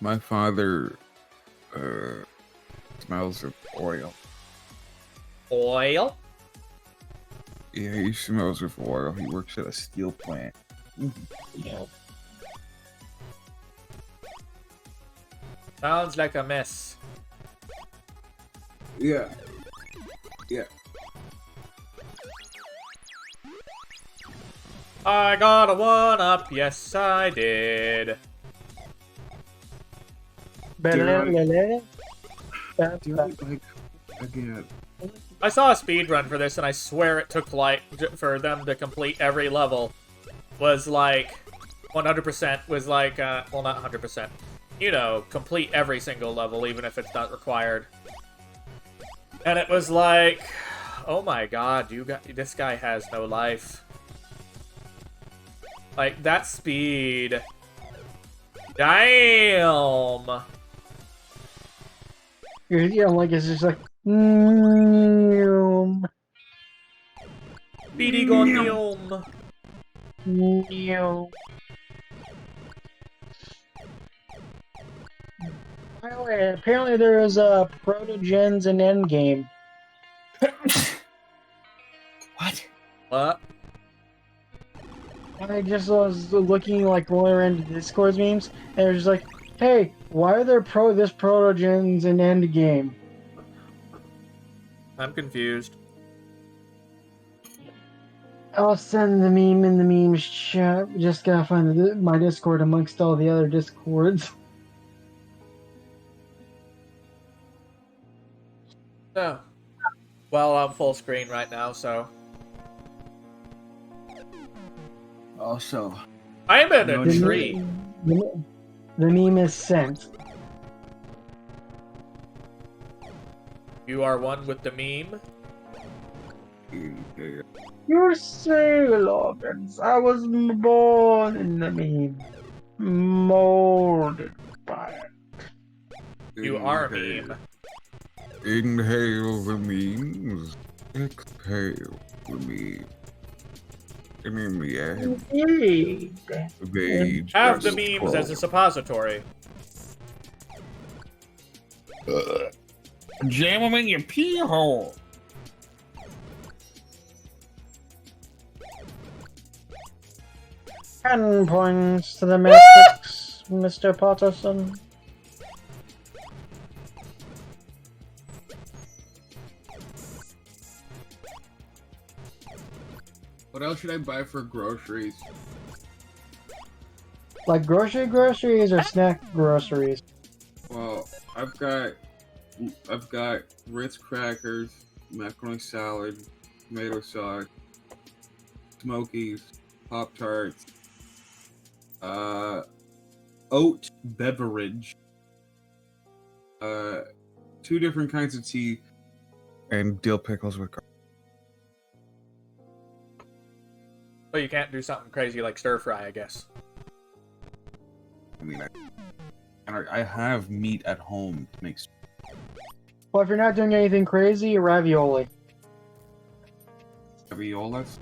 My father smells of oil. Oil? Yeah, he smells of oil. He works at a steel plant. Sounds like a mess. Yeah. Yeah. I got a 1-up, yes I did. Do it like again. I saw a speedrun for this and I swear it took like, for them to complete every level, was like, 100% was like, well not 100%, you know, complete every single level even if it's not required. And it was like, oh my god, this guy has no life. Like, that speed. Damn! Like, it's just like... Speedy gonium. By the way, apparently there is a protogens in Endgame. What? What? I just was looking, like, going around Discord's memes, and it was just like, hey, why are there this protogens in Endgame? I'm confused. I'll send the meme in the memes chat. Just gotta find my Discord amongst all the other Discords. Oh. Well, I'm full screen right now, so... Also, I'm in No, a tree. The meme is sent. You are one with the meme? You're so Logan's. I was born in the meme. Molded by it. You are meme. inhale the memes, exhale the memes. And in the end, Indeed. they Have the just memes as a suppository. jam them in your pee hole. 10 points to the Matrix, Mr. Patterson. What else should I buy for groceries? Like groceries or snack groceries? Well, I've got Ritz crackers, macaroni salad, tomato sauce, Smokies, Pop-Tarts, Oat beverage, 2 different kinds of tea, And dill pickles with garlic. Well, you can't do something crazy like stir fry, I guess. I mean, I have meat at home to make. Well, if you're not doing anything crazy, ravioli. Raviolas.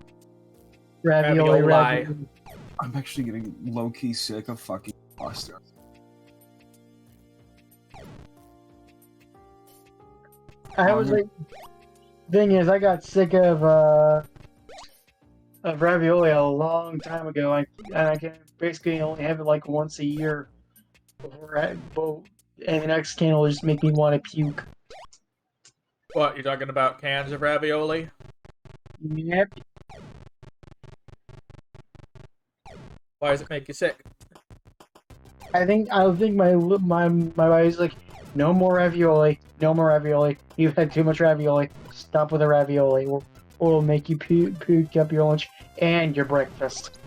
Ravioli. Ravioli. I'm actually getting low-key sick of fucking pasta. I was like, thing is, I got sick of ravioli a long time ago. And I can basically only have it like once a year. And the next can will just make me want to puke. What, you talking about cans of ravioli? Yep. Why does it make you sick? I think my body's like, no more ravioli, no more ravioli. You've had too much ravioli. Stop with the ravioli, or it'll make you puke up your lunch and your breakfast.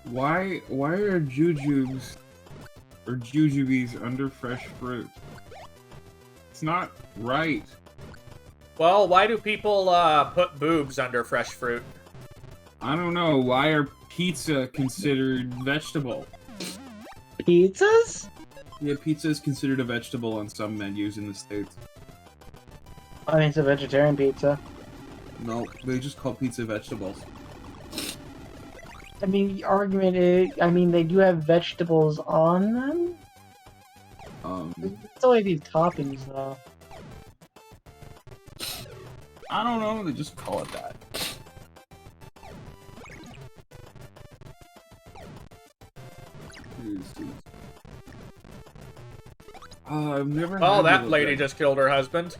Why are jujubes or jujubes under fresh fruit? It's not right. Well, why do people put boobs under fresh fruit? I don't know. Why are pizza considered vegetable? Pizzas? Yeah, pizza is considered a vegetable on some menus in the States. I mean, it's a vegetarian pizza. No, they just call pizza vegetables. I mean, the argument is, I mean, they do have vegetables on them. It's only these toppings, though. I don't know. They just call it that. I've never. Oh, had that little lady Jack. just killed her husband.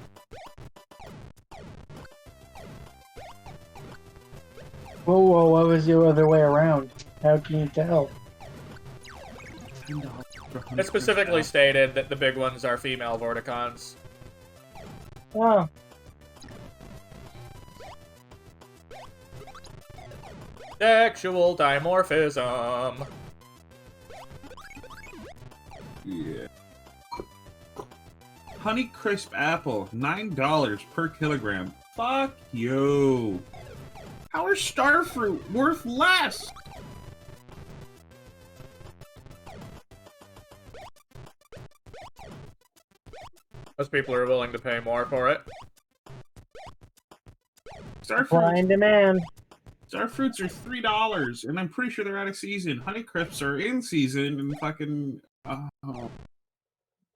Whoa, what was the other way around? How can you tell? It specifically stated that the big ones are female Vorticons. Oh. Sexual dimorphism. Yeah. Honey Crisp Apple, $9 per kilogram. Fuck you. How are starfruit worth less? Most people are willing to pay more for it. Supply and demand. Starfruits are $3, and I'm pretty sure they're out of season. Honey Crisps are in season, and fucking.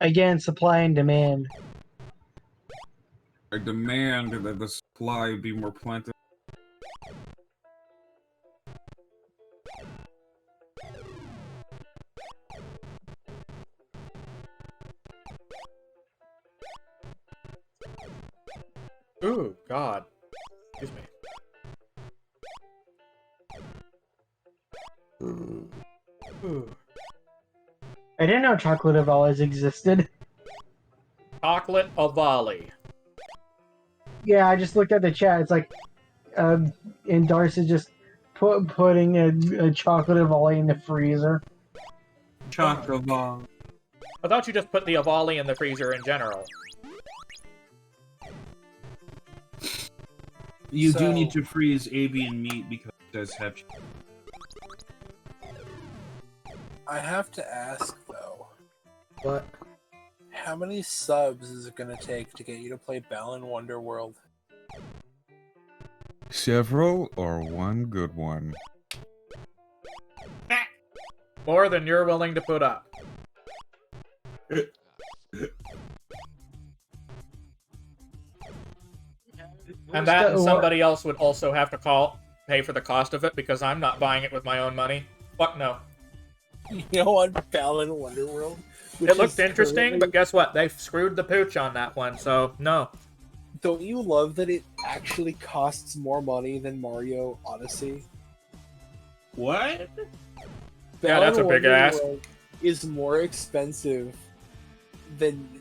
Again, supply and demand. I demand that the supply be more plentiful. Ooh, God. Excuse me. Ooh. I didn't know chocolate Avalas existed. Chocolate Avali. Yeah, I just looked at the chat. It's like, and Darcy just putting a chocolate Avali in the freezer. Chocolate. I thought you just put the Avali in the freezer in general. You do So- need to freeze avian meat because it does have. I have to ask though, What? how many subs is it gonna take to get you to play Balan Wonderworld? Several or one good one? More than you're willing to put up. And that and somebody else would also have to pay for the cost of it because I'm not buying it with my own money. Fuck no. You know, on Balan Wonderworld? It looked interesting, but guess what? They screwed the pooch on that one, so no. Don't you love that it actually costs more money than Mario Odyssey? What? Yeah, that's a big ask. Wonderworld is more expensive than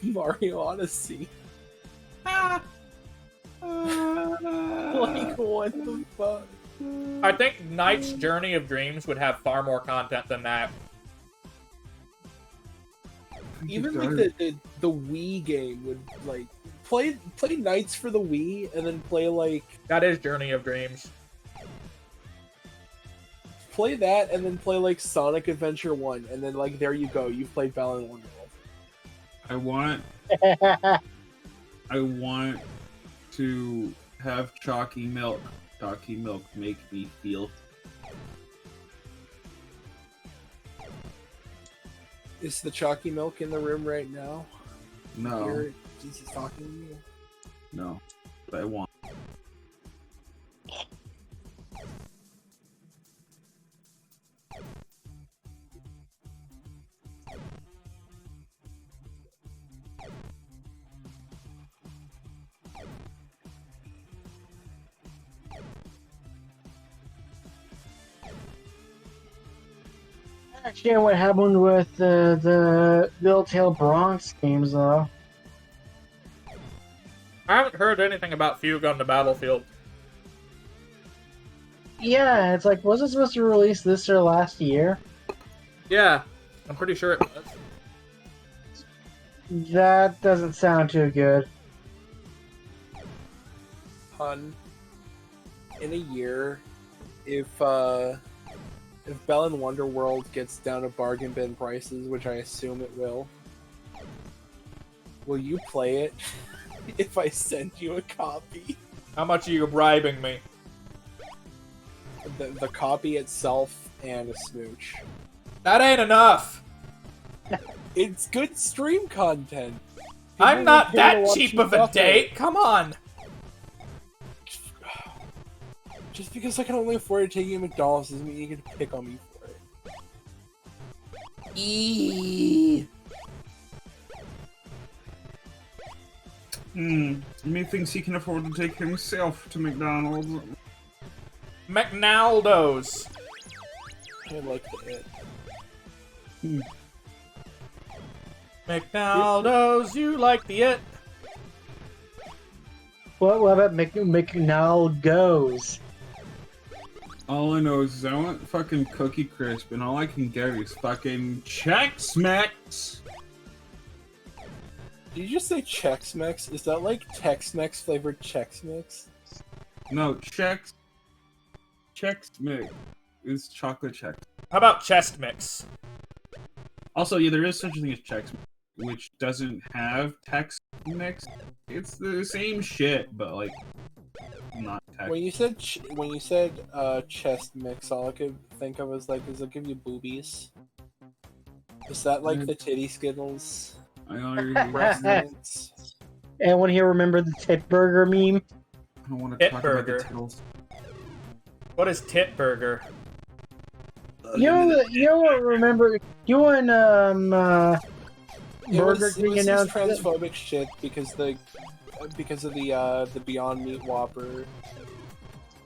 Mario Odyssey. Like, what the fuck? I think Knight's Journey of Dreams would have far more content than that. Even like the Wii game would like play Knights for the Wii and then play like That is Journey of Dreams. play that and then play like Sonic Adventure 1 and then like there you go, you've played Balan Wonderworld. I want to have chalky milk make me feel. Is the chalky milk in the room right now? No, Is he talking to you? no, but I want. Actually, what happened with the Little Bronx games, though? I haven't heard anything about Fugue on the Battlefield. Yeah, it's like, was it supposed to release this or last year? Yeah, I'm pretty sure it was. That doesn't sound too good. Hun, in a year, if Balan Wonderworld gets down to bargain bin prices, which I assume it will you play it if I send you a copy? How much are you bribing me? The copy itself and a smooch. That ain't enough! It's good stream content. I'm People not will pay to that watch cheap you of a suffer. date, come on! Just because I can only afford to take you to McDonald's doesn't mean you can pick on me for it. He thinks he can afford to take himself to McDonald's. McNaldo's. I like it. McNaldo's, you like the it? What about McNald Goes? All I know is I want fucking Cookie Crisp, and all I can get is fucking Chex Mix. Did you just say Chex Mix? Is that like Tex-Mex flavored Chex Mix? No, Chex Mix is chocolate Chex. How about chest mix? Also, yeah, there is such a thing as Chex Mix, which doesn't have Tex Mix. It's the same shit, but like not Tex. When you said chest mix, all I could think of was like, does it give you boobies? Is that like the titty skittles? I don't Residents? Anyone here remember the Tit Burger meme? want to Tit talk burger. about the tittles. What is tit burger? You know what? Remember you and Burger King It was announced that- transphobic shit because of the Beyond Meat Whopper.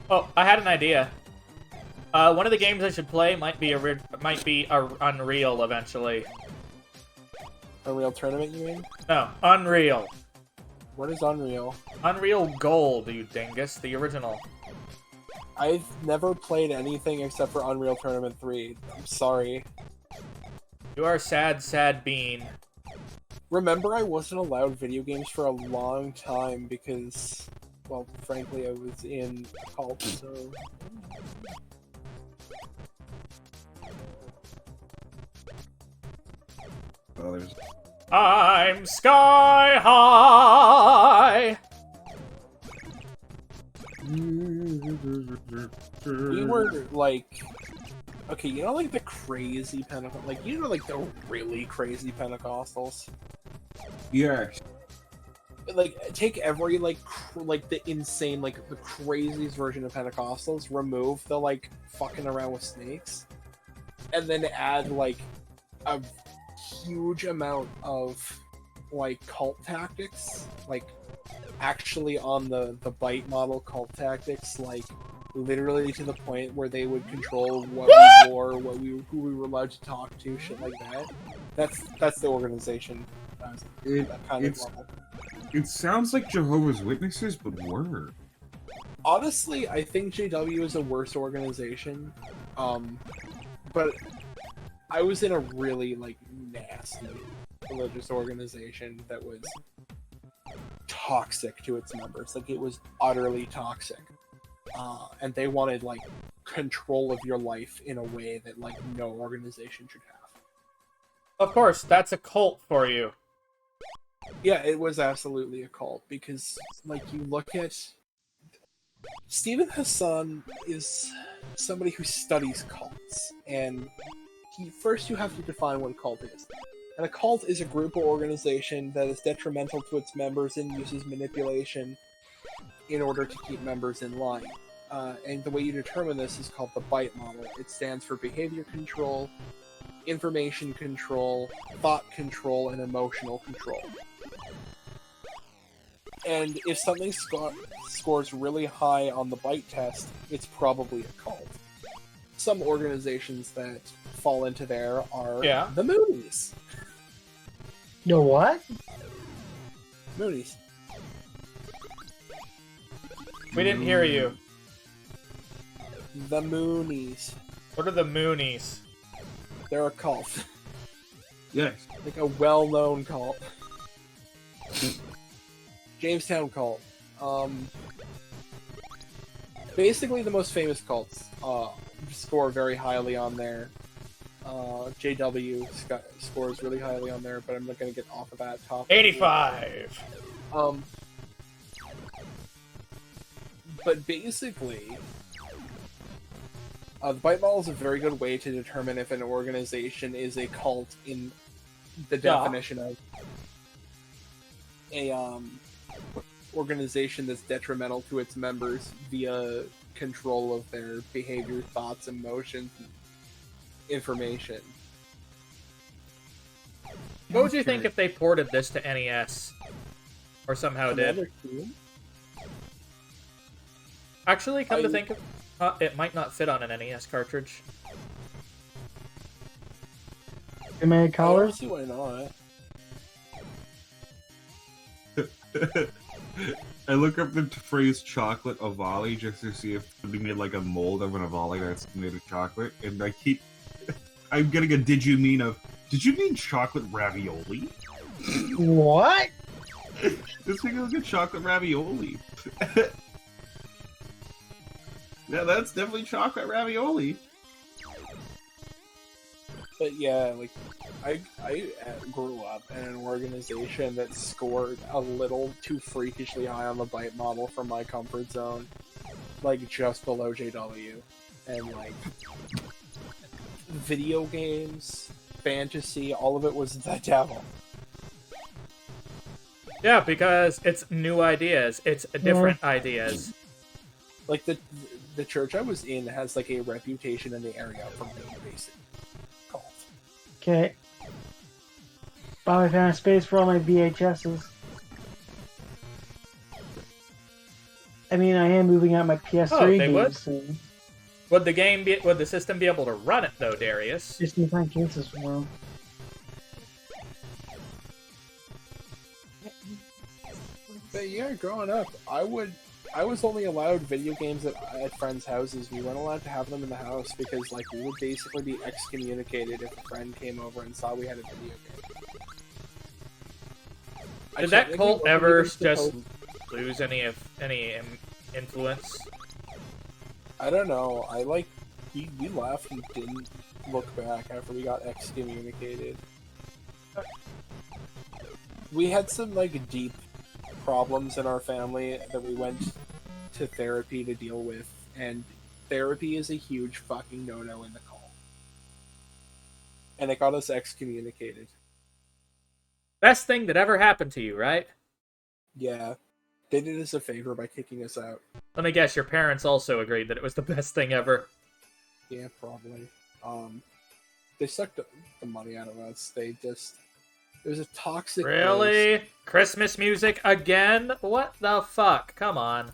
Oh, I had an idea. One of the games I should play might be Unreal eventually. Unreal Tournament, you mean? No, Unreal. What is Unreal? Unreal Gold, you dingus, the original. I've never played anything except for Unreal Tournament 3. I'm sorry. You are a sad, sad bean. Remember, I wasn't allowed video games for a long time because, well, frankly, I was in a cult, so... Oh, there's I'm sky high! We were, like... Okay, you know, like, the crazy Pentecostals? Like, you know, like, the really crazy Pentecostals? yes. Like, take every, like, the insane, like, the craziest version of Pentecostals, remove the, like, fucking around with snakes, and then add, like, a huge amount of, like, cult tactics, like, actually on the bite model cult tactics, like, literally to the point where they would control what we wore, who we were allowed to talk to, shit like that. That's the organization. That kind of level. It sounds like Jehovah's Witnesses, but worse. Honestly, I think JW is a worse organization. But I was in a really, like, nasty religious organization that was toxic to its members. Like, it was utterly toxic. And they wanted, like, control of your life in a way that, like, no organization should have. Of course, that's a cult for you. Yeah, it was absolutely a cult, because, like, you look at... Stephen Hassan is somebody who studies cults, and first you have to define what a cult is. And a cult is a group or organization that is detrimental to its members and uses manipulation in order to keep members in line. And the way you determine this is called the BITE model. It stands for behavior control, information control, thought control, and emotional control. And if something scores really high on the BITE test, it's probably a cult. Some organizations that fall into there are the Moonies. The what? Moonies. We didn't hear you. The Moonies. What are the Moonies? They're a cult. Yes. Like a well-known cult. Jamestown cult. Basically the most famous cults score very highly on there. JW scores really highly on there, but I'm not going to get off of that topic. 85! But basically, the BITE model is a very good way to determine if an organization is a cult in the definition of a organization that's detrimental to its members via control of their behavior, thoughts, emotions, and information. What would you think if they ported this to NES? Or somehow did? Actually, come to think of it, might not fit on an NES cartridge. You made colors? I don't see why not. I look up the phrase chocolate avali just to see if somebody made like a mold of an avali that's made of chocolate, and I'm getting a did you mean chocolate ravioli? What? This thing looks like chocolate ravioli. Yeah, that's definitely chocolate ravioli. But yeah, like, I grew up in an organization that scored a little too freakishly high on the BITE model for my comfort zone. Like, just below JW. And, like, video games, fantasy, all of it was the devil. Yeah, because it's new ideas. It's different ideas. Like, the church I was in has, like, a reputation in the area for being basic. Okay. Finally found space for all my VHSs. I mean, I am moving out my PS3 games soon. Would the system be able to run it though, Darius? Just need to find cases tomorrow. But yeah, growing up, I was only allowed video games at friends' houses. We weren't allowed to have them in the house because, like, we would basically be excommunicated if a friend came over and saw we had a video game. Did that cult ever just lose any influence? I don't know. We left and didn't look back after we got excommunicated. We had some, like, deep problems in our family that we went to therapy to deal with, and therapy is a huge fucking no-no in the cult. And it got us excommunicated. Best thing that ever happened to you, right? Yeah. They did us a favor by kicking us out. Let me guess, your parents also agreed that it was the best thing ever. Yeah, probably. They sucked the money out of us. It was a toxic... Really? Place. Christmas music again? What the fuck? Come on.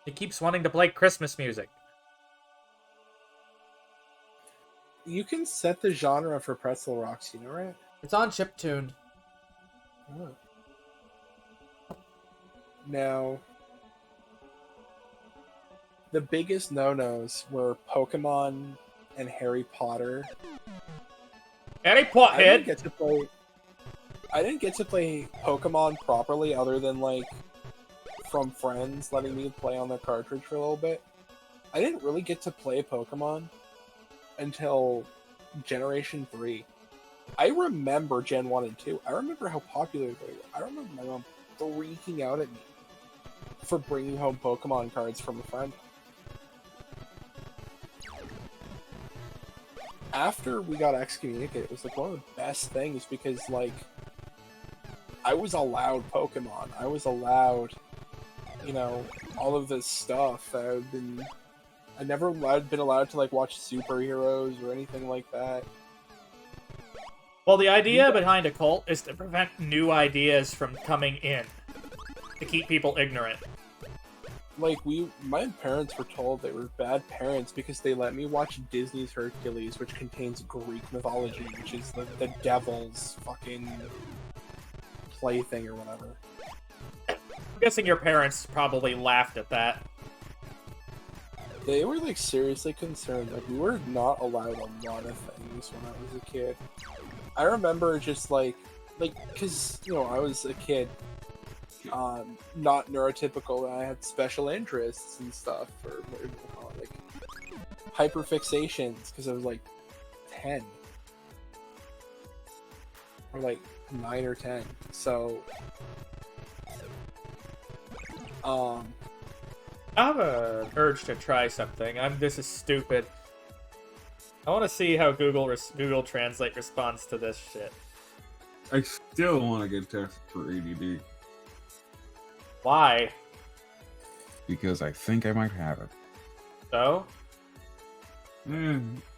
He keeps wanting to play Christmas music. You can set the genre for Pretzel Rocks, you know, right? It's on chiptune. Oh. Now, the biggest no-nos were Pokemon and Harry Potter. Harry I didn't Pothead. get to play. I didn't get to play Pokemon properly, other than like from friends letting me play on their cartridge for a little bit. I didn't really get to play Pokemon until Generation 3. I remember Gen 1 and 2. I remember how popular they were. I remember my mom freaking out at me for bringing home Pokemon cards from a friend. After we got excommunicated, it was like one of the best things because like I was allowed Pokemon. I was allowed, you know, all of this stuff. I never been allowed to like watch superheroes or anything like that. Well, the idea behind a cult is to prevent new ideas from coming in, to keep people ignorant. Like my parents were told they were bad parents because they let me watch Disney's Hercules, which contains Greek mythology, which is the devil's fucking plaything or whatever. I'm guessing your parents probably laughed at that. They were like seriously concerned. Like we were not allowed a lot of things when I was a kid. I remember just like because you know I was a kid, not neurotypical, and I had special interests and stuff, or what do you call it, like hyperfixations, because I was like 10 or like 9 or 10. So I have an urge to try something. This is stupid. I want to see how Google Translate responds to this shit. I still want to get tested for ADD. Why? Because I think I might have it. So?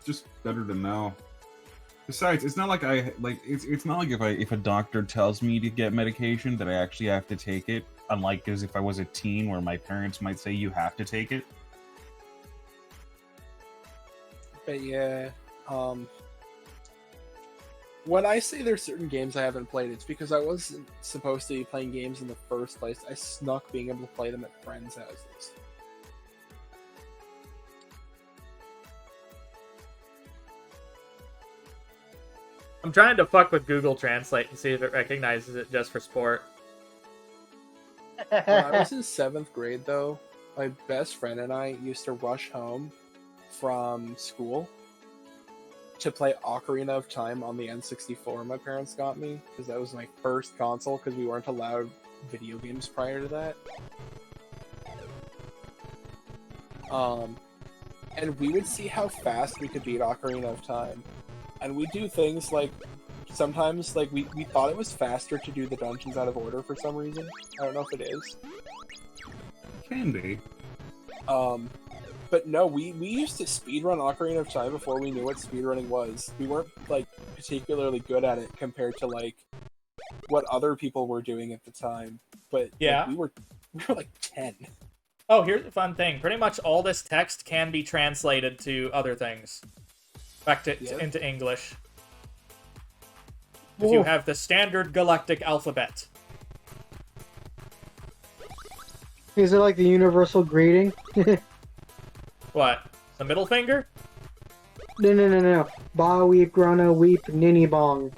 Just better to know. Besides, it's not like it's not like if a doctor tells me to get medication that I actually have to take it. Unlike as if I was a teen, where my parents might say you have to take it. but yeah, when I say there's certain games I haven't played, it's because I wasn't supposed to be playing games in the first place. I snuck being able to play them at friends' houses. I'm trying to fuck with Google Translate and see if it recognizes it just for sport. When I was in 7th grade, though, my best friend and I used to rush home from school to play Ocarina of Time on the N64 my parents got me, because that was my first console, because we weren't allowed video games prior to that. And we would see how fast we could beat Ocarina of Time. And we do things like, sometimes, like, we thought it was faster to do the dungeons out of order for some reason. I don't know if it is. Can be. But no, we used to speedrun Ocarina of Time before we knew what speedrunning was. We weren't, like, particularly good at it compared to, like, what other people were doing at the time. But yeah, like, we were like 10. Oh, here's the fun thing. Pretty much all this text can be translated to other things. Back to into English. If you have the standard galactic alphabet. Is it like the universal greeting? What? The middle finger? No. Ba weep, grana weep, ninny bong.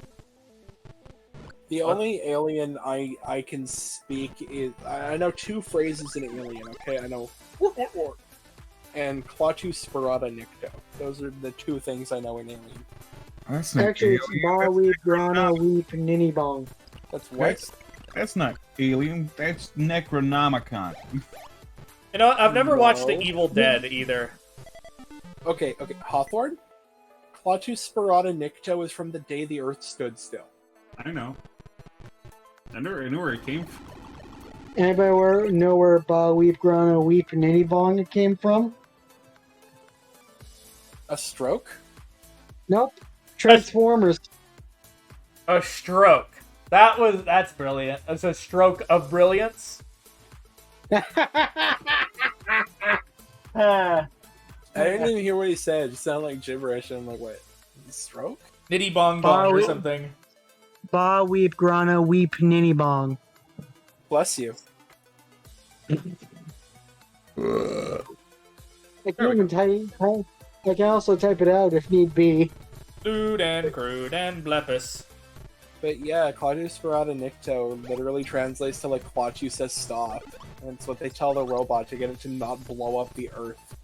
The only alien I can speak is... I know 2 phrases in Alien, okay? I know... and Klaatu Sparata Nikto. Those are the 2 things I know in Alien. That's not Actually, it's alien. ba weep, grana weep, ninny bong. That's what? That's not alien. That's Necronomicon. You know, I've never watched The No. Evil Dead either. Okay. Hawthorne? Klaatu Sparata Nikto is from the day the Earth stood still. I know. I knew where it came from. Anybody know where ba weep, grana weep, ninny bong came from? A stroke? Nope. Transformers. A stroke. That's brilliant. It's a stroke of brilliance. I didn't even hear what he said. It sounded like gibberish. And I'm like, what? Stroke? Nitty bong bong or we- something. Ba weep grana weep ninny bong. Bless you. I can even type. I can also type it out if need be. Lewd and crude and blepus. But yeah, Claudius Verada Nicto literally translates to like Quachu says stop. And it's what they tell the robot to get it to not blow up the earth.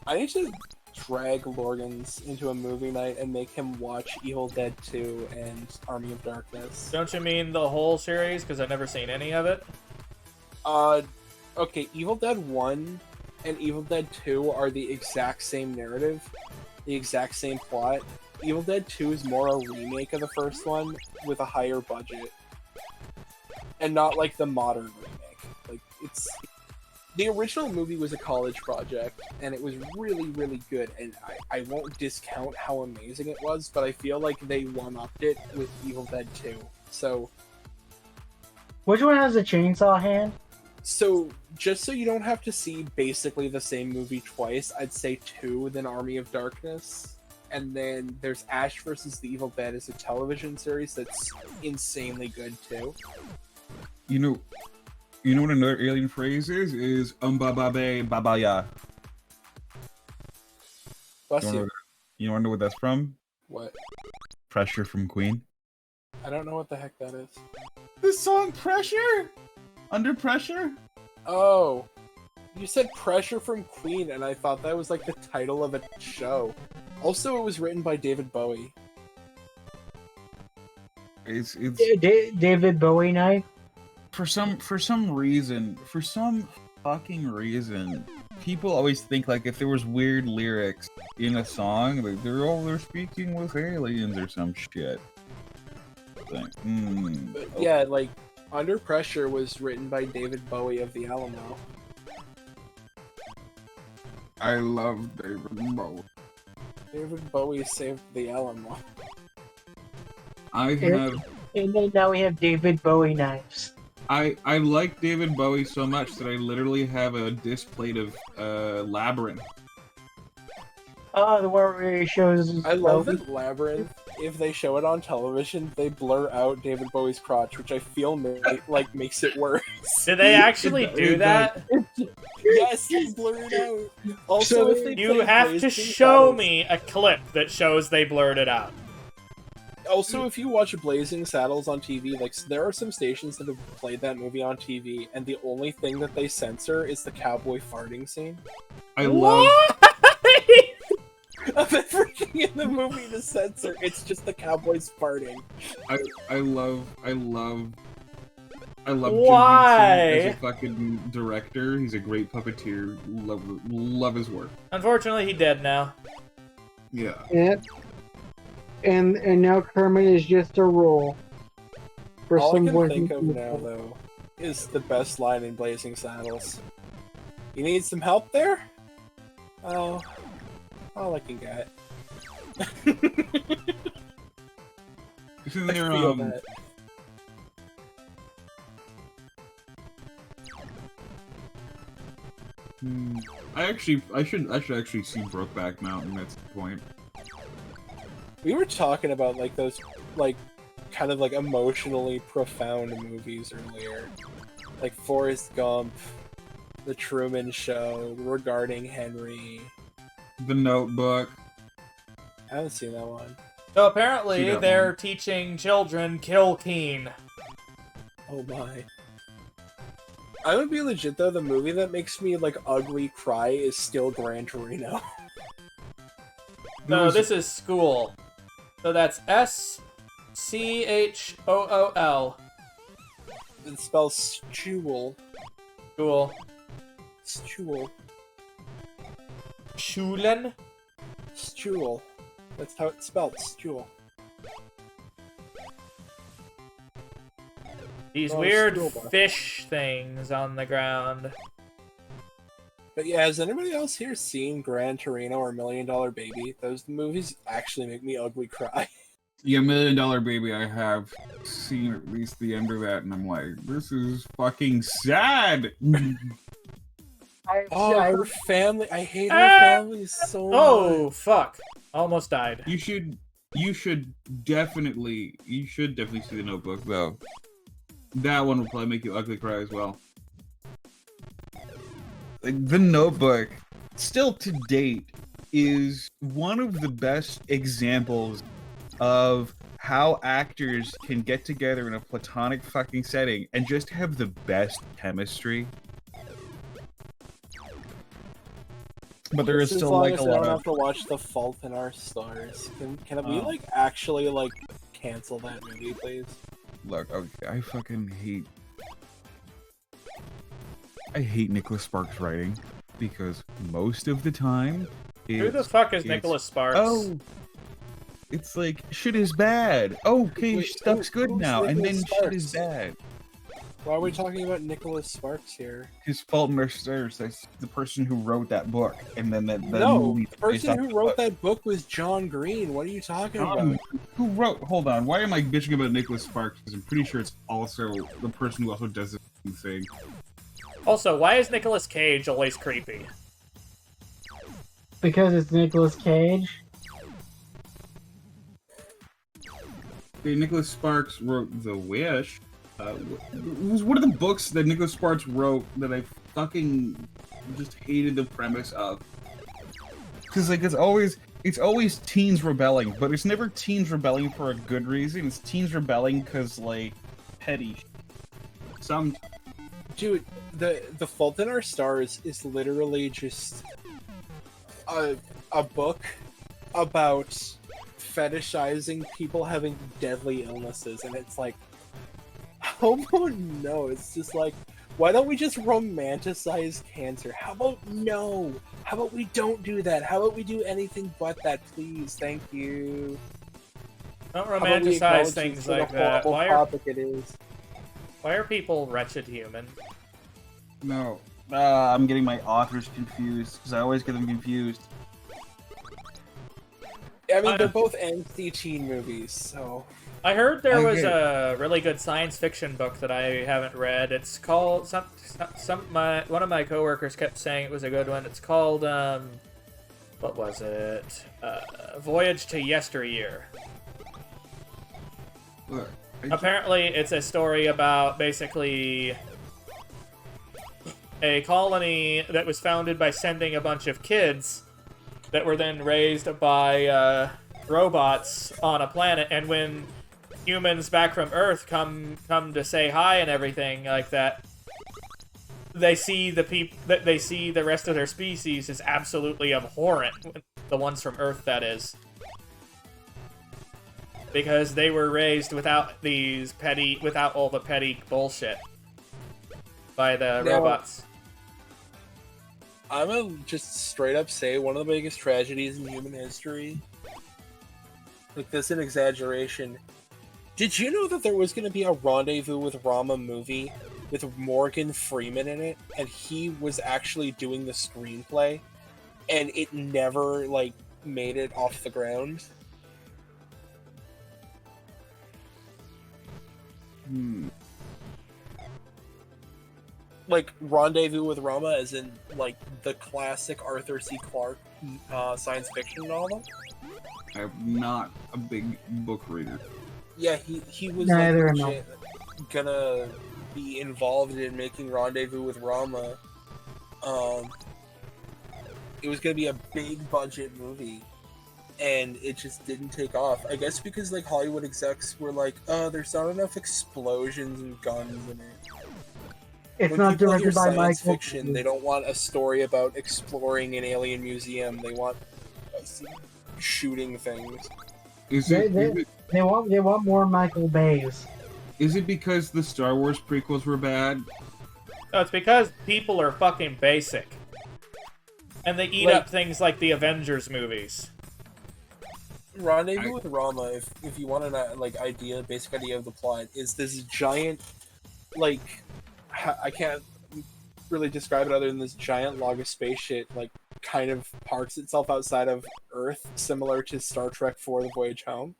I need to drag Lorgans into a movie night and make him watch Evil Dead 2 and Army of Darkness. Don't you mean the whole series? Because I've never seen any of it. Okay, Evil Dead 1 and Evil Dead 2 are the exact same narrative, the exact same plot. Evil Dead 2 is more a remake of the first one with a higher budget. And not like the modern remake. Like, it's... The original movie was a college project, and it was really, really good, and I won't discount how amazing it was, but I feel like they one-upped it with Evil Dead 2. So... Which one has a chainsaw hand? So, just so you don't have to see basically the same movie twice, I'd say 2, then Army of Darkness. And then there's Ash vs. the Evil Dead as a television series that's insanely good too. You know what another alien phrase is? Is umbababe babaya. Bless you. You wanna know what that's from? What? Pressure from Queen. I don't know what the heck that is. The song Pressure? Under Pressure? Oh. You said Pressure from Queen, and I thought that was like the title of a show. Also, it was written by David Bowie. It's David Bowie knife? for some fucking reason, people always think like if there was weird lyrics in a song, like they're speaking with aliens or some shit. Like, Yeah, like Under Pressure was written by David Bowie of the Alamo. I love David Bowie. David Bowie saved the Alamo. I have. And then now we have David Bowie knives. I like David Bowie so much that I literally have a disc plate of Labyrinth. Oh, the one where he shows. I love that Labyrinth. If they show it on television, they blur out David Bowie's crotch, which I feel makes it worse. Did they actually do that? Yes, they blur it out. Also, if they You play have to Blazing show Saddles- me a clip that shows they blurred it out. Also, if you watch Blazing Saddles on TV, like there are some stations that have played that movie on TV, and the only thing that they censor is the cowboy farting scene. I love. Of everything in the movie to censor, it's just the cowboys farting. I love Why? Jim Henson as a fucking director. He's a great puppeteer. Love his work. Unfortunately, he dead now. Yeah. Yep. And now Kermit is just a role. For All I some can voice think of people. now, though, is the best line in Blazing Saddles. You need some help there? Oh, all I can get. Isn't I there, feel that. I should actually see Brokeback Mountain at some point. We were talking about like those, like, kind of like emotionally profound movies earlier, like Forrest Gump, The Truman Show, Regarding Henry. The Notebook. I haven't seen that one. So See apparently, that they're one. teaching children kill Keen. Oh my. I would be legit though, the movie that makes me like ugly cry is still Gran Torino. No, this is school. So that's S-C-H-O-O-L. It spells Stewel. School. Stewel. Schulen? Stewel. That's how it's spelled, Stewel. These Oh, weird school bus. fish things on the ground. But yeah, has anybody else here seen Gran Torino or $1 Million Baby? Those movies actually make me ugly cry. Yeah, $1 Million Baby. I have seen at least the end of that, and I'm like, this is fucking sad. Oh, her family. I hate her family so much. Oh, fuck. Almost died. You should definitely see The Notebook though. That one will probably make you ugly cry as well. Like, The Notebook, still to date, is one of the best examples of how actors can get together in a platonic fucking setting and just have the best chemistry. But there is Just as still long like as a I lot don't of have to watch The Fault in Our Stars. Can we Oh. like actually like cancel that movie, please? look. Okay, I hate Nicholas Sparks' writing because most of the time, Who the fuck is it's- Nicholas Sparks? Oh, it's like shit is bad. Okay, Wait, stuff's good who's now, and Nicholas then shit is Sparks? bad. Why are we talking about Nicholas Sparks here? His Fault in Our Stars. That's the person who wrote that book, and then that No, movie. the person who wrote that book was John Green. What are you talking about? Who wrote? Hold on. Why am I bitching about Nicholas Sparks? Because I'm pretty sure it's also the person who also does this thing. Also, why is Nicolas Cage always creepy? Because it's Nicolas Cage. Okay, Nicholas Sparks wrote The Wish. It was one of the books that Nicholas Sparks wrote that I fucking just hated the premise of. Because like it's always teens rebelling, but it's never teens rebelling for a good reason. It's teens rebelling because like petty. Some Dude, the Fault in Our Stars is literally just a book about fetishizing people having deadly illnesses, and it's like, oh no, it's just like, why don't we just romanticize cancer? How about no? How about we don't do that? How about we do anything but that, please? Thank you. Don't How about we romanticize acknowledge things what a like that. horrible topic it is. Why are people wretched human? no. I'm getting my authors confused because I always get them confused. I mean, they're both angsty teen movies, so... I heard there I was get a really good science fiction book that I haven't read. It's called one of my coworkers kept saying it was a good one. It's called what was it? Voyage to Yesteryear. Look, Apparently, it's a story about basically a colony that was founded by sending a bunch of kids that were then raised by robots on a planet, and when humans back from Earth come to say hi and everything like that, they see the rest of their species as absolutely abhorrent. The ones from Earth, that is, because they were raised without all the petty bullshit by the Now, robots. I'm gonna just straight up say one of the biggest tragedies in human history. Like, this is an exaggeration. Did you know that there was going to be a Rendezvous with Rama movie with Morgan Freeman in it, and he was actually doing the screenplay, and it never, like, made it off the ground? Like, Rendezvous with Rama, as in, like, the classic Arthur C. Clarke science fiction novel? I'm not a big book reader. Yeah, he was Neither like, am I. legit gonna be involved in making Rendezvous with Rama. It was gonna be a big budget movie, and it just didn't take off. I guess because like Hollywood execs were like, there's not enough explosions and guns in it. It's When not people hear directed by science Michael. fiction, they don't want a story about exploring an alien museum. They want shooting things. Is it They want more Michael Bays. is it because the Star Wars prequels were bad? No, it's because people are fucking basic. And they eat Like- up things like the Avengers movies. Rendezvous with Rama, if you want an basic idea of the plot, is this giant, like, I can't really describe it other than this giant log of space shit, like, kind of parks itself outside of Earth, similar to Star Trek IV: The Voyage Home.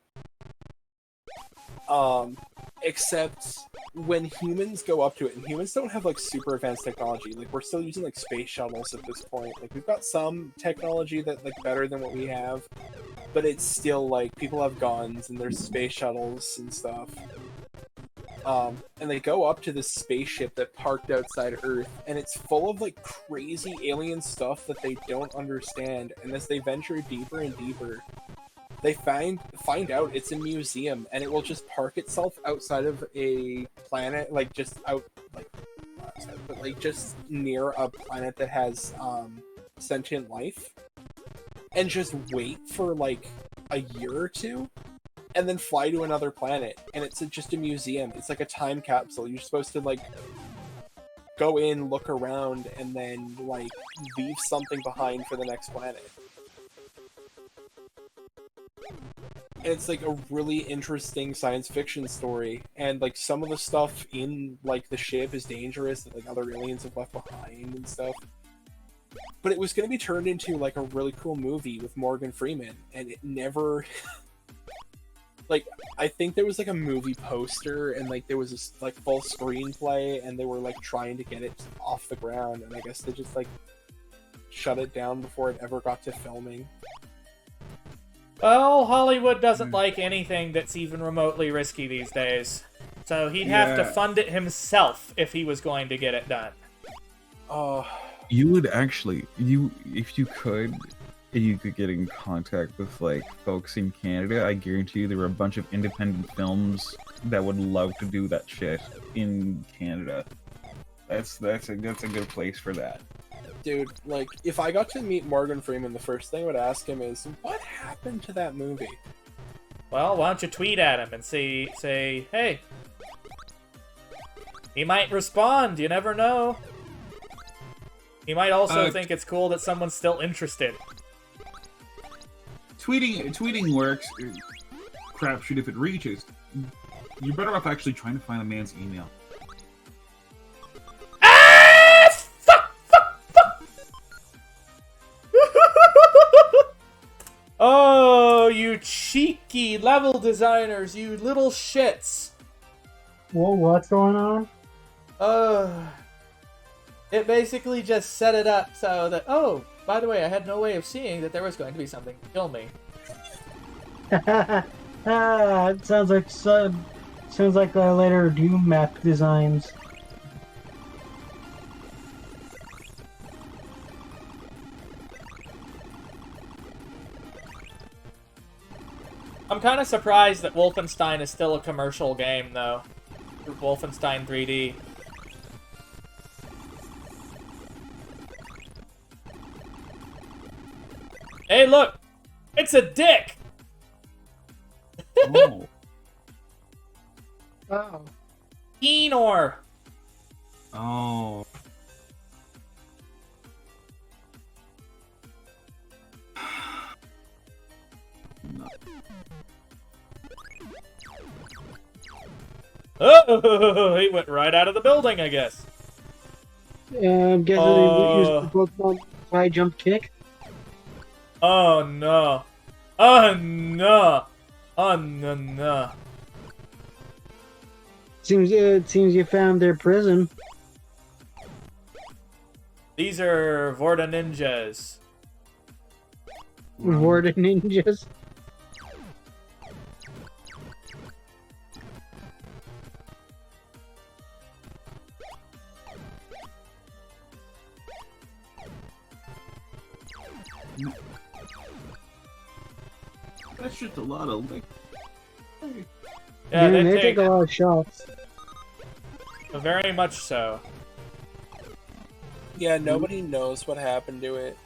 Except when humans go up to it, and humans don't have, like, super advanced technology, like, we're still using, like, space shuttles at this point. Like, we've got some technology that, like, better than what we have. but it's still like people have guns and there's space shuttles and stuff. And they go up to this spaceship that parked outside Earth, and it's full of like crazy alien stuff that they don't understand. And as they venture deeper and deeper, they find out it's a museum, and it will just park itself outside of a planet, like just out, like not outside, but like just near a planet that has sentient life, and just wait for like a year or two, and then fly to another planet, and it's just a museum. It's like a time capsule. You're supposed to like go in, look around, and then like leave something behind for the next planet. And it's like a really interesting science fiction story, and like some of the stuff in like the ship is dangerous that like other aliens have left behind and stuff. But it was going to be turned into like a really cool movie with Morgan Freeman, and it never. Like, I think there was like a movie poster, and like there was this like full screenplay, and they were like trying to get it off the ground, and I guess they just like shut it down before it ever got to filming. Well, Hollywood doesn't like anything that's even remotely risky these days. So he'd have to fund it himself if he was going to get it done. Oh. You would actually, if you could, and you could get in contact with like folks in Canada, I guarantee you there were a bunch of independent films that would love to do that shit in Canada. That's a good place for that. Dude, like, if I got to meet Morgan Freeman, the first thing I would ask him is, what happened to that movie? Well, why don't you tweet at him and say, hey. He might respond, you never know. He might also think it's cool that someone's still interested. Tweeting works. Crapshoot if it reaches. You're better off actually trying to find a man's email. Oh, you cheeky level designers, you little shits. Whoa, what's going on? It basically just set it up so that, oh, by the way, I had no way of seeing that there was going to be something to kill me. It sounds like later Doom map designs. I'm kind of surprised that Wolfenstein is still a commercial game, though. Wolfenstein 3D. Hey, look! It's a dick! Oh. Oh. Enor! Oh. No. Oh, he went right out of the building, I guess. I'm guessing they used the Pokemon high jump kick. Oh no. Oh no. Oh no no. Seems you found their prison. These are Vorta ninjas. Vorta ninjas. That's just a lot of lick. Yeah, Dude, they they take a lot of shots. very much so. Yeah, nobody knows what happened to it.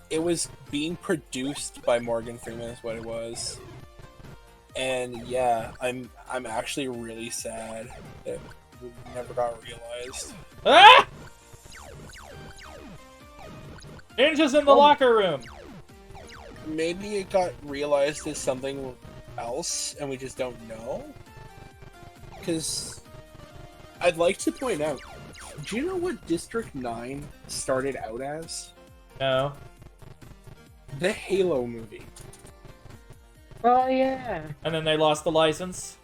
It was being produced by Morgan Freeman is what it was. And yeah, I'm actually really sad that it never got realized. Ah! Ninjas in the locker room! Maybe it got realized as something else and we just don't know? Because I'd like to point out, do you know what District 9 started out as? No. The Halo movie. Oh yeah. And then they lost the license?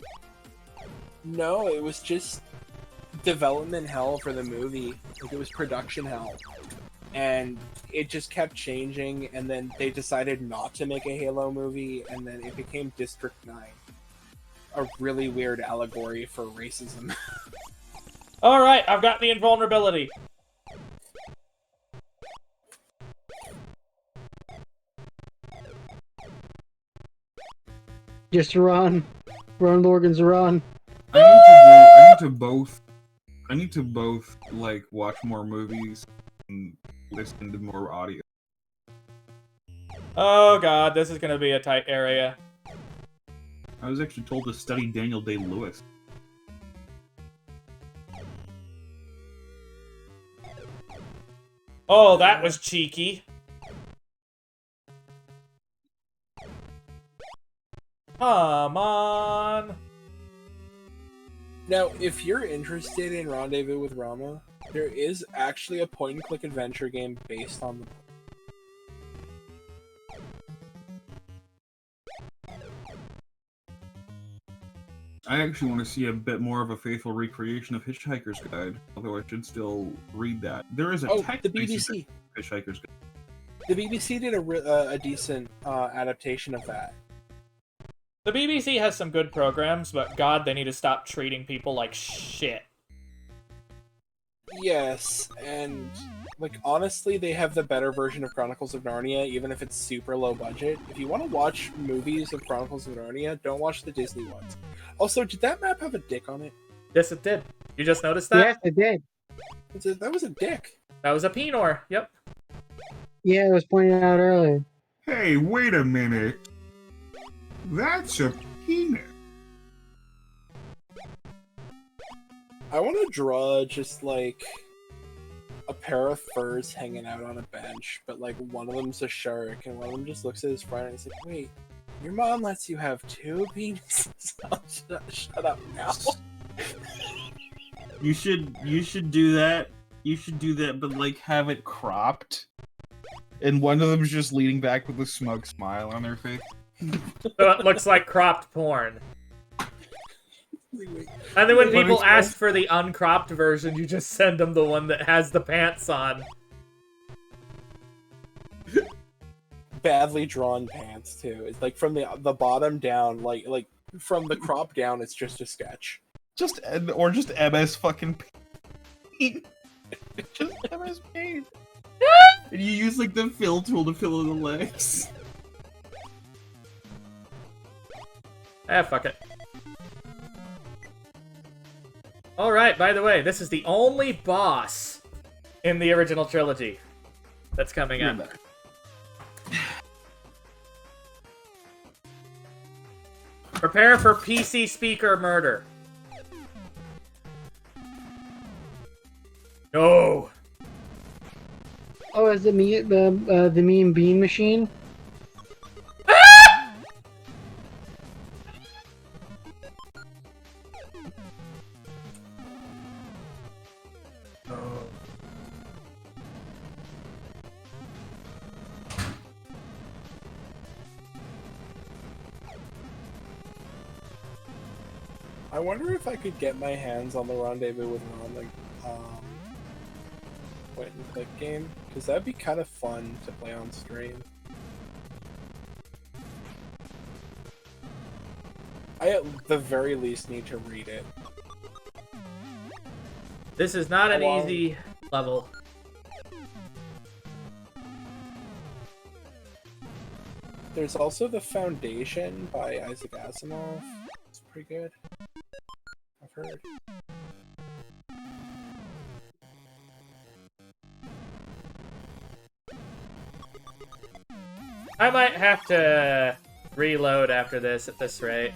No, it was just development hell for the movie. Like, it was production hell. and it just kept changing, and then they decided not to make a Halo movie, and then it became District 9. A really weird allegory for racism. Alright, I've got the invulnerability. Just run. Run, Lorgans, run. I need to both like watch more movies and listen to more audio. Oh god, this is gonna be a tight area. I was actually told to study Daniel Day-Lewis. Oh, that was cheeky. Come on. Now, if you're interested in Rendezvous with Rama, there is actually a point-and-click adventure game based on the book. I actually want to see a bit more of a faithful recreation of Hitchhiker's Guide, although I should still read that. There is a Oh, text the BBC. Hitchhiker's Guide. The BBC did a decent adaptation of that. The BBC has some good programs, but god, they need to stop treating people like shit. Yes, and like honestly, they have the better version of Chronicles of Narnia, even if it's super low budget. If you want to watch movies of Chronicles of Narnia, don't watch the Disney ones. Also, did that map have a dick on it? Yes, it did. You just noticed that? Yes, it did. That was a dick. That was a Pinor. Yep. Yeah, it was pointed out earlier. Hey, wait a minute. That's a penis. I want to draw just like a pair of furs hanging out on a bench, but like one of them's a shark, and one of them just looks at his friend and he's like, "Wait, your mom lets you have two penises?" Shut up now. You should do that. You should do that, but like have it cropped. And one of them's just leaning back with a smug smile on their face. So it looks like cropped porn. And then when people ask for the uncropped version, you just send them the one that has the pants on. Badly drawn pants too. It's like from the bottom down, like from the crop down, it's just a sketch. Just MS fucking paint. Just MS paint. And you use like the fill tool to fill in the legs. Ah, fuck it. Alright, by the way, this is the only boss in the original trilogy that's coming up. Prepare for PC speaker murder. No! Oh, is it me? The Mean Bean Machine? I wonder if I could get my hands on the Rendezvous with Ron, point and click game, because that'd be kind of fun to play on stream. I at the very least need to read it. This is not an easy level. There's also The Foundation by Isaac Asimov. It's pretty good. I've heard. I might have to reload after this at this rate.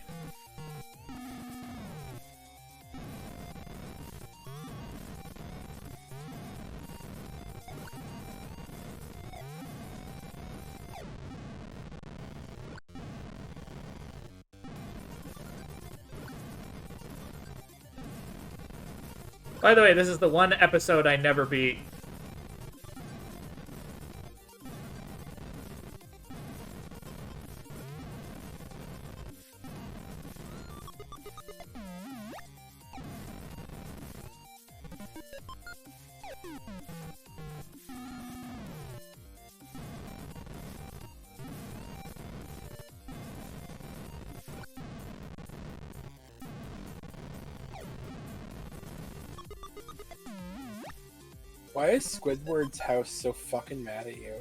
By the way, this is the one episode I never beat. Why is Squidward's house so fucking mad at you?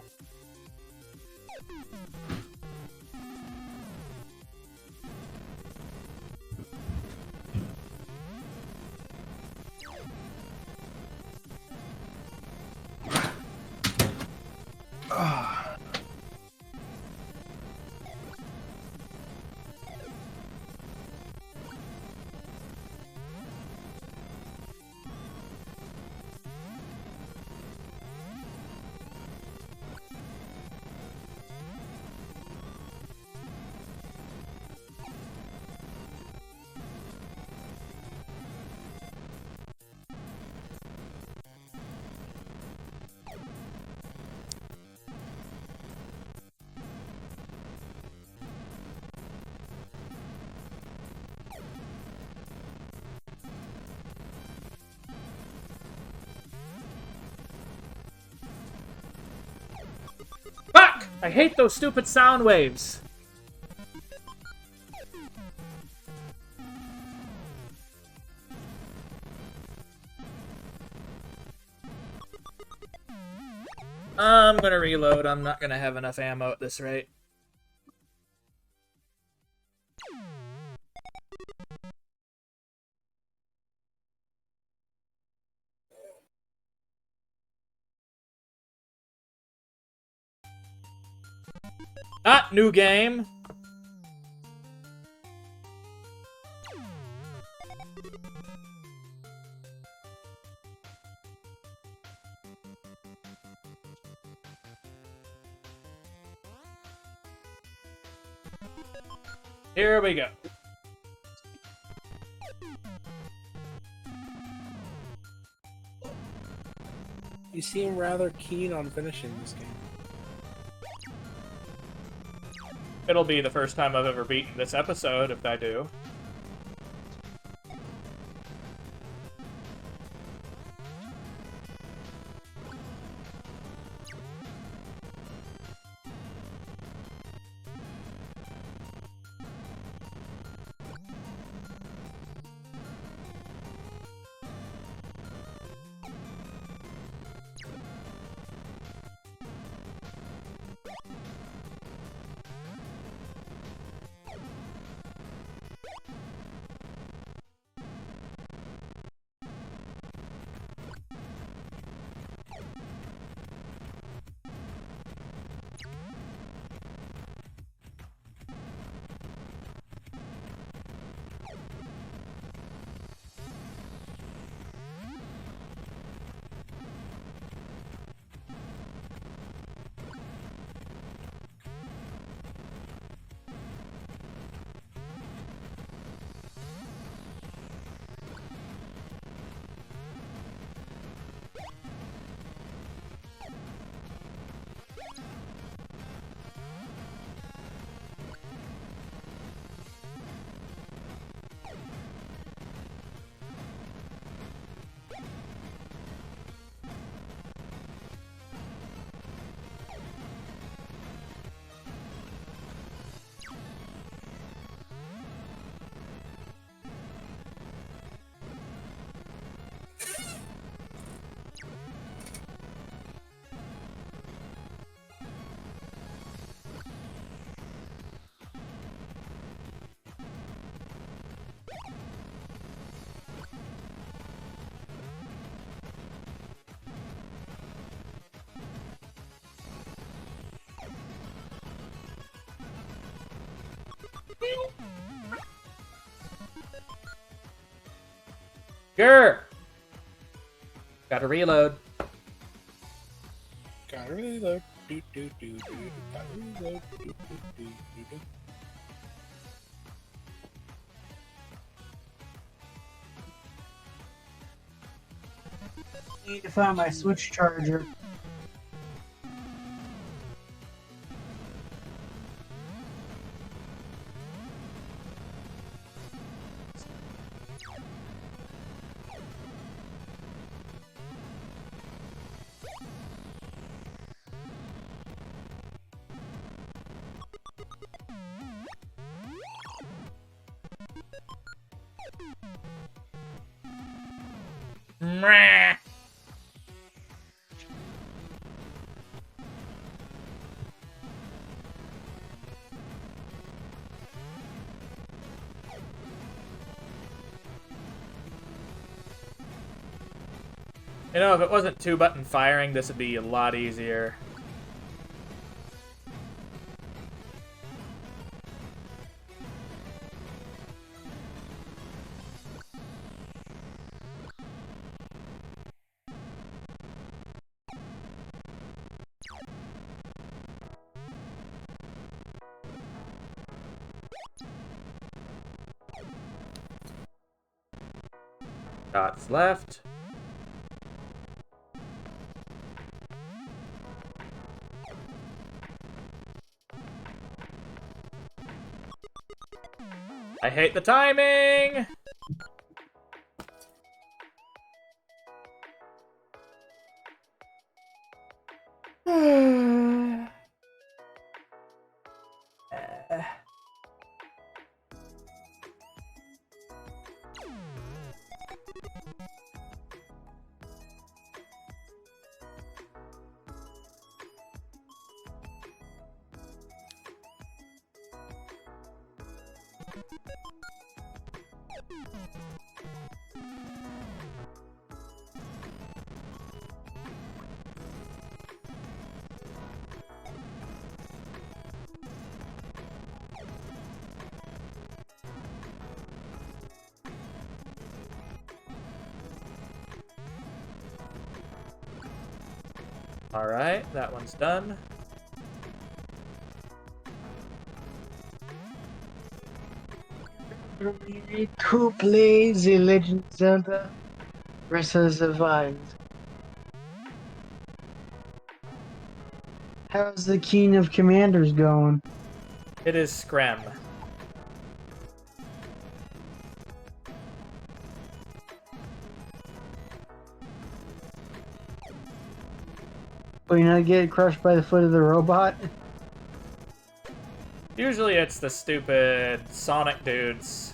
Fuck! I hate those stupid sound waves. I'm gonna reload. I'm not gonna have enough ammo at this rate. Ah, new game. Here we go. You seem rather keen on finishing this game. It'll be the first time I've ever beaten this episode, if I do. Grr! Gotta reload. Gotta reload. Do, do, do, do. Gotta reload. Do, do, do, do, do. Need to find my Switch charger. Mwah. You know, if it wasn't 2-button firing, this would be a lot easier. Dots left. I hate the timing! Alright, that one's done. To play the Legend of Zelda Breath of the Wild. How's the King of Commanders going? It is Scram. Will you not get crushed by the foot of the robot? Usually it's the stupid Sonic dudes.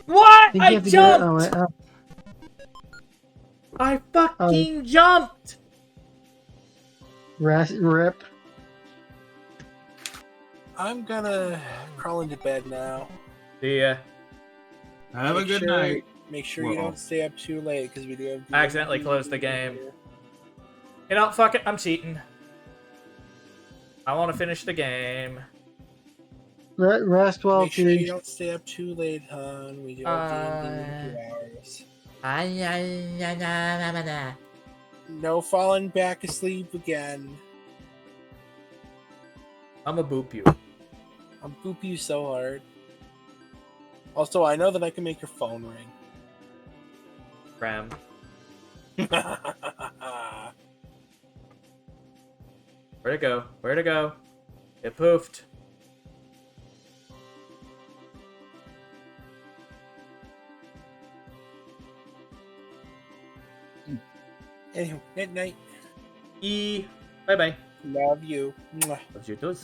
What? Think you I have to jumped! go- I fucking jumped! Rip. I'm gonna crawl into bed now. See ya. Have a Make good sure- night. Make sure you Well. don't stay up too late because we do have. I accidentally closed the game. You know, fuck it, I'm cheating. I want to finish the game. Rest well, Make sure you dude. don't stay up too late, hon. We do have D&D in 2 hours. No falling back asleep again. I'm a boop you. I'll boop you so hard. Also, I know that I can make your phone ring. Scram. Where'd it go? Where'd it go? It poofed. Anyway, good night. Bye bye. Love you. Mwah. Love you too.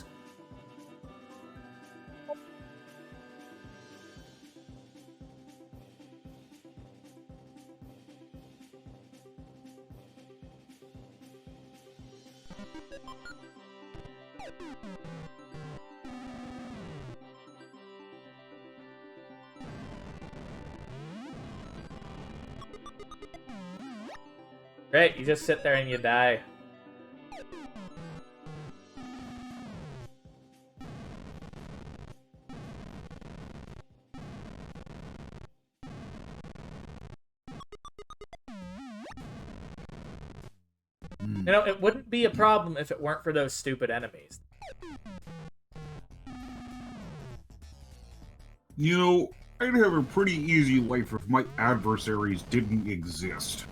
Great, you just sit there and you die. You know, it wouldn't be a problem if it weren't for those stupid enemies. You know, I'd have a pretty easy life if my adversaries didn't exist.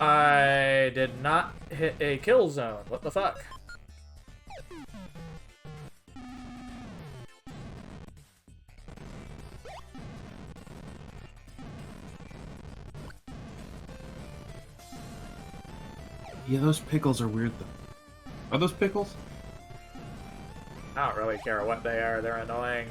I did not hit a kill zone. What the fuck? Yeah, those pickles are weird though. Are those pickles? I don't really care what they are. They're annoying.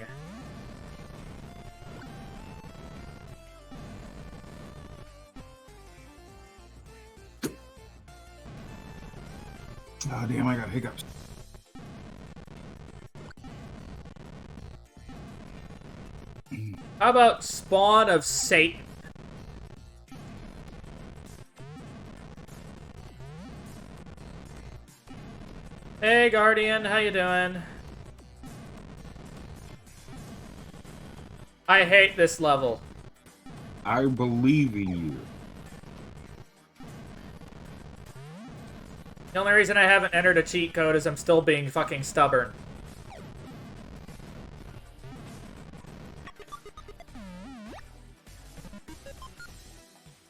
Oh damn, I got hiccups. How about Spawn of Satan? Hey, Guardian, how you doing? I hate this level. I believe in you. The only reason I haven't entered a cheat code is I'm still being fucking stubborn.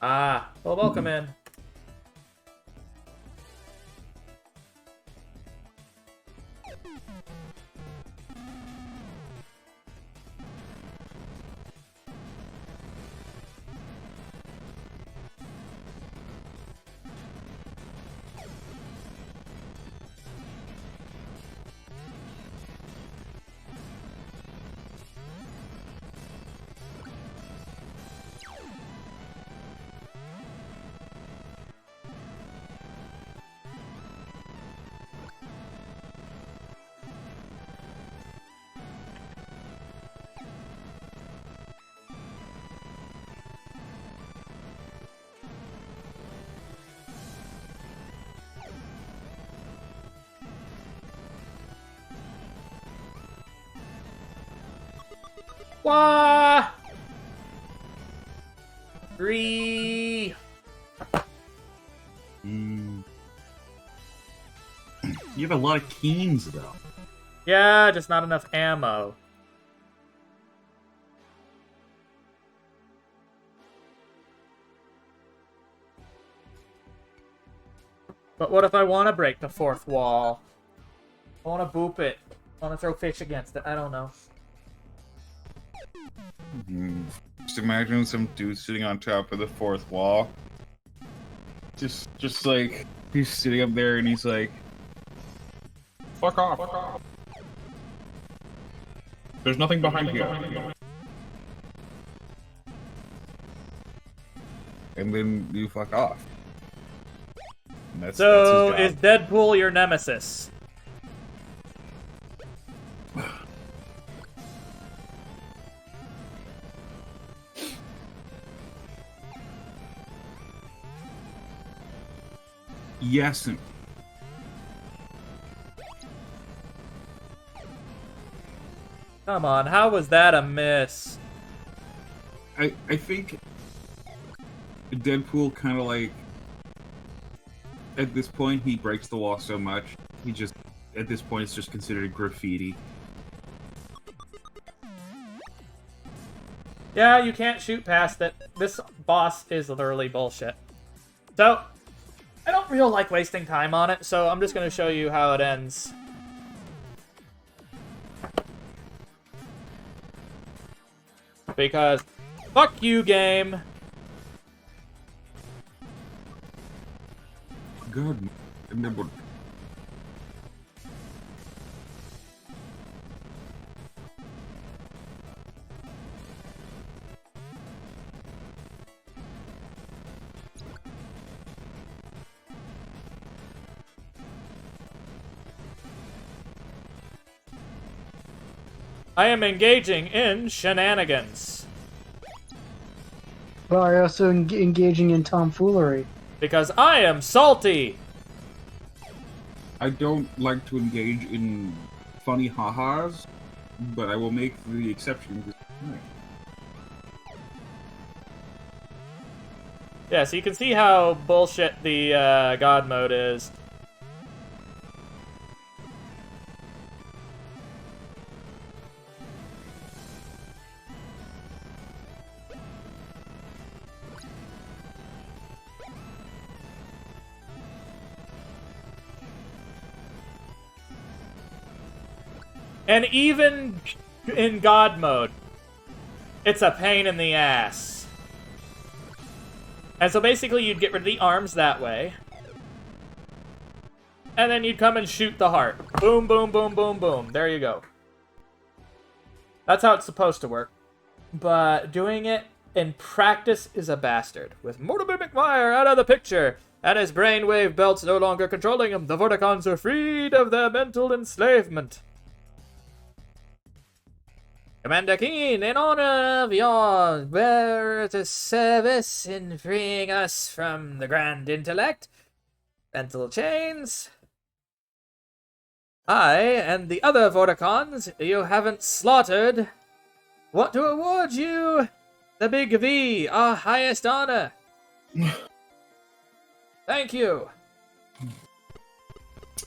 Ah, well, welcome in. Wah! You have a lot of keens though. Yeah, just not enough ammo. But what if I want to break the fourth wall? I want to boop it. I want to throw fish against it. I don't know. Just imagine some dude sitting on top of the fourth wall. Just like, he's sitting up there and he's like, fuck off. Fuck off. There's nothing behind you. And then you fuck off. And that's So, his is job. Deadpool your nemesis? Yes. Come on, how was that a miss? I think Deadpool kind of like, at this point he breaks the wall so much, he just, at this point it's just considered graffiti. Yeah, you can't shoot past it. This boss is literally bullshit. So, I don't really like wasting time on it, so I'm just going to show you how it ends. Because, fuck you, game. God, I've never... I am engaging in shenanigans. But are you also engaging in tomfoolery? Because I am salty. I don't like to engage in funny ha-has, but I will make the exception. Yeah, so you can see how bullshit the God mode is. And even in God mode, it's a pain in the ass. And so basically you'd get rid of the arms that way. And then you'd come and shoot the heart. Boom, boom, boom, boom, boom. There you go. That's how it's supposed to work. But doing it in practice is a bastard. With Mortimer McGuire out of the picture, and his brainwave belts no longer controlling him, the Vorticons are freed of their mental enslavement. Commander Keen, in honor of your meritorious service in freeing us from the grand intellect, mental chains, I and the other Vorticons you haven't slaughtered want to award you the Big V, our highest honor. Thank you.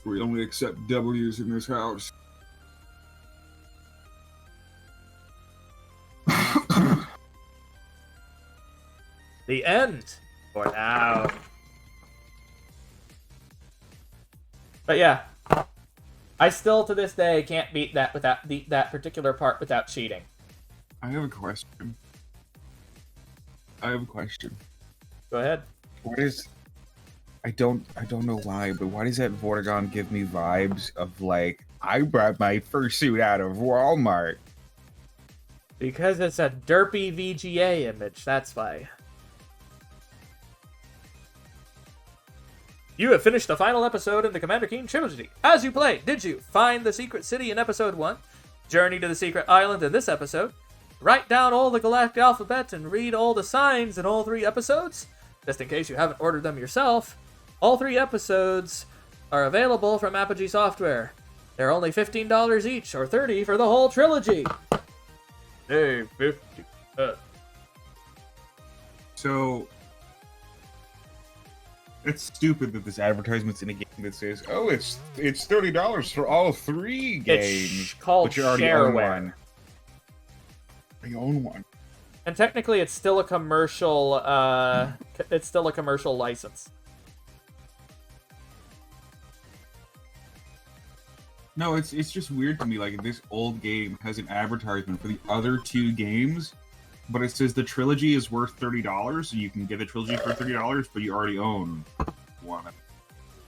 We only accept W's in this house. The end. For now. But yeah. I still, to this day, can't beat that without that particular part without cheating. I have a question. Go ahead. What is? I don't know why, but why does that Vorticon give me vibes of like I brought my fursuit out of Walmart? Because it's a derpy VGA image, that's why. You have finished the final episode in the Commander Keen trilogy. As you played, did you find the secret city in episode 1, journey to the secret island in this episode, write down all the galactic alphabet and read all the signs in all 3 episodes? Just in case you haven't ordered them yourself, all 3 episodes are available from Apogee Software. They're only $15 each, or $30 for the whole trilogy. Hey, 50. So, it's stupid that this advertisement's in a game that says, "Oh, it's $30 for all 3 games." It's called but you already own shareware. one. You own one. And technically, it's still a commercial. It's still a commercial license. No, it's just weird to me. Like, this old game has an advertisement for the other 2 games, but it says the trilogy is worth $30, so you can get the trilogy for $30, but you already own one.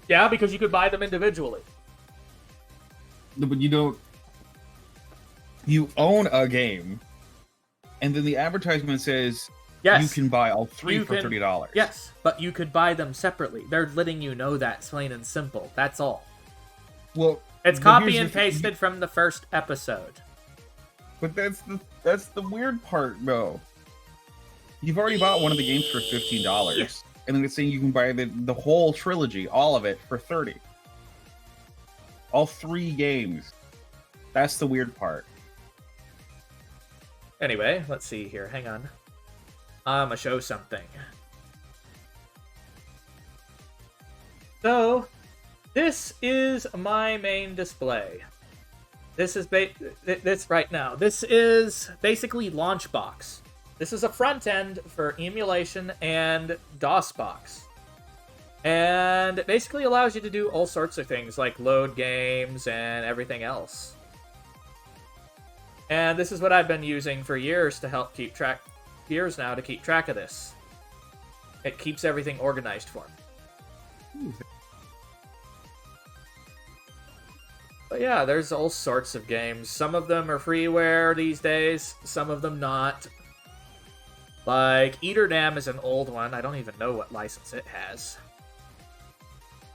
Yeah, because you could buy them individually. No, but you don't. You own a game, and then the advertisement says Yes. you can buy all 3 You for can- $30. Yes, but you could buy them separately. They're letting you know that, plain and simple. That's all. Well, It's but copy here's and the thing- pasted from the first episode. But that's the weird part, though. You've already bought one of the games for $15, Yeah. and then it's saying you can buy the whole trilogy, all of it, for $30. All 3 games. That's the weird part. Anyway, let's see here. Hang on. I'ma show something. So, this is my main display. This is this right now. This is basically Launchbox. This is a front end for emulation and DOSBox. And it basically allows you to do all sorts of things like load games and everything else. And this is what I've been using for years to help keep track to keep track of this. It keeps everything organized for me. But yeah, there's all sorts of games. Some of them are freeware these days, some of them not. Like, Eaterdam is an old one. I don't even know what license it has.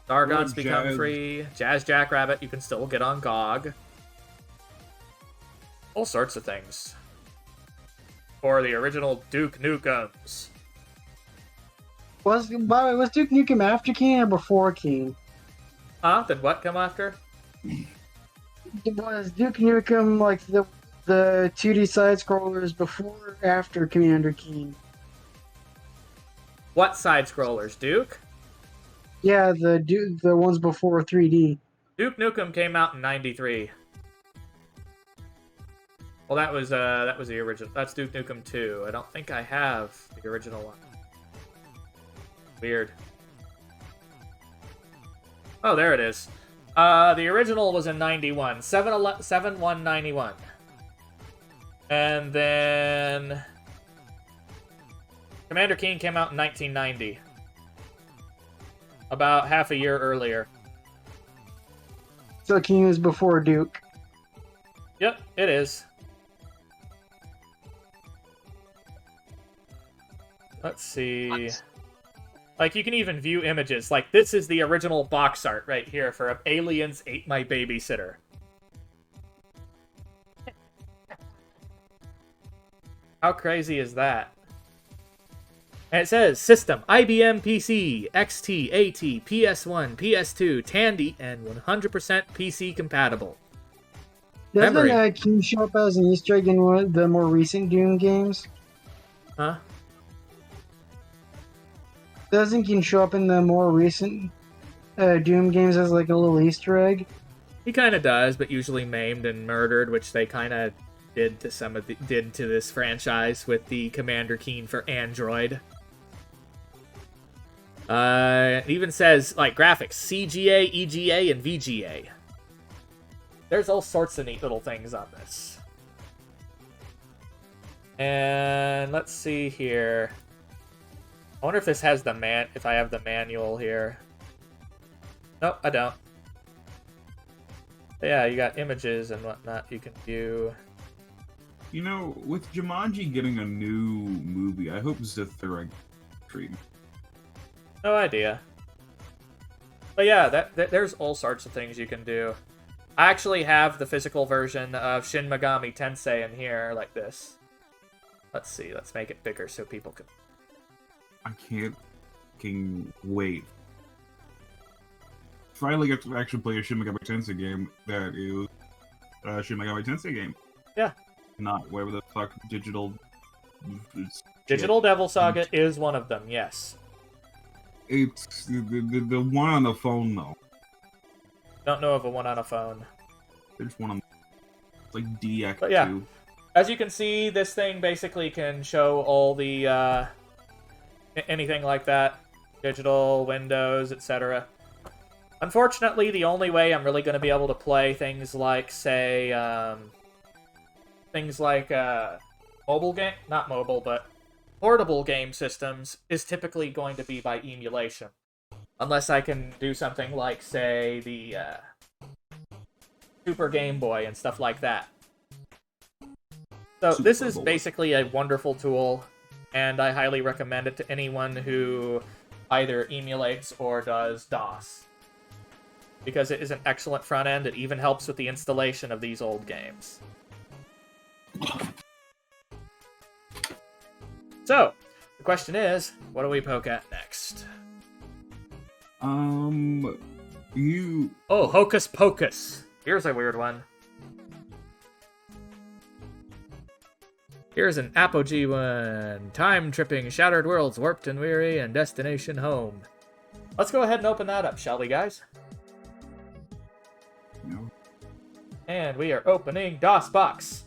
Dargon's become Jazz. free. Jazz Jackrabbit you can still get on GOG. All sorts of things. Or the original Duke Nukems. By the way, was Duke Nukem after Keen or before Keen? Huh? Did what come after? Was Duke Nukem like the 2D side scrollers before or after Commander Keen? What side-scrollers? Duke? Yeah, the ones before 3D. Duke Nukem came out in '93. Well, that was the original. That's Duke Nukem 2. I don't think I have the original one. Weird. Oh, there it is. The original was in 91. 7/1/91. And then Commander Keen came out in 1990. About half a year earlier. So King was before Duke. Yep, it is. Let's see. Like, you can even view images. Like, this is the original box art right here for Aliens Ate My Babysitter. How crazy is that? And it says, System, IBM PC, XT, AT, PS1, PS2, Tandy, and 100% PC compatible. Doesn't King show up as an Easter egg in one of the more recent Doom games? Huh? Doesn't King show up in the more recent Doom games as like a little Easter egg? He kind of does, but usually maimed and murdered, which they kind of did to this franchise with the Commander Keen for Android. It even says like graphics, CGA, EGA, and VGA. There's all sorts of neat little things on this. And let's see here. I wonder if this has if I have the manual here. Nope, I don't. But yeah, you got images and whatnot you can view. You know, with Jumanji getting a new movie, I hope Zithra stream. No idea. But yeah, there's all sorts of things you can do. I actually have the physical version of Shin Megami Tensei in here, like this. Let's see, let's make it bigger so people can... I can't fucking wait. Finally get to actually play a Shin Megami Tensei game that is a Shin Megami Tensei game. Yeah. Not whatever the fuck digital... Digital Devil Saga is one of them, yes. It's the one on the phone, though. Don't know of a one on a phone. There's one on... It's like DX2. But yeah, as you can see, this thing basically can show all the, anything like that. Digital, Windows, etc. Unfortunately, the only way I'm really going to be able to play things like, say, mobile game, not mobile, but portable game systems is typically going to be by emulation. Unless I can do something like, say, the Super Game Boy and stuff like that. So this is basically a wonderful tool, and I highly recommend it to anyone who either emulates or does DOS. Because it is an excellent front end, it even helps with the installation of these old games. So, the question is, what do we poke at next? Oh, Hocus Pocus. Here's a weird one. Here's an Apogee one. Time-tripping, shattered worlds, warped and weary, and destination home. Let's go ahead and open that up, shall we, guys? No. And we are opening DOSBox.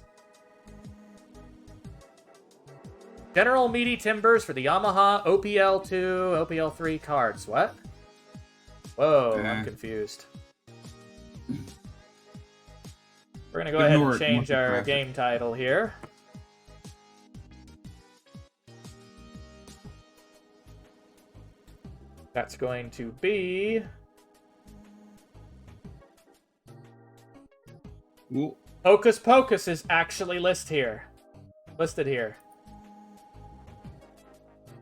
General Meaty Timbers for the Yamaha OPL2, OPL3 cards. What? Whoa, I'm confused. We're gonna go ahead and change our game title here. That's going to be... Ooh. Hocus Pocus is actually listed here.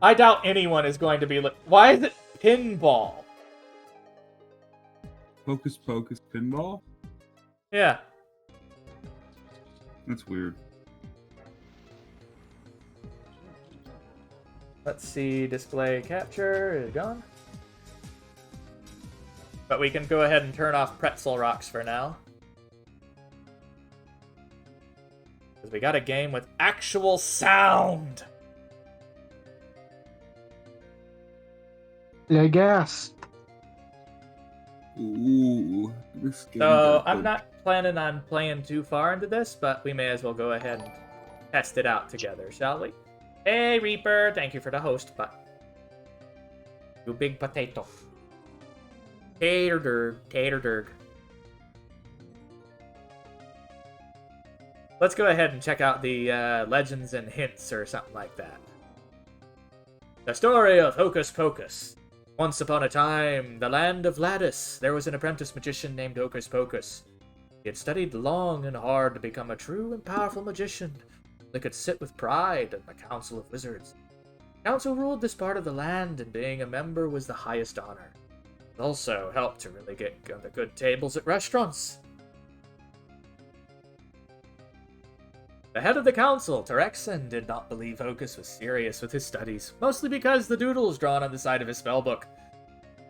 I doubt anyone is going to be... Why is it pinball? Hocus Pocus pinball? Yeah. That's weird. Let's see, display capture is gone. But we can go ahead and turn off Pretzel Rocks for now. Because we got a game with actual sound! I guess. Ooh. This game So, I'm not planning on playing too far into this, but we may as well go ahead and test it out together, shall we? Hey, Reaper! Thank you for the host button. You big potato. Tater derg. let's go ahead and check out the legends and hints or something like that. The story of Hocus Pocus. Once upon a time, the land of Lattice, there was an apprentice magician named Hocus Pocus. He had studied long and hard to become a true and powerful magician that could sit with pride in the Council of Wizards. The council ruled this part of the land, and being a member was the highest honor. It also helped to really get on the good tables at restaurants. The head of the council, Terexen, did not believe Hocus was serious with his studies, mostly because the doodles drawn on the side of his spellbook.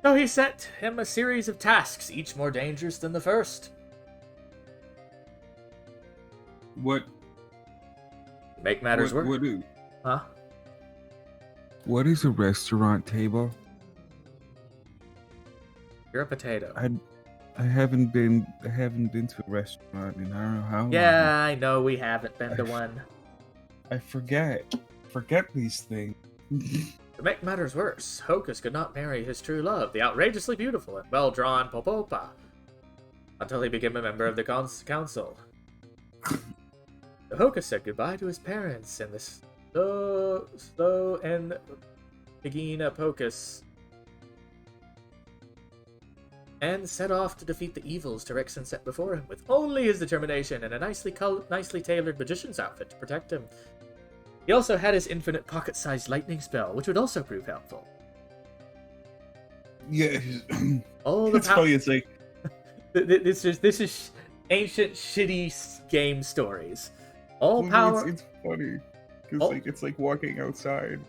So he set him a series of tasks, each more dangerous than the first. What? Make matters worse. Huh? What is a restaurant table? You're a potato. I haven't been to a restaurant in I don't know how long. Yeah, I know we haven't been to one. I forget these things. To make matters worse, Hocus could not marry his true love, the outrageously beautiful and well-drawn Popopa, until he became a member of the council. Hocus said goodbye to his parents and the slow and Pegina Pocus, and set off to defeat the evils Terexen set before him, with only his determination and a nicely tailored magician's outfit to protect him. He also had his infinite pocket-sized lightning spell, which would also prove helpful. Yeah, Oh, it's funny. It's like this is ancient shitty game stories. All power. It's funny because it's like walking outside,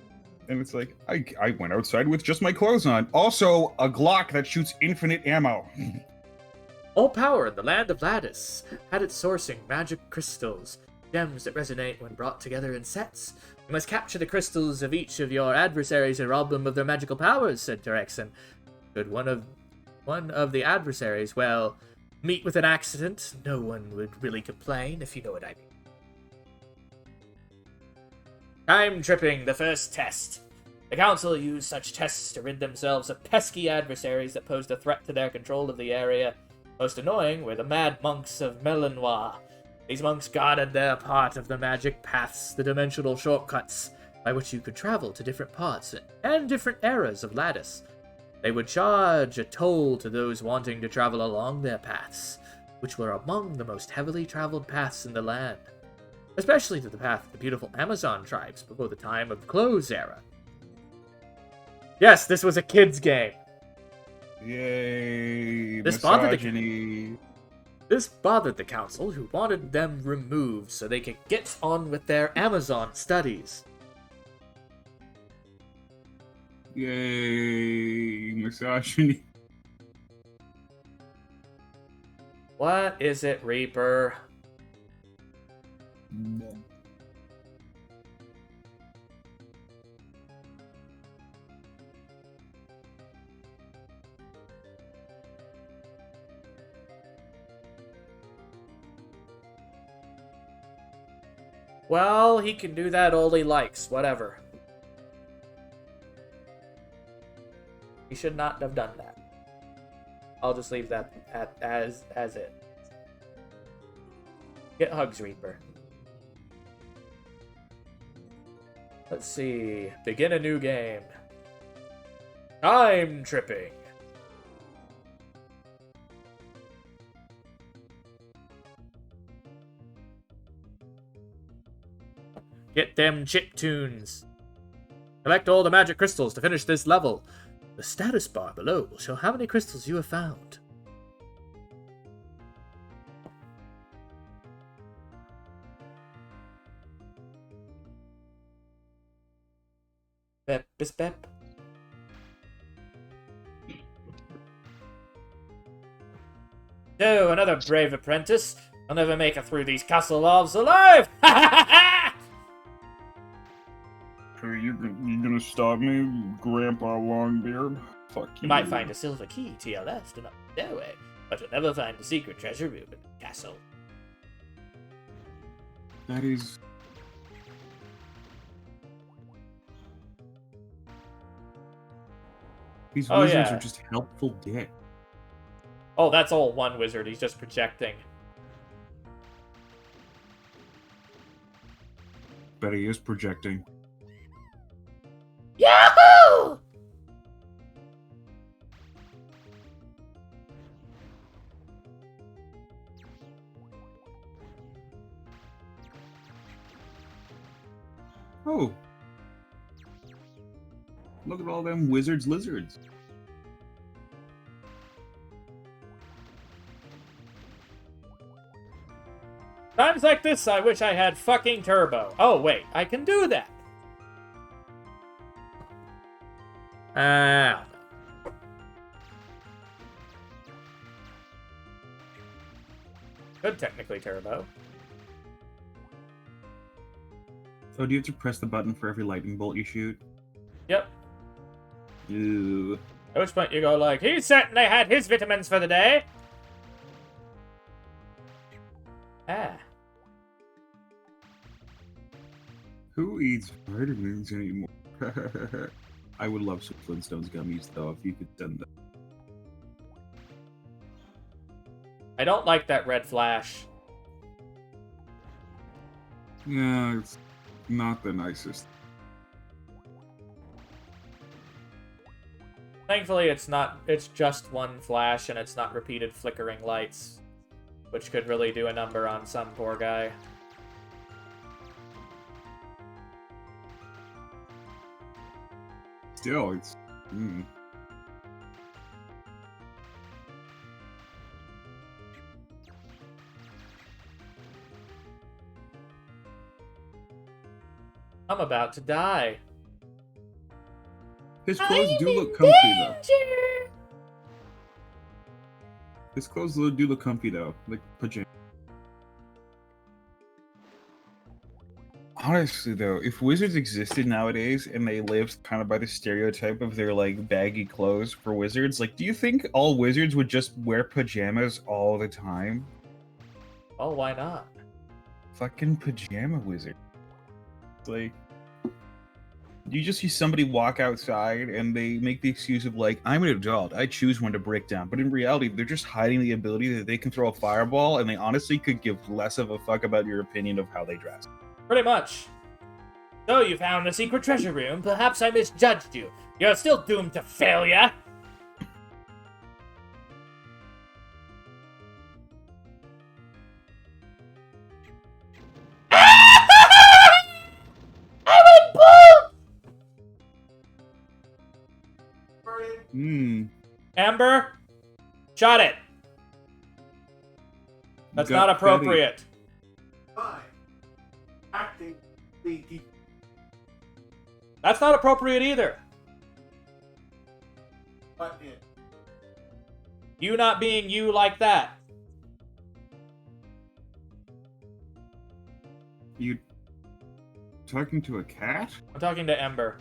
and it's like I went outside with just my clothes on. Also, a Glock that shoots infinite ammo. All power in the land of Lattice had its sourcing magic crystals, gems that resonate when brought together in sets. You must capture the crystals of each of your adversaries and rob them of their magical powers, said Terexen. Should one of the adversaries, well, meet with an accident, no one would really complain, if you know what I mean. Time tripping, the first test. The council used such tests to rid themselves of pesky adversaries that posed a threat to their control of the area. Most annoying were the mad monks of Melanoir. These monks guarded their part of the magic paths, the dimensional shortcuts, by which you could travel to different parts and different eras of Lattice. They would charge a toll to those wanting to travel along their paths, which were among the most heavily traveled paths in the land, especially to the path of the beautiful Amazon tribes before the time of the Close era. Yes, this was a kid's game. Yay! This misogyny. This bothered the council, who wanted them removed so they could get on with their Amazon studies. Yay! Misogyny. What is it, Reaper? Well, he can do that all he likes, whatever. He should not have done that. I'll just leave that as it. Get hugs, Reaper. Let's see. Begin a new game. Time tripping. Get them chip tunes. Collect all the magic crystals to finish this level. The status bar below will show how many crystals you have found. Bep, bis, bep. So, another brave apprentice. I'll never make it through these castle walls alive! Ha ha ha! Are you gonna stop me, Grandpa Longbeard? Fuck you. You might find a silver key to your left and up the stairway, but you'll never find a secret treasure room in the castle. That is... These Oh, wizards yeah. are just helpful dick. Oh, that's all one wizard. He's just projecting. bet he is projecting. Yahoo! Oh. Look at all them wizards lizards. Times like this, I wish I had fucking turbo. Oh, wait, I can do that. Could technically turbo. So do you have to press the button for every lightning bolt you shoot? Yep. Ew. At which point you go like, he certainly had his vitamins for the day. Ah. Who eats vitamins anymore? I would love some Flintstones gummies, though, if you could send them. I don't like that red flash. Yeah, it's not the nicest. Thankfully, it's just one flash, and it's not repeated flickering lights, which could really do a number on some poor guy. Still, it's... I'm about to die. His clothes do look comfy, though. His clothes do look comfy, though. Like pajamas. Honestly, though, if wizards existed nowadays and they lived kind of by the stereotype of their, like, baggy clothes for wizards, like, do you think all wizards would just wear pajamas all the time? Oh, why not? Fucking pajama wizard. Like, you just see somebody walk outside and they make the excuse of, like, I'm an adult, I choose when to break down. But in reality, they're just hiding the ability that they can throw a fireball, and they honestly could give less of a fuck about your opinion of how they dress. Pretty much. So you found a secret treasure room. Perhaps I misjudged you. You're still doomed to failure. Amber, shut it. That's not appropriate. Acting the That's not appropriate either. What is? You not being you like that. You talking to a cat? I'm talking to Ember.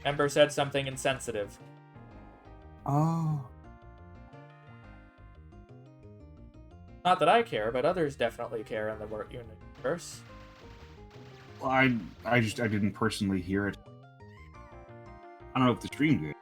Ember said something insensitive. Oh. Not that I care, but others definitely care in the universe. Well, I didn't personally hear it. I don't know if the stream did.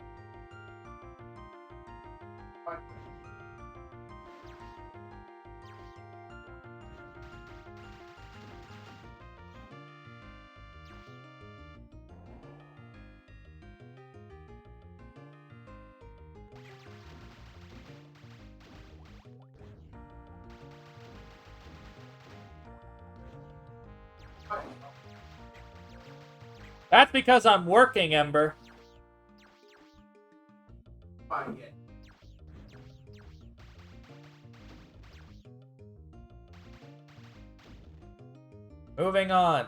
That's because I'm working, Ember. Moving on.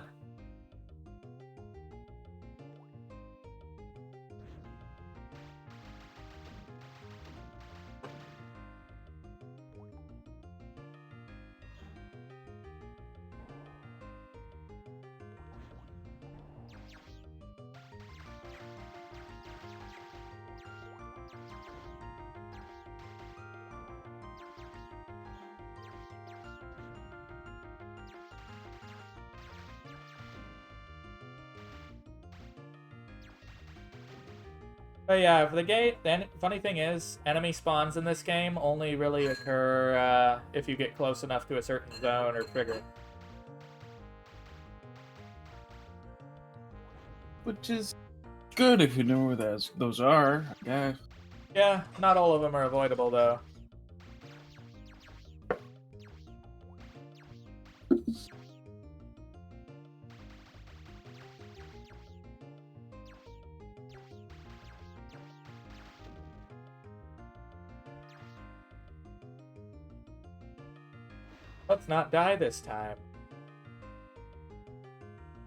But yeah, for the game, the funny thing is, enemy spawns in this game only really occur if you get close enough to a certain zone or trigger. which is good if you know where those are, I guess. Yeah, not all of them are avoidable, though. Let's not die this time.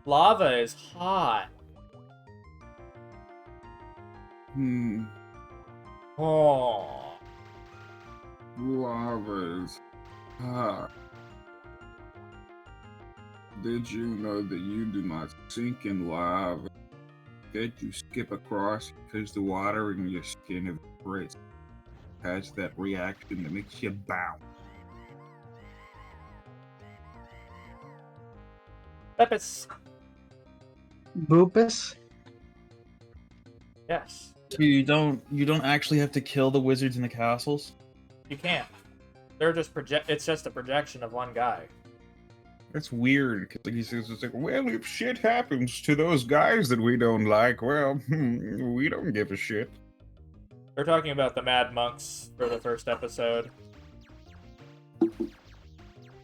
Lava is hot. Oh. Lava is hot. Did you know that you do not sink in lava? That you skip across because the water in your skin evaporates. Has that reaction that makes you bounce. Pepis. Boopus? Yes. So you don't actually have to kill the wizards in the castles? You can't. They're just it's just a projection of one guy. That's weird, because like he says, it's like, well, if shit happens to those guys that we don't like, well, we don't give a shit. They're talking about the Mad Monks for the first episode.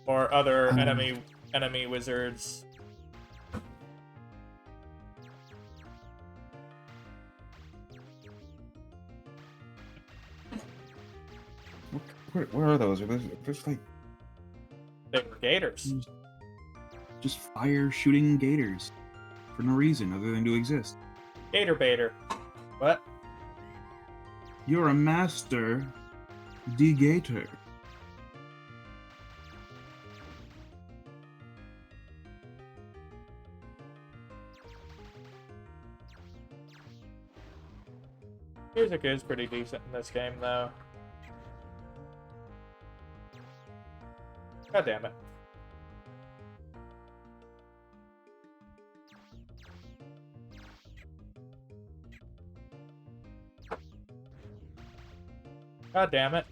Or other enemy wizards. What are those? Are those just like They were gators. Just fire shooting gators. For no reason other than to exist. Gator baiter. What? You're a master de-gator. Music is pretty decent in this game, though. God damn it. God damn it.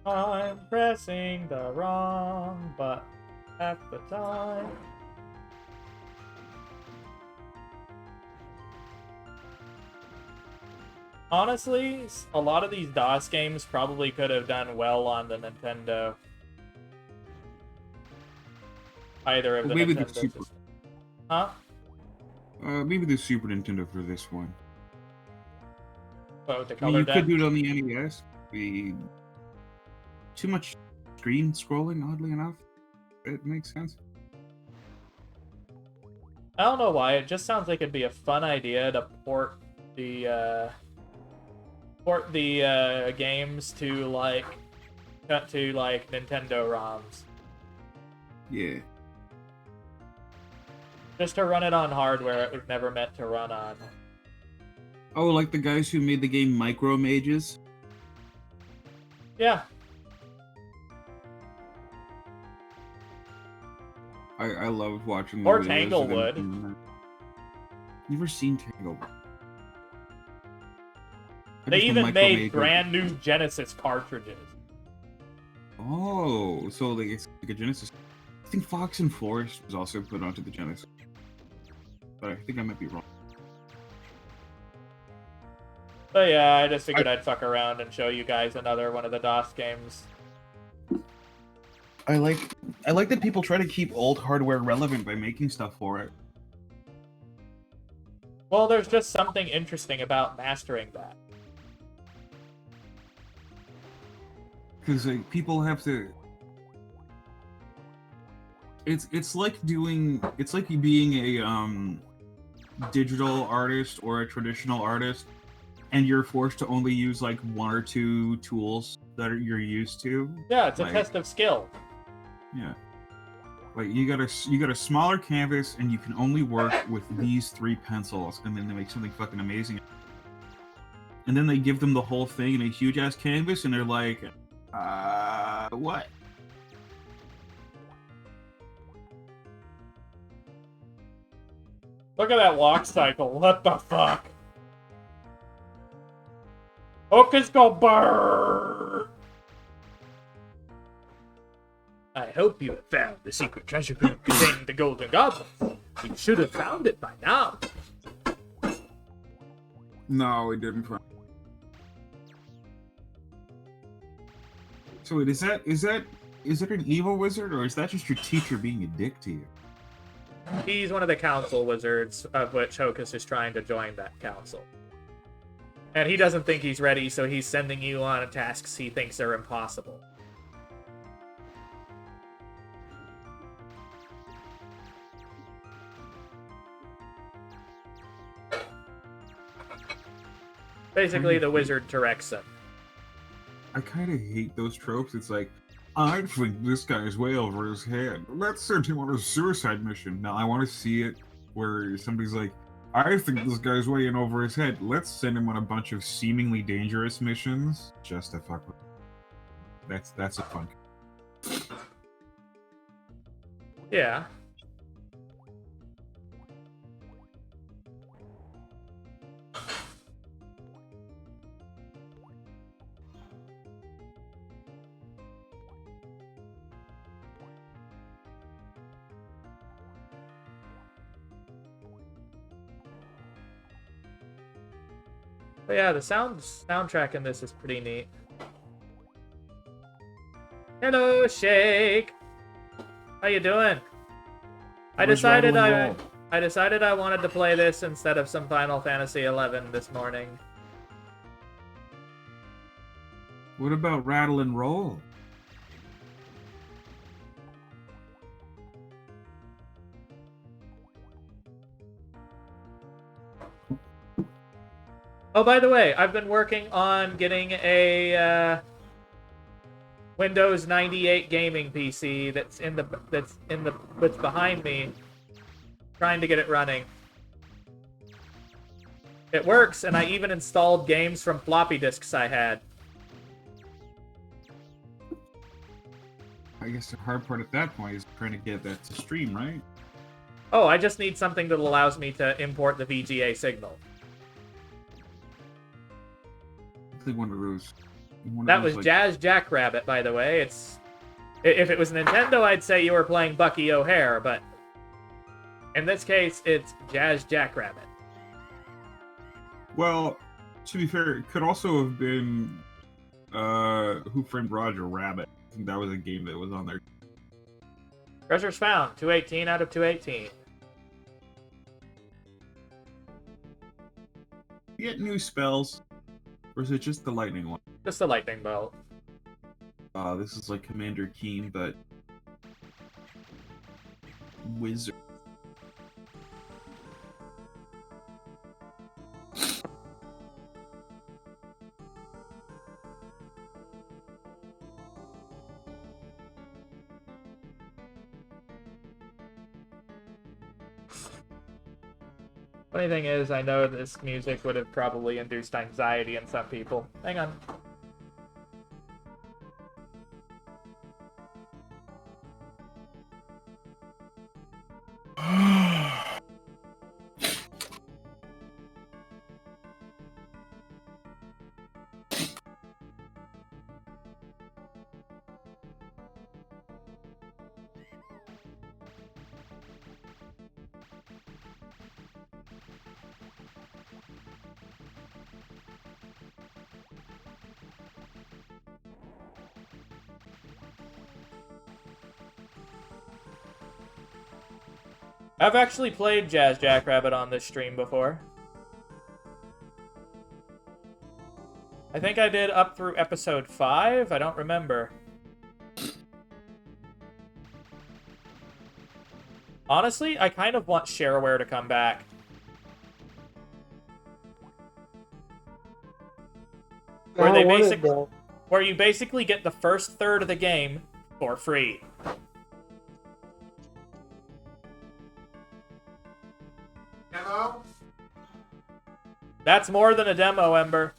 I'm pressing the wrong button at the time. Honestly, a lot of these DOS games probably could have done well on the Nintendo. Either of the Maybe Nintendo the Super. systems. Huh? Maybe the Super Nintendo for this one. Oh, the I color mean, you depth? could do it on the NES. Be too much screen scrolling, oddly enough. It makes sense. I don't know why. It just sounds like it'd be a fun idea to port the games to like Nintendo ROMs. Yeah. Just to run it on hardware it was never meant to run on. Oh, like the guys who made the game Micro Mages? Yeah. I love watching the Or videos of Tanglewood. them doing that. Never seen Tanglewood. I They just know even Micro made Mages. brand new Genesis cartridges. Oh, so like it's like a Genesis. I think Fox and Forest was also put onto the Genesis. But I think I might be wrong. But yeah, I just figured I'd fuck around and show you guys another one of the DOS games. I like that people try to keep old hardware relevant by making stuff for it. Well, there's just something interesting about mastering that. Because like people have to. It's like being a digital artist or a traditional artist, and you're forced to only use like one or two tools that you're used to. Yeah, it's a Like, test of skill. Yeah. Like you got a smaller canvas and you can only work with these 3 pencils, and then they make something fucking amazing. And then they give them the whole thing in a huge ass canvas, and they're like, what? Look at that walk cycle. What the fuck? Hocus go burr! I hope you have found the secret treasure room containing the golden goblets. You should have found it by now. No, we didn't find. So wait, is that an evil wizard, or is that just your teacher being a dick to you? He's one of the council wizards, of which Hocus is trying to join that council. And he doesn't think he's ready, so he's sending you on tasks he thinks are impossible. Basically, the wizard directs him. I kind of hate those tropes. It's like, I think this guy's way over his head. Let's send him on a suicide mission. Now, I want to see it where somebody's like, I think this guy's way in over his head. Let's send him on a bunch of seemingly dangerous missions just to fuck with him. That's a fun. Yeah. But yeah, the soundtrack in this is pretty neat. Hello, Shake. How you doing? I decided I wanted to play this instead of some Final Fantasy XI this morning. What about Rattle and Roll? Oh, by the way, I've been working on getting a Windows 98 gaming PC that's behind me, trying to get it running. It works, and I even installed games from floppy disks I had. I guess the hard part at that point is trying to get that to stream, right? Oh, I just need something that allows me to import the VGA signal. I think one of those. That was like... Jazz Jackrabbit, by the way. If it was Nintendo, I'd say you were playing Bucky O'Hare, but in this case, it's Jazz Jackrabbit. Well, to be fair, it could also have been Who Framed Roger Rabbit. I think that was a game that was on there. Treasures found. 218 out of 218. You get new spells. Or is it just the lightning one? Just the lightning bolt. This is like Commander Keen, but wizard. Funny thing is, I know this music would have probably induced anxiety in some people. Hang on. I've actually played Jazz Jackrabbit on this stream before. I think I did up through episode 5? I don't remember. Honestly, I kind of want Shareware to come back. Where you basically get the first third of the game for free. Demo? That's more than a demo, Ember.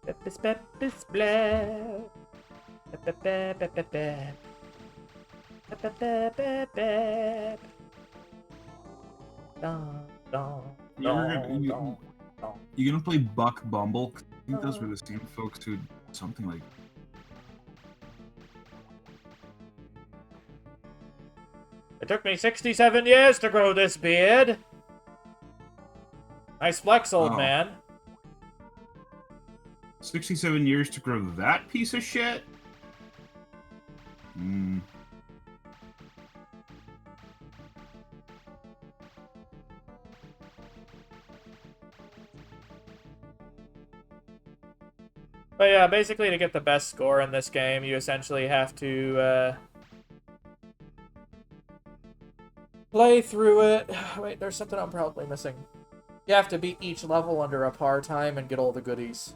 Peppis, peppis, blah. Peppepepepepep. Peppepepepep. Dun, dun, You ever dun, dun, dun. you gonna play Buck Bumble? I think those were the same folks who did something like. It took me 67 years to grow this beard. Nice flex, old Oh. man. 67 years to grow that piece of shit? Hmm. But yeah, basically to get the best score in this game, you essentially have to play through it. Wait, there's something I'm probably missing. You have to beat each level under a par time and get all the goodies.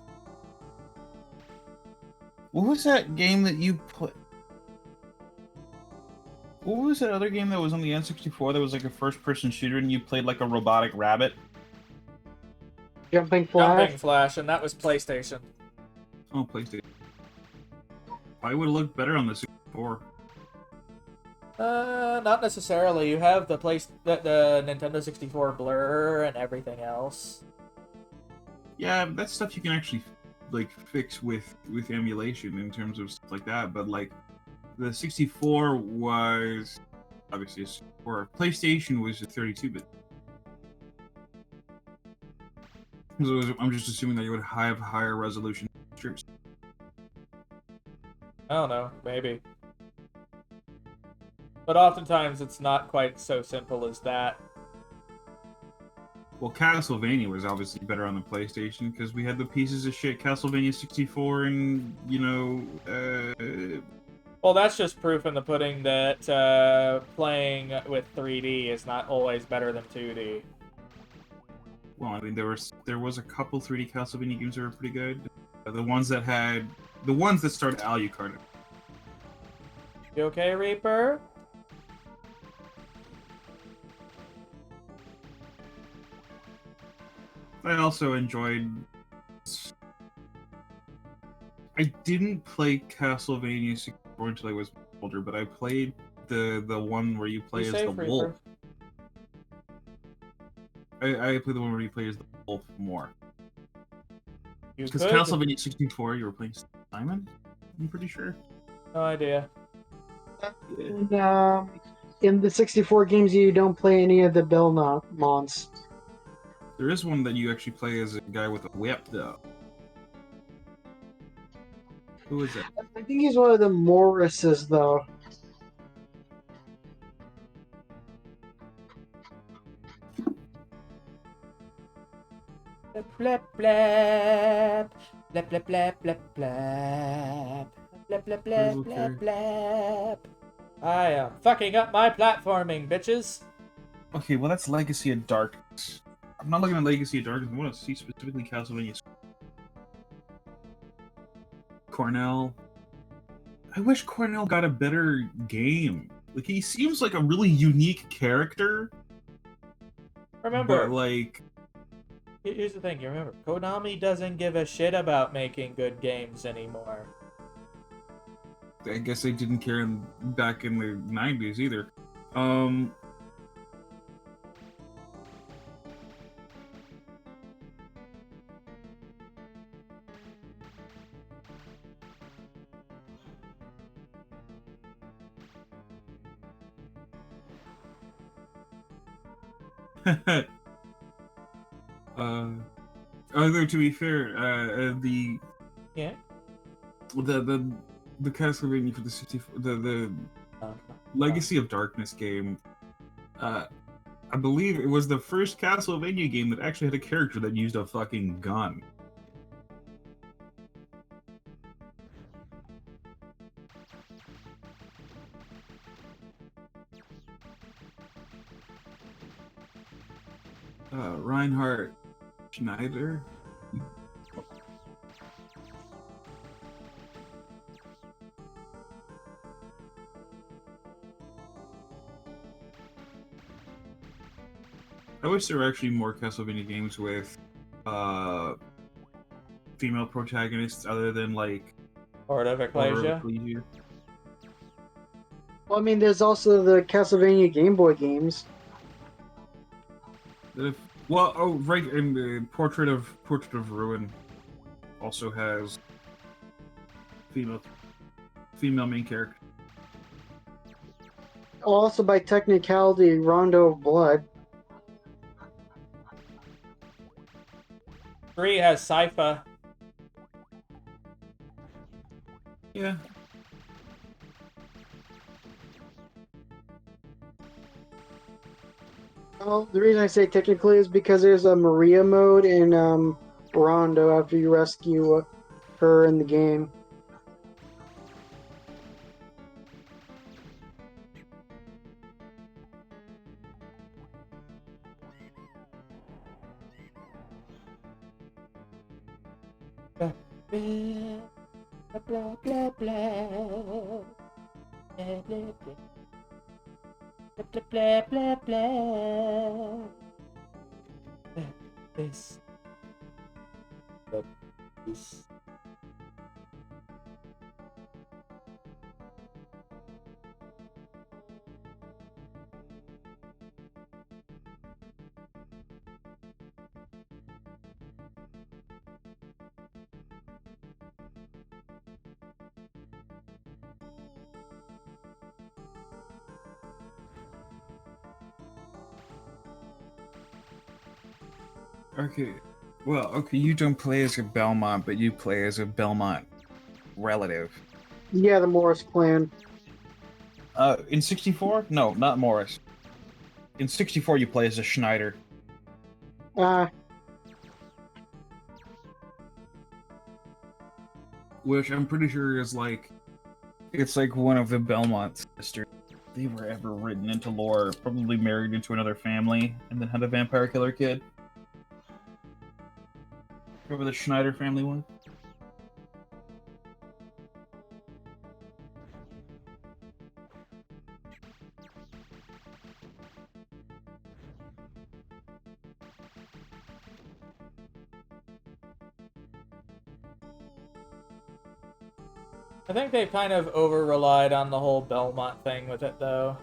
What was that game that you put? What was that other game that was on the N64 that was like a first-person shooter and you played like a robotic rabbit? Jumping Flash. Jumping Flash, and that was PlayStation. Oh, PlayStation. I would have looked better on the 64. Not necessarily. You have the the Nintendo 64 blur and everything else. Yeah, that's stuff you can actually like fix with emulation in terms of stuff like that. But like the 64 was obviously a 64. PlayStation was a 32-bit. So I'm just assuming that you would have higher resolution pictures. I don't know, maybe. But oftentimes it's not quite so simple as that. Well, Castlevania was obviously better on the PlayStation because we had the pieces of shit Castlevania 64 and, you know, Well, that's just proof in the pudding that playing with 3D is not always better than 2D. well, I mean, there was a couple 3D Castlevania games that were pretty good. The ones that started Alucard. You okay, Reaper? I also enjoyed. I didn't play Castlevania 64 until I was older, but I played the one where you play You as safe, the Reaper? wolf. I played the one where you play as the wolf more. You Because could. Castlevania 64, you were playing Simon. I'm pretty sure. No idea. And, in the 64 games, you don't play any of the Belmonts. There is one that you actually play as a guy with a whip, though. Who is that? I think he's one of the Morrises, though. Blap blap blap blap blap blap blap blap blap blap blap blap. I am fucking up my platforming, bitches. Okay, well that's Legacy of Darkness. I'm not looking at Legacy of Darkness. I want to see specifically Castlevania. Cornell. I wish Cornell got a better game. Like, he seems like a really unique character. Remember, But, like... here's the thing, you remember, Konami doesn't give a shit about making good games anymore. I guess they didn't care back in the 90s either. Although to be fair, the Yeah? the Castlevania for the 64, the Legacy of Darkness game, I believe it was the first Castlevania game that actually had a character that used a fucking gun. Reinhard Schneider. I wish there were actually more Castlevania games with female protagonists other than like Order of Order of Ecclesia. Ecclesia. Well, I mean, there's also the Castlevania Game Boy games. Well, oh right, and the Portrait of Ruin also has female main character. Also, by technicality, Rondo of Blood. 3 has Sypha. Yeah. Well, the reason I say technically is because there's a Maria mode in Rondo after you rescue her in the game. Blah, blah, blah, blah. Blah, blah, blah. Blah, blah, blah, blah. This. This. Okay. Well, okay, you don't play as a Belmont, but you play as a Belmont relative. Yeah, the Morris clan. In 64? No, not Morris. In 64, you play as a Schneider. Which I'm pretty sure is like It's like one of the Belmont sisters. They were ever written into lore, probably married into another family, and then had a vampire killer kid. Remember the Schneider family one? I think they've kind of over-relied on the whole Belmont thing with it, though.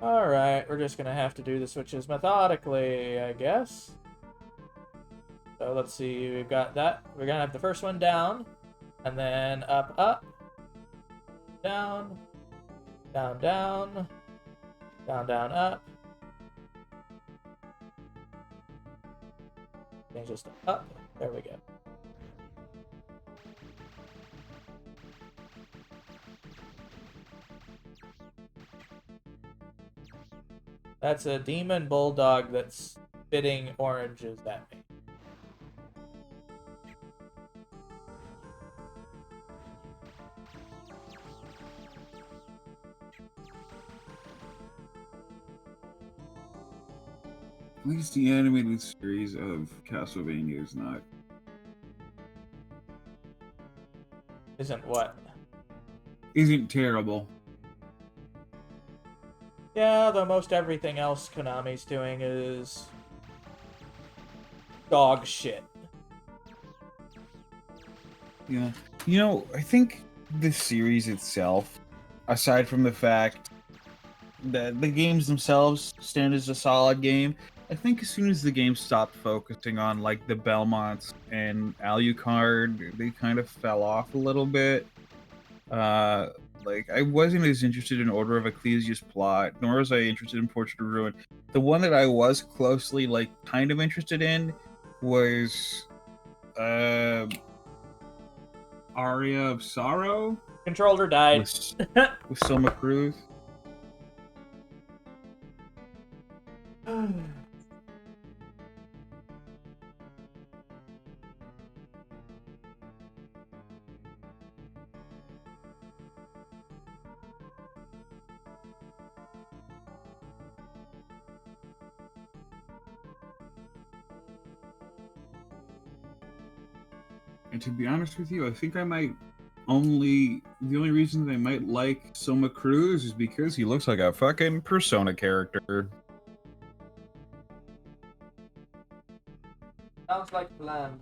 Alright, we're just gonna have to do the switches methodically, I guess. So let's see, we've got that. We're gonna have the first one down, and then up, up, down, down, down, down, down, up. Change this to up. There we go. That's a demon bulldog that's spitting oranges at me. at least the animated series of Castlevania is not. Isn't what? Isn't terrible. Yeah, though most everything else Konami's doing is dog shit. Yeah. You know, I think the series itself, aside from the fact that the games themselves stand as a solid game, I think as soon as the game stopped focusing on like the Belmonts and Alucard, they kind of fell off a little bit. Like I wasn't as interested in Order of Ecclesia's plot, nor was I interested in Portrait of Ruin. The one that I was closely like kind of interested in was Aria of Sorrow? Controller died. with Selma Cruz. And to be honest with you, I think I might the only reason that I might like Soma Cruz is because He looks like a fucking Persona character. Sounds like a plan.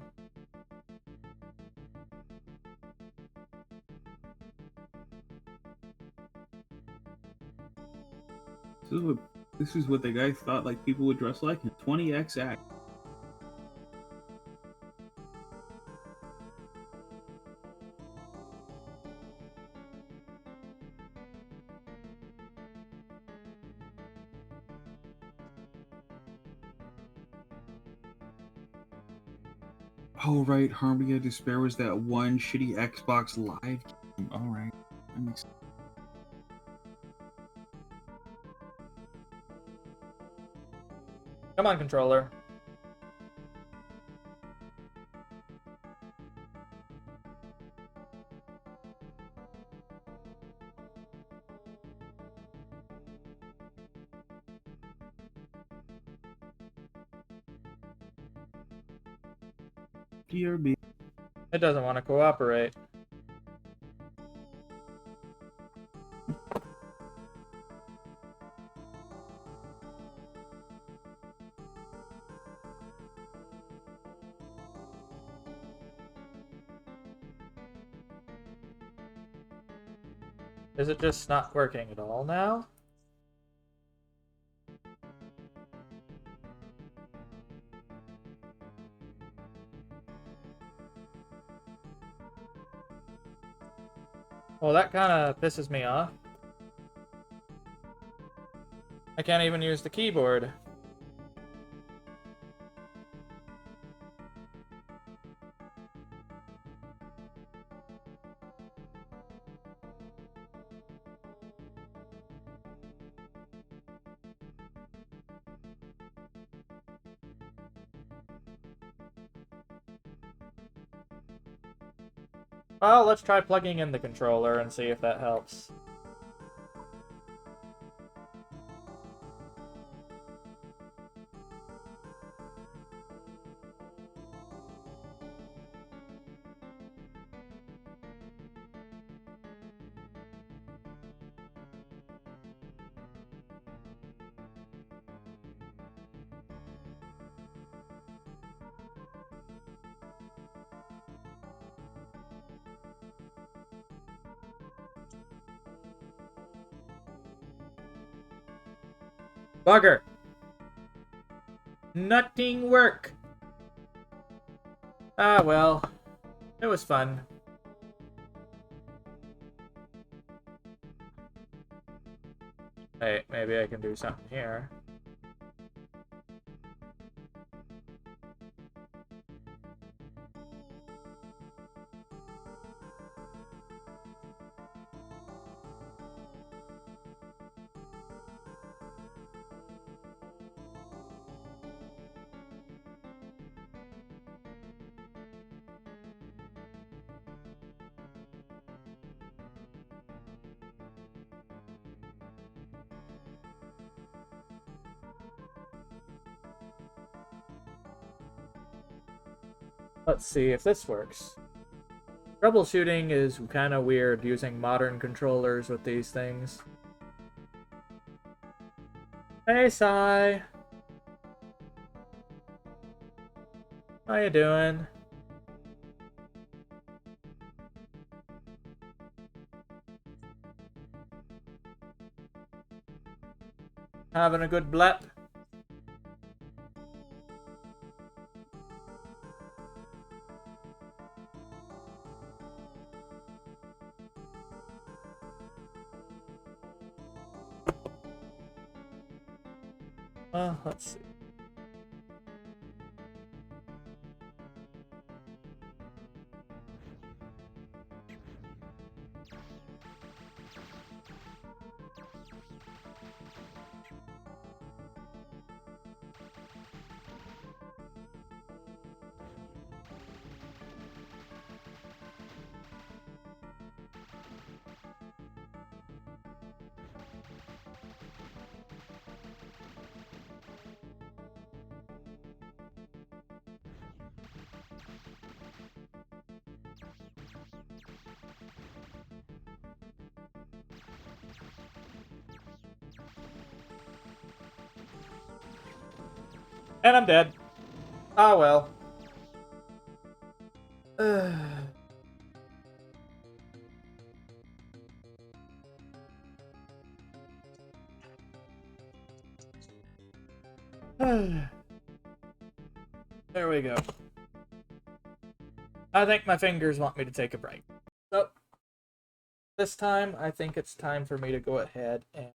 this is what the guy thought like people would dress like in 20X Act. Oh right, Harmony of Despair was that one shitty Xbox Live game. Alright. That makes sense. Come on, controller. DRB. It doesn't want to cooperate. Is it just not working at all now? Well, that kind of pisses me off. I can't even use the keyboard. Well, let's try plugging in the controller and see if that helps. Bugger! Nothing work! Ah, well. It was fun. Hey, maybe I can do something here. Let's see if this works. Troubleshooting is kind of weird using modern controllers with these things. Hey, Sai. How you doing? Having a good blep? Let's see. And I'm dead. Ah, well. There we go. I think my fingers want me to take a break. So, this time, I think it's time for me to go ahead and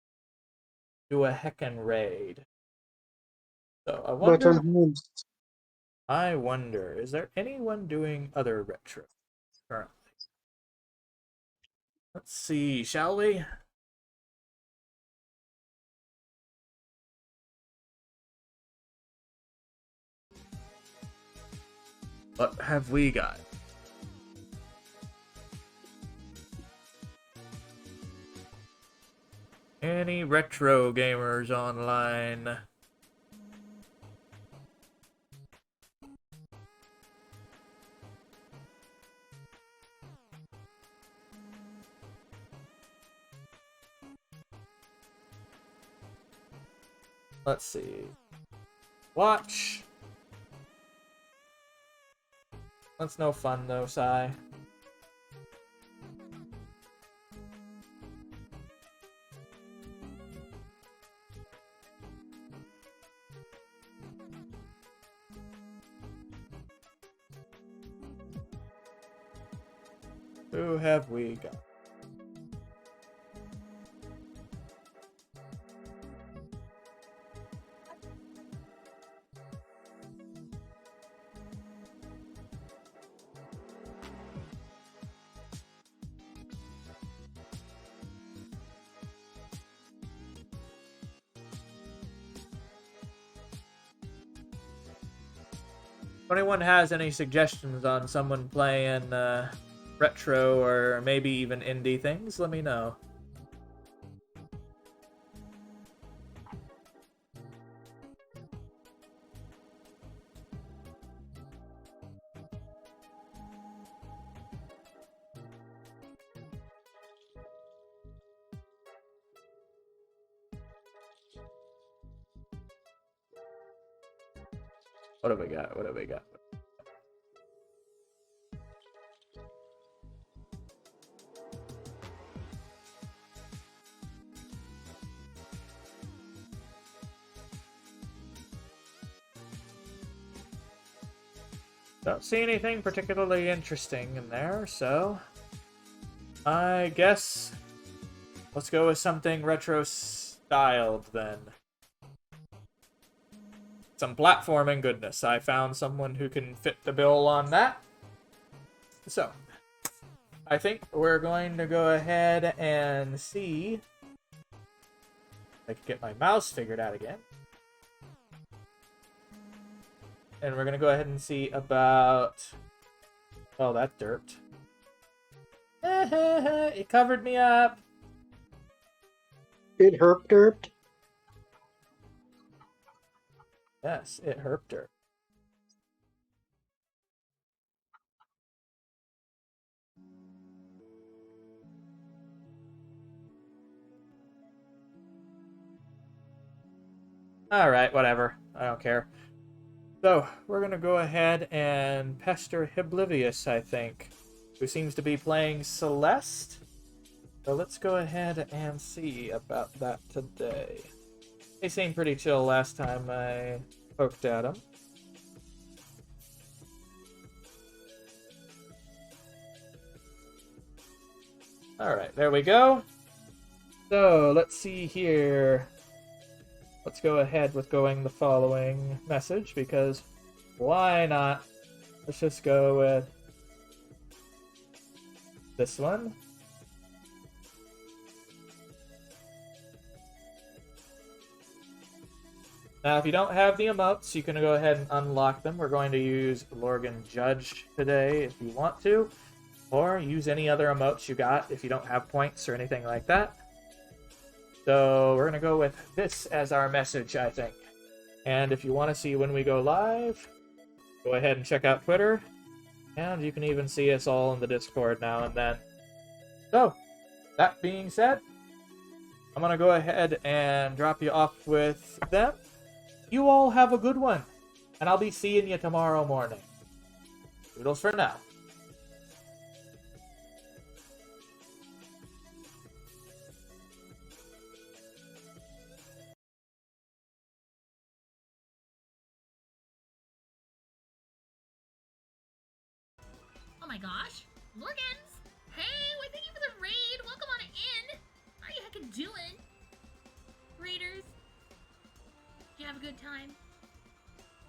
do a heckin' raid. So, I wonder, is there anyone doing other retro currently? Let's see, shall we? What have we got? Any retro gamers online? Let's see. Watch. That's no fun though, Sai. Who have we got? If anyone has any suggestions on someone playing retro or maybe even indie things, let me know. What have we got? What have we got? Don't see anything particularly interesting in there, so I guess let's go with something retro styled then. Some platforming goodness. I found someone who can fit the bill on that. So, I think we're going to go ahead and see if I can get my mouse figured out again. And we're going to go ahead and see about... Oh, that derped. It covered me up. It herped. Yes, it herped her. Alright, whatever. I don't care. So, we're going to go ahead and pester Hiblivious, I think, who seems to be playing Celeste. So let's go ahead and see about that today. They seemed pretty chill last time I poked at them. Alright, there we go. So, let's see here. Let's go ahead with going the following message, because why not? Let's just go with this one. Now, if you don't have the emotes, you can go ahead and unlock them. We're going to use Lorgan Judge today if you want to, or use any other emotes you got if you don't have points or anything like that. So we're going to go with this as our message, I think. And if you want to see when we go live, go ahead and check out Twitter. And you can even see us all in the Discord now and then. So, that being said, I'm going to go ahead and drop you off with them. You all have a good one. and I'll be seeing you tomorrow morning. Toodles for now. Oh my gosh, Lorgans! Hey, we thank you for the raid. Welcome on in. How you heckin' doing, raiders? Did you have a good time?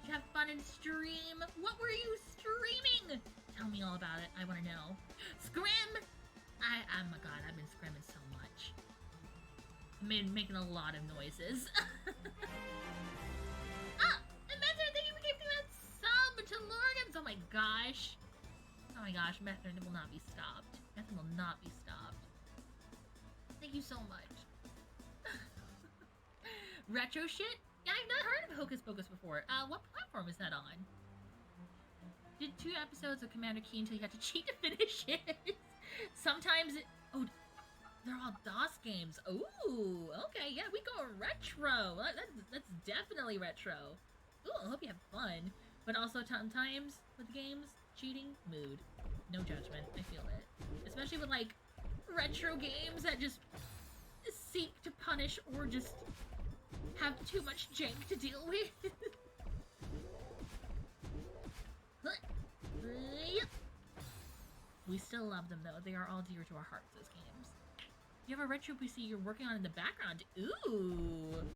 Did you have fun in stream? What were you streaming? Tell me all about it. I want to know. Scrim! Oh my god, I've been scrimming so much. I'm making a lot of noises. Ah! Inventor, thank you for giving that sub to Lorgans! Oh my gosh. Oh my gosh, Methrin will not be stopped. Methrin will not be stopped. Thank you so much. Retro shit? Yeah, I've not heard of Hocus Pocus before. What platform is that on? Did 2 episodes of Commander Key until you got to cheat to finish it. Sometimes it... Oh, they're all DOS games. Ooh, okay, yeah, we go retro. That's definitely retro. Ooh, I hope you have fun. But also sometimes with games, cheating, mood. No judgment, I feel it. Especially with, like, retro games that just seek to punish or just have too much jank to deal with. We still love them, though. They are all dear to our hearts, those games. You have a retro PC you're working on in the background. Ooh!